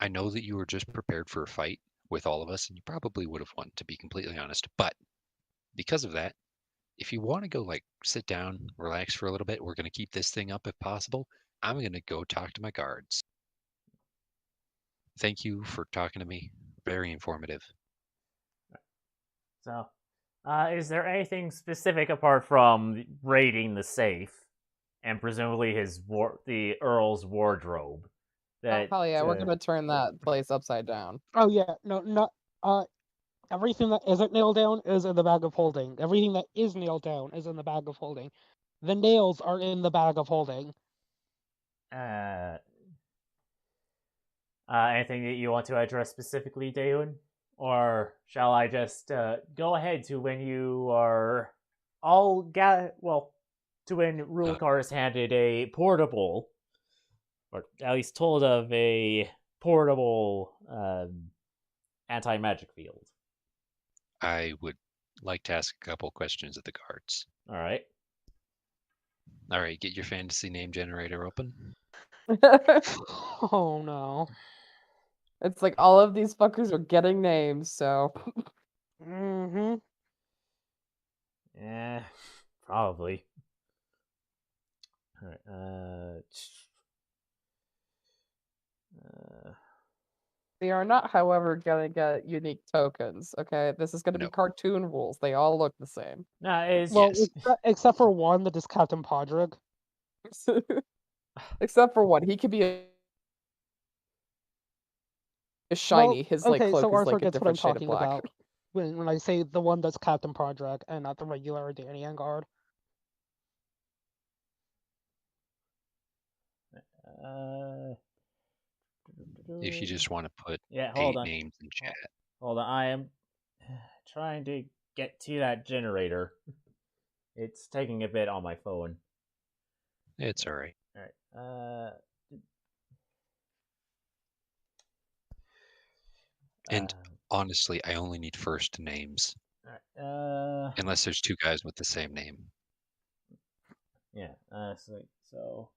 know that you were just prepared for a fight with all of us, and you probably would have won, to be completely honest. But because of that, if you want to go like sit down, relax for a little bit, we're going to keep this thing up if possible. I'm going to go talk to my guards. Thank you for talking to me. Very informative. So, is there anything specific apart from raiding the safe and presumably the Earl's wardrobe that? Oh yeah, we're gonna turn that place upside down. Oh yeah, no, not everything that isn't nailed down is in the bag of holding. Everything that is nailed down is in the bag of holding. The nails are in the bag of holding. Anything that you want to address specifically, Daewon? Or shall I just go ahead to when you are all to when Rulkar is handed a portable, or at least told of a portable anti-magic field. I would like to ask a couple questions of the guards. All right. All right, get your fantasy name generator open. Oh no. It's like all of these fuckers are getting names, so Mm-hmm. Yeah, probably. All right. they are not, however, gonna get unique tokens. Okay, this is gonna be No. cartoon rules. They all look the same. No, it's Well, Yes. except for one that is Captain Podrick. Except for one, he could be a shiny. His like okay, cloak so is Arthur like a gets what I'm different shade of talking black. about when I say the one that's Captain Podrick and not the regular Danian guard. If you just want to put hold 8 on. names in chat. Hold on, I am trying to get to that generator. It's taking a bit on my phone. It's all right. All right. And honestly, I only need first names. Unless there's 2 guys with the same name. Yeah. So.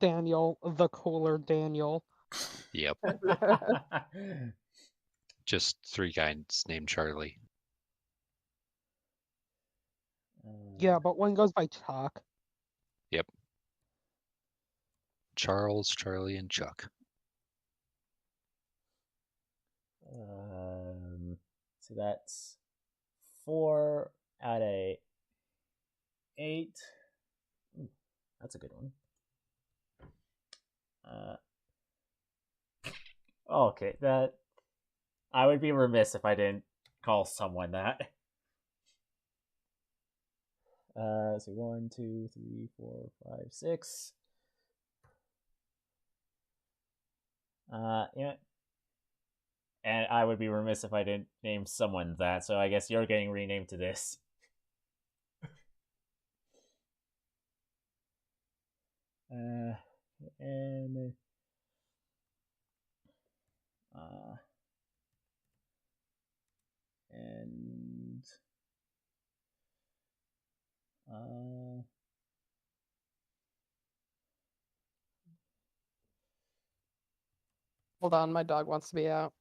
Daniel, the cooler Daniel. Yep. Just 3 guys named Charlie. Yeah, but one goes by Chuck. Yep. Charles, Charlie, and Chuck. So that's 4 out of 8. Ooh, that's a good one. Okay, that I would be remiss if I didn't call someone that. So 1, 2, 3, 4, 5, 6. Yeah. And I would be remiss if I didn't name someone that, so I guess you're getting renamed to this. And Hold on, my dog wants to be out.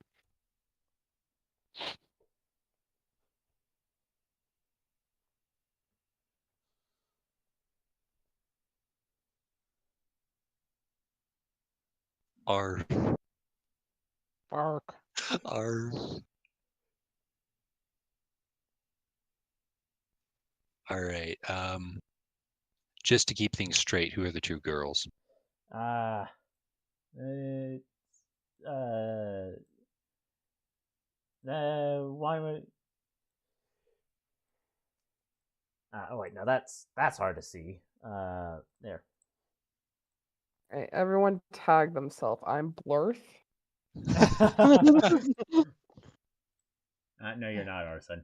Arf. Bark. Arf. All right. Just to keep things straight, who are the two girls? Why would? Oh wait, no, that's hard to see. There. Right, everyone tag themselves. I'm Blurth. No, you're not, Arson.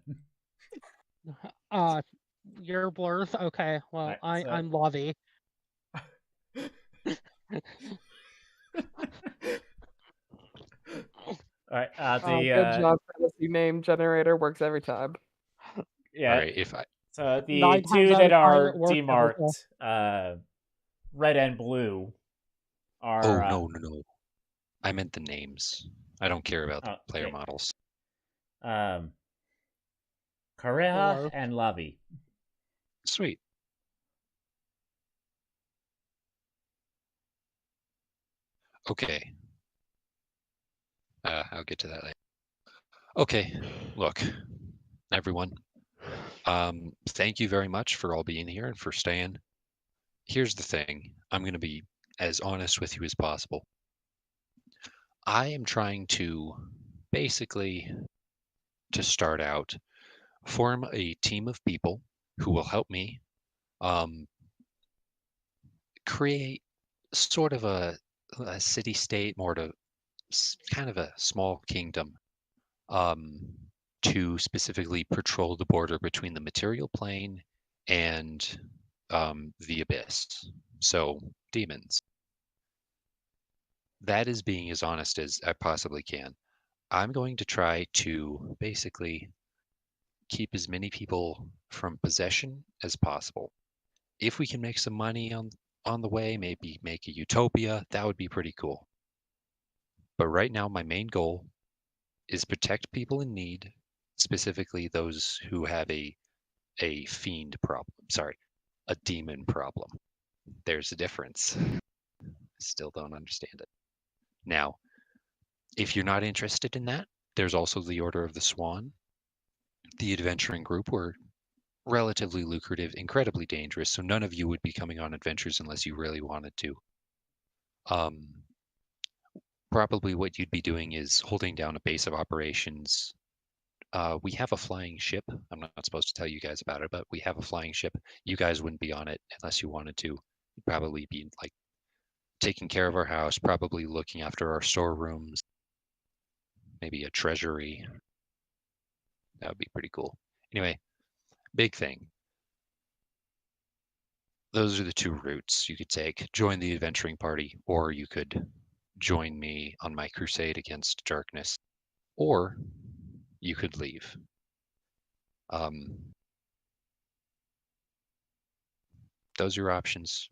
You're Blurth? Okay, well, Right, so... I'm Lavi. All right, Good job, fantasy name generator works every time. Yeah. All right, if I So the 9 two times out that of time, are it works every time. demarked, red and blue, oh are. no, I meant the names. I don't care about the player Okay. models. Kareha Blurth. and Lavi. Sweet. Okay. I'll get to that later. Okay, look, everyone. Thank you very much for all being here and for staying. Here's the thing. I'm going to be as honest with you as possible. I am trying to basically, to start out, form a team of people who will help me create sort of a city state, more to kind of a small kingdom, um, to specifically patrol the border between the material plane and the abyss. So, demons. That is being as honest as I possibly can. I'm going to try to basically keep as many people from possession as possible. If we can make some money on the way, maybe make a utopia, that would be pretty cool. But right now, my main goal is protect people in need, specifically those who have a fiend problem. Sorry, a demon problem. There's a difference. Still don't understand it. Now, if you're not interested in that, there's also the Order of the Swan. The adventuring group were relatively lucrative, incredibly dangerous, so none of you would be coming on adventures unless you really wanted to. Probably what you'd be doing is holding down a base of operations. We have a flying ship. I'm not supposed to tell you guys about it, but we have a flying ship. You guys wouldn't be on it unless you wanted to. You'd probably be like taking care of our house, probably looking after our storerooms, maybe a treasury. That would be pretty cool. Anyway, big thing. Those are the two routes you could take. Join the adventuring party, or you could join me on my crusade against darkness, or you could leave. Those are your options.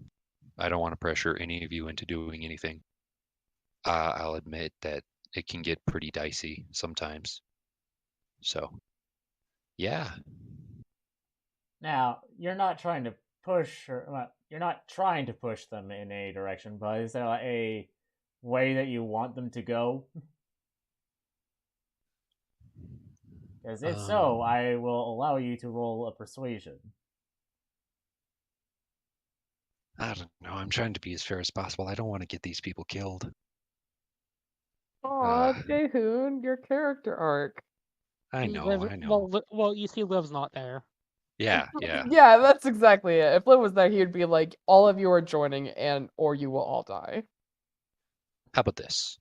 I don't want to pressure any of you into doing anything. I'll admit that it can get pretty dicey sometimes. So, yeah. Now, you're not trying to push, you're not trying to push them in a direction, but is there a way that you want them to go? Because if so, I will allow you to roll a persuasion. I don't know. I'm trying to be as fair as possible. I don't want to get these people killed. Aw, Jaehoon, your character arc. I know. Well, you see, Liv's not there. Yeah. Yeah, that's exactly it. If Liv was there, he would be like, all of you are joining, or you will all die. How about this?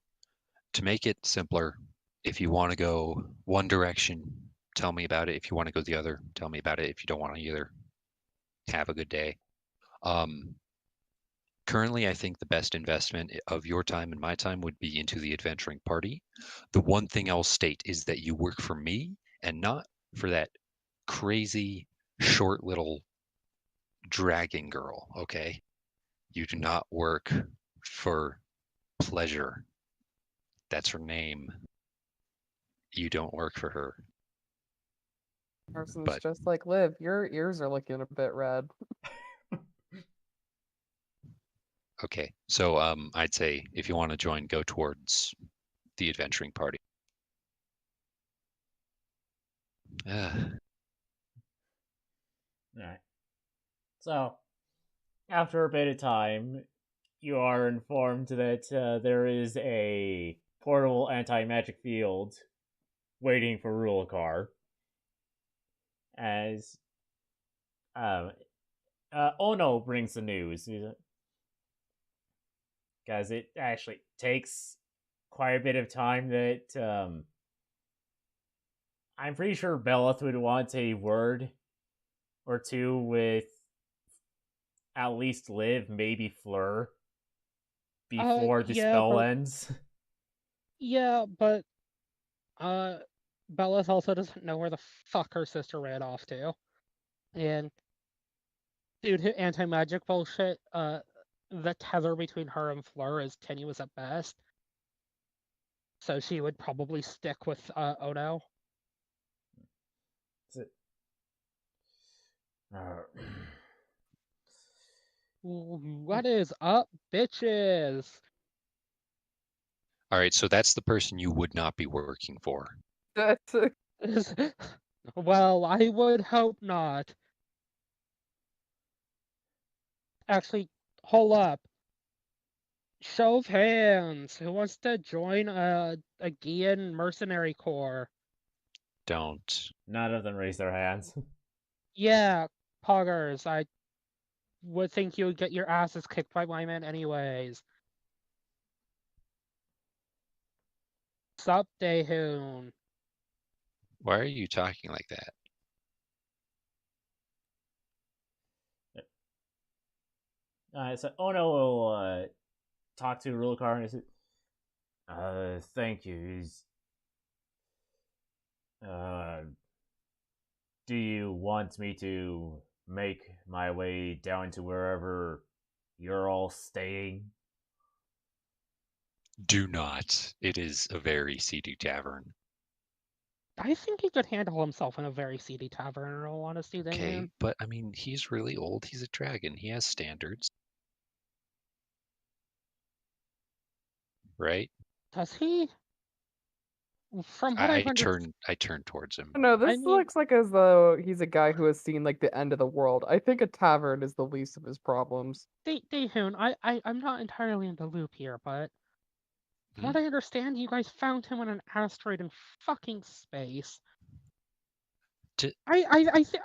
To make it simpler, if you want to go one direction, tell me about it. If you want to go the other, tell me about it. If you don't want to either, have a good day. Currently, I think the best investment of your time and my time would be into the adventuring party. The one thing I'll state is that you work for me and not for that crazy, short little dragon girl, okay? You do not work for pleasure. That's her name. You don't work for her. Carson's But just like Liv. Your ears are looking a bit red. okay, so I'd say if you want to join, go towards the adventuring party. Alright. So, after a bit of time, you are informed that there is a portable anti-magic field waiting for Rulakar. As Ono brings the news, because it actually takes quite a bit of time that I'm pretty sure Belith would want a word or two with at least Liv, maybe Fleur, before the Yeah, spell but ends. yeah, but Bellis also doesn't know where the fuck her sister ran off to, and due to anti-magic bullshit, the tether between her and Fleur is tenuous at best. So she would probably stick with Ono. What is up, bitches? All right, so that's the person you would not be working for. That's Well, I would hope not. Actually, hold up. Show of hands. Who wants to join a Gian mercenary corps? Don't. None of them raise their hands. Yeah, poggers. I would think you would get your asses kicked by my men anyways. Sup, Daehoon? Why are you talking like that? So Ono will talk to Rulakar and say, thank you. Do you want me to make my way down to wherever you're all staying? Do not. It is a very seedy tavern. I think he could handle himself in a very seedy tavern, in all honesty, Okay, Daehoon. but I mean, he's really old. He's a dragon. He has standards. Right? Does he? From what I've understood, I turn towards him. no. This I mean, looks like as though he's a guy who has seen like the end of the world. I think a tavern is the least of his problems. Daehoon, I'm not entirely in the loop here, but from Hmm? what I understand, you guys found him on an asteroid in fucking space. D- uh,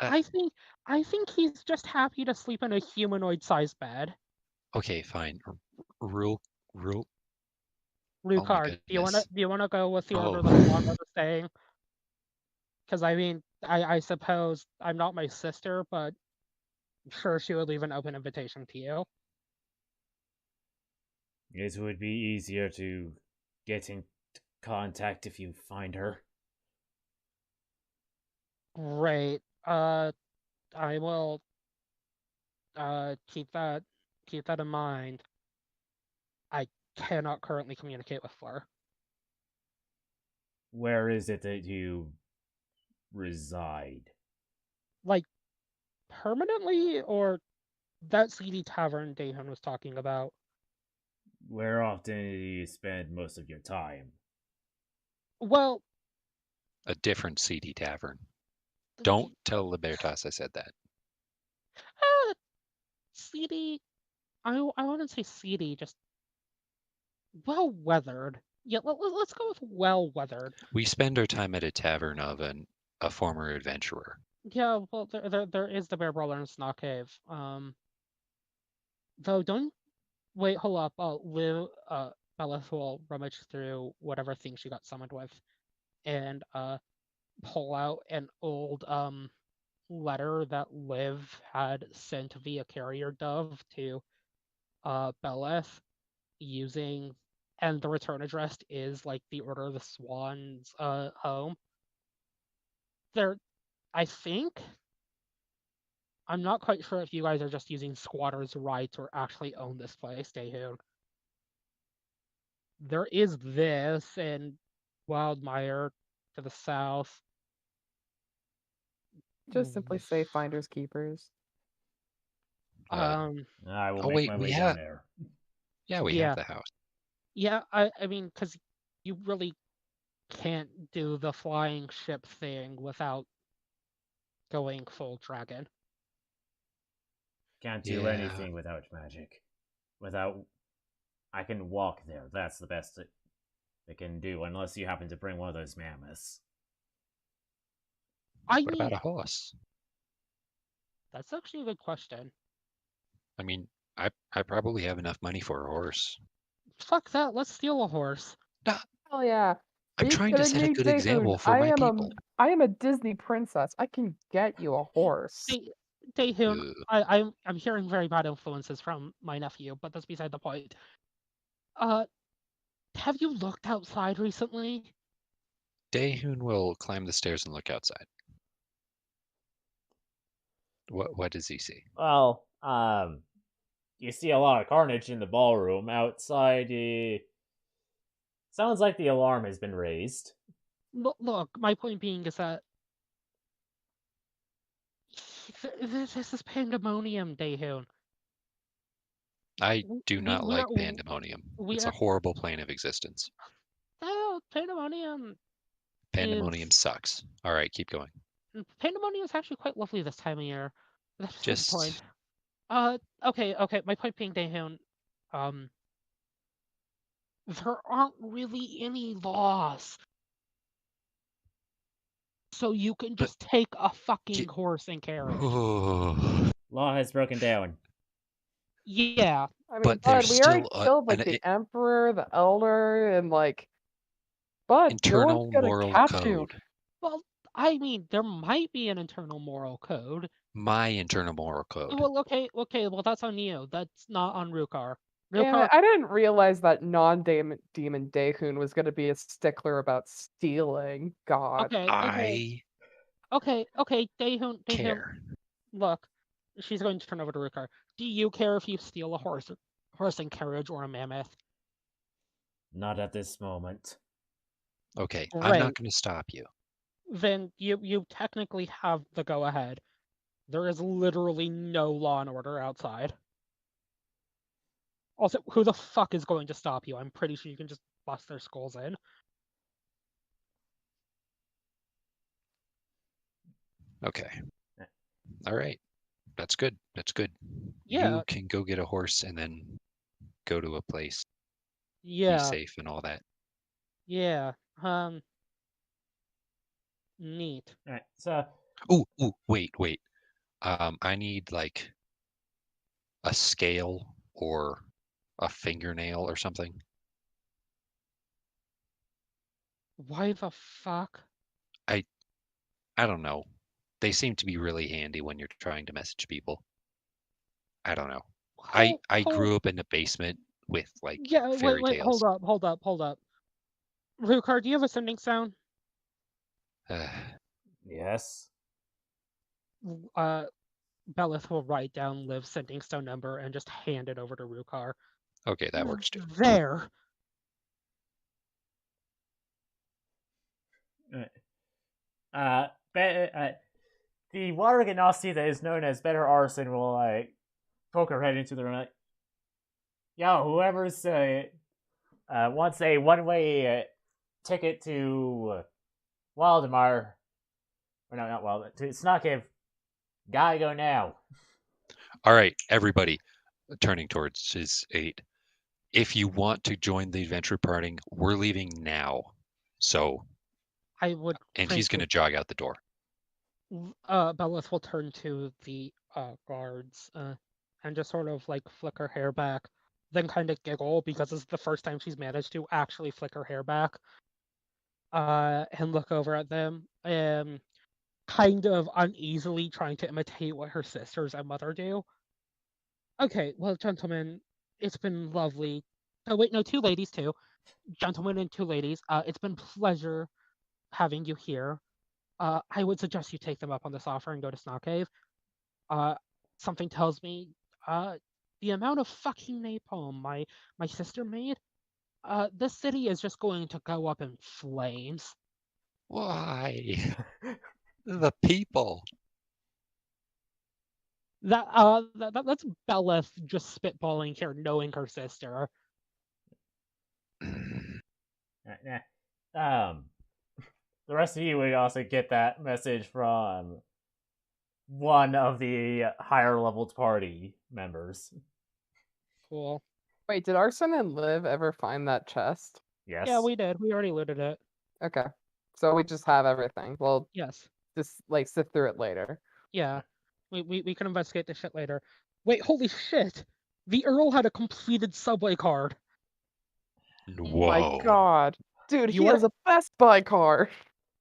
I think he's just happy to sleep in a humanoid-sized bed. okay, fine. Rule. Oh my Lucard, goodness. do you wanna go with the order the Swan Oh. was saying? Because I mean, I suppose I'm not my sister, but I'm sure she would leave an open invitation to you. It would be easier to get in contact if you find her. Great. I will keep that in mind. I cannot currently communicate with Fleur. Where is it that you reside? Like permanently, or that seedy tavern Dahan was talking about? Where often do you spend most of your time? Well, A different seedy tavern. Don't tell Libertas I said that. seedy. I wouldn't say seedy, just well weathered. Yeah, let's go with well weathered. We spend our time at a tavern of a former adventurer. Yeah, well, there is the Bear Brawler and Snaw Cave. Though don't wait, hold up. Belith will rummage through whatever thing she got summoned with, and pull out an old letter that Liv had sent via carrier dove to Belith using, and the return address is like the Order of the Swan's home. There, I think. I'm not quite sure if you guys are just using squatters' rights or actually own this place, Daehoon. There is this and Wildmire to the south. Just simply say finders keepers. Uh, I will oh make wait, my we way down have there. we yeah, have the house. yeah. I mean, because you really can't do the flying ship thing without going full dragon. can't do Yeah. anything without magic. I can walk there. That's the best it can do, unless you happen to bring one of those mammoths. I What mean, about a horse? that's actually a good question. I mean, I probably have enough money for a horse. Fuck that. Let's steal a horse. Nah, Hell yeah. Are I'm you trying to kidding set a me, good Daehoon? example for my people. I am a Disney princess. I can get you a horse. Daehoon, Ugh. I'm hearing very bad influences from my nephew, but that's beside the point. Have you looked outside recently? Daehoon will climb the stairs and look outside. What does he see? Well, you see a lot of carnage in the ballroom. Outside, sounds like the alarm has been raised. Look, my point being is that this is pandemonium, Daehoon. I do not We like are pandemonium. we It's a are horrible plane of existence. no pandemonium Pandemonium is sucks. All right, keep going. pandemonium is actually quite lovely this time of year. That's beside the point. Just Okay. My point being, Daehoon, there aren't really any laws. So you can But- just take a fucking horse and carriage. Law has broken down. Yeah. I mean, But bud, there's we already still killed like the emperor, the elder, and like, but no one's internal gonna moral catch you. code. Well, I mean, there might be an internal moral code. My internal moral code. Well, okay, well, that's on you. That's not on Rukar. Damn it, I didn't realize that non-demon Daehoon was gonna be a stickler about stealing. God. Okay, Daehoon, Care. look, she's going to turn over to Rukar. Do you care if you steal a horse and carriage or a mammoth? Not at this moment. Okay, I'm Great. not going to stop you. Then you technically have the go-ahead. There is literally no law and order outside. Also, who the fuck is going to stop you? I'm pretty sure you can just bust their skulls in. Okay. All right. That's good. That's good. Yeah. You can go get a horse and then go to a place. Yeah. Be safe and all that. Yeah. Neat. All right. So. Ooh, wait. I need like a scale or a fingernail or something. Why the fuck? I don't know. They seem to be really handy when you're trying to message people. I don't know. I grew up in a basement with like fairy wait, tales. hold up. Rukar, do you have a sending sound? Yes. Belith will write down Liv's sending stone number and just hand it over to Rukar. Okay, that works too. There. The water Ganasti that is known as Better Arson will like poke her head into the room. Like, yo, whoever's wants a one-way ticket to Waldemar, or no, not Waldemar, to Snakiv, gotta go now. All right, everybody, turning towards his aide. If you want to join the adventure party, we're leaving now. So, I would. and he's going to jog out the door. Belith will turn to the guards and just sort of like flick her hair back, then kind of giggle because it's the first time she's managed to actually flick her hair back. And look over at them, kind of uneasily trying to imitate what her sisters and mother do. Okay, well, gentlemen, it's been lovely. Oh wait, no, two ladies too. Gentlemen and two ladies. It's been pleasure having you here. I would suggest you take them up on this offer and go to Snot Cave. Something tells me, the amount of fucking napalm my sister made, this city is just going to go up in flames. Why? The people. That's Belith just spitballing here, knowing her sister. The rest of you would also get that message from one of the higher leveled party members. Cool. Wait, did Arson and Liv ever find that chest? Yes. Yeah, we did. We already looted it. Okay. So we just have everything. We'll Yes. just like sift through it later. Yeah. We can investigate this shit later. Wait, holy shit! The Earl had a completed subway card. Whoa. My god. Dude, You he wanna- has a Best Buy card.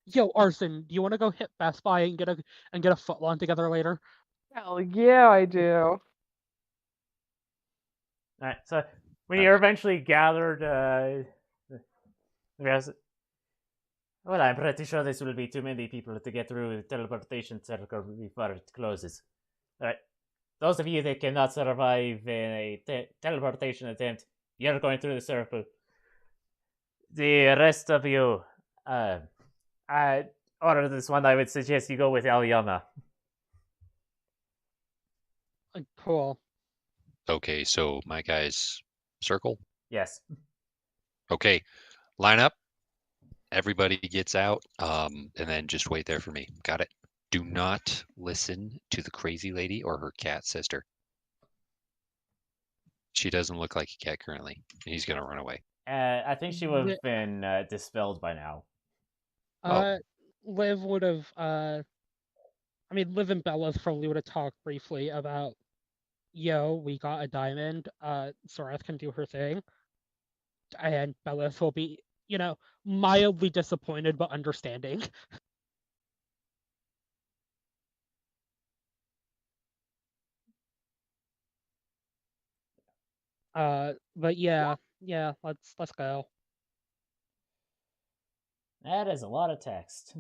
Yo, Arson, do you want to go hit Best Buy and get a footlong together later? Hell yeah, I do. Alright, so when you're eventually gathered, yes. Well, I'm pretty sure this will be too many people to get through the teleportation circle before it closes. Alright, those of you that cannot survive in a teleportation attempt, you're going through the circle. The rest of you, or this one, I would suggest you go with Aliana. Cool. Okay, so my guys circle. Yes. Okay, line up. Everybody gets out, and then just wait there for me. Got it? Do not listen to the crazy lady or her cat sister. She doesn't look like a cat currently. He's gonna run away. I think she would have been dispelled by now. Liv would have. Liv and Bella's probably would have talked briefly about, yo, we got a diamond. Sorath can do her thing, and Bella's will be, mildly disappointed but understanding. But yeah, let's go. That is a lot of text.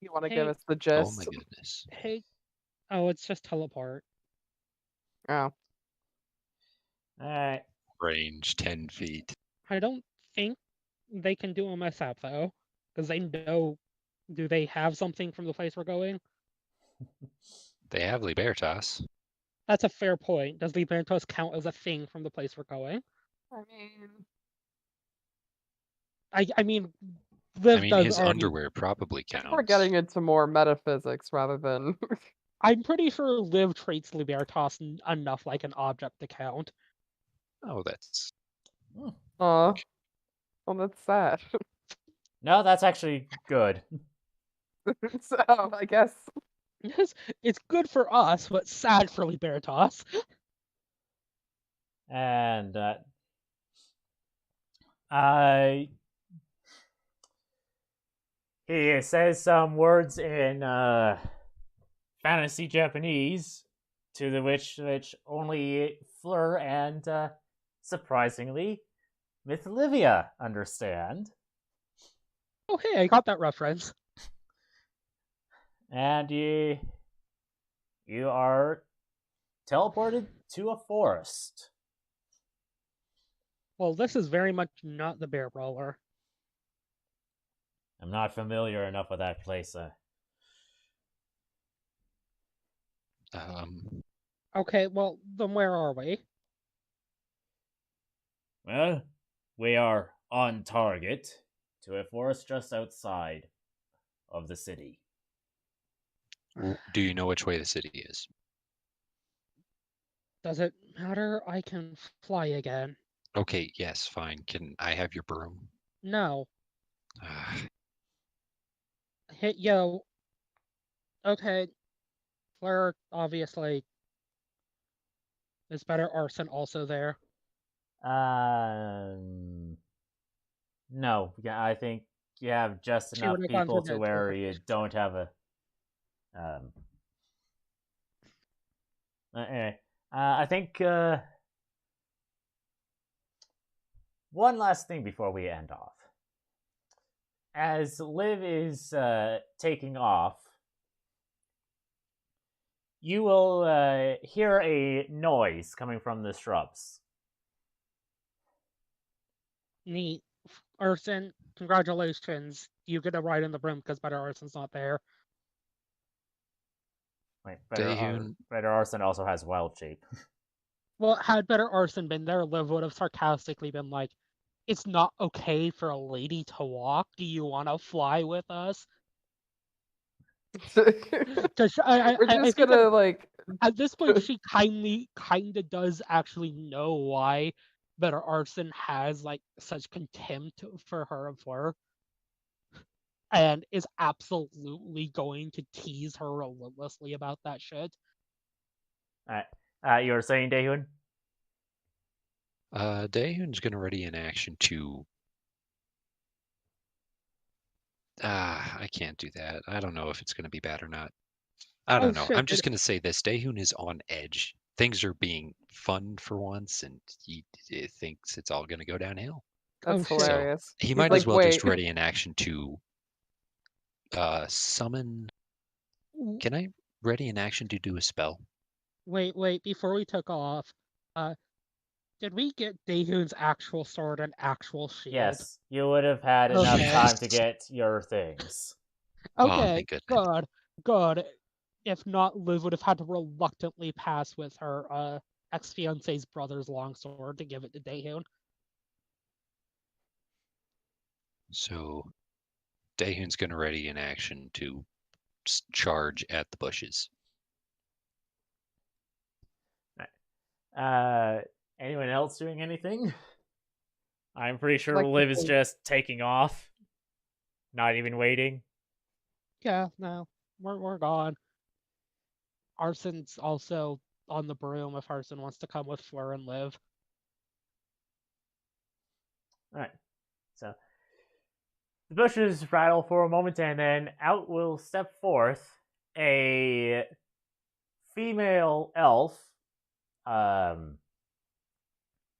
You want to Hey. give us the Oh gist? my goodness. Hey, oh, it's just teleport. Oh. Alright. Range 10 feet. I don't think they can do a mess up though, because they know. Do they have something from the place we're going? They have Libertas. That's a fair point. Does Libertos count as a thing from the place we're going? I mean, Liv does his already. underwear probably counts. We're getting into more metaphysics rather than. I'm pretty sure Liv treats Libertas enough like an object to count. Oh, that's. Well, that's sad. No, that's actually good. So I guess. It's good for us, but sad for Libertas. And he says some words in fantasy Japanese, to the which only Fleur and surprisingly Miss Livia understand. Oh hey, I got that reference. And you are teleported to a forest. Well, this is very much not the Bear Brawler. I'm not familiar enough with that place. Okay, well, then where are we? Well, we are on target to a forest just outside of the city. Do you know which way the city is? Does it matter? I can fly again. Okay, yes, fine. Can I have your broom? No. Hit yo. Okay. Fleur, obviously. Is better Arson also there? No. Yeah, I think you have just enough people to where you don't have a. Anyway, I think one last thing before we end off. As Liv is taking off, you will hear a noise coming from the shrubs. Neat. Arson, congratulations. You get a ride in the room because Better Arson's not there. Wait, Better Arson also has wild shape. Well, had Better Arson been there, Liv would have sarcastically been like, it's not okay for a lady to walk. Do you want to fly with us? Because We're I just think gonna like. at this point she kinda does actually know why Better Arson has like such contempt for her and Fleur, and is absolutely going to tease her relentlessly about that shit. You were saying, Daehun? Daehun's going to ready in action to. I can't do that. I don't know if it's going to be bad or not. I Oh don't know. shit! I'm just going to say this. Daehun is on edge. Things are being fun for once, and he thinks it's all going to go downhill. Oh That's shit! hilarious. He He's might like, as well wait. just ready in action to summon. Can I ready in action to do a spell? Wait! Before we took off, did we get Daehun's actual sword and actual shield? Yes, you would have had enough Okay. time to get your things. Oh, Okay, thank goodness. good. If not, Liv would have had to reluctantly pass with her ex-fiance's brother's longsword to give it to Daehun. So Daehun's going to ready in action to charge at the bushes. Anyone else doing anything? I'm pretty sure Like Liv is just taking off, not even waiting. Yeah, no, we're gone. Arson's also on the broom if Arson wants to come with Fleur and Liv. All right, so the bushes rattle for a moment, and then out will step forth a female elf,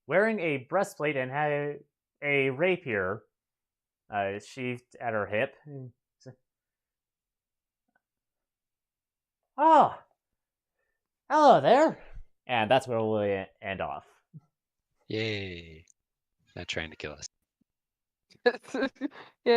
wearing a breastplate and had a rapier sheathed at her hip. Oh, hello there. And that's where we'll end off. Yay. Not trying to kill us. Yeah.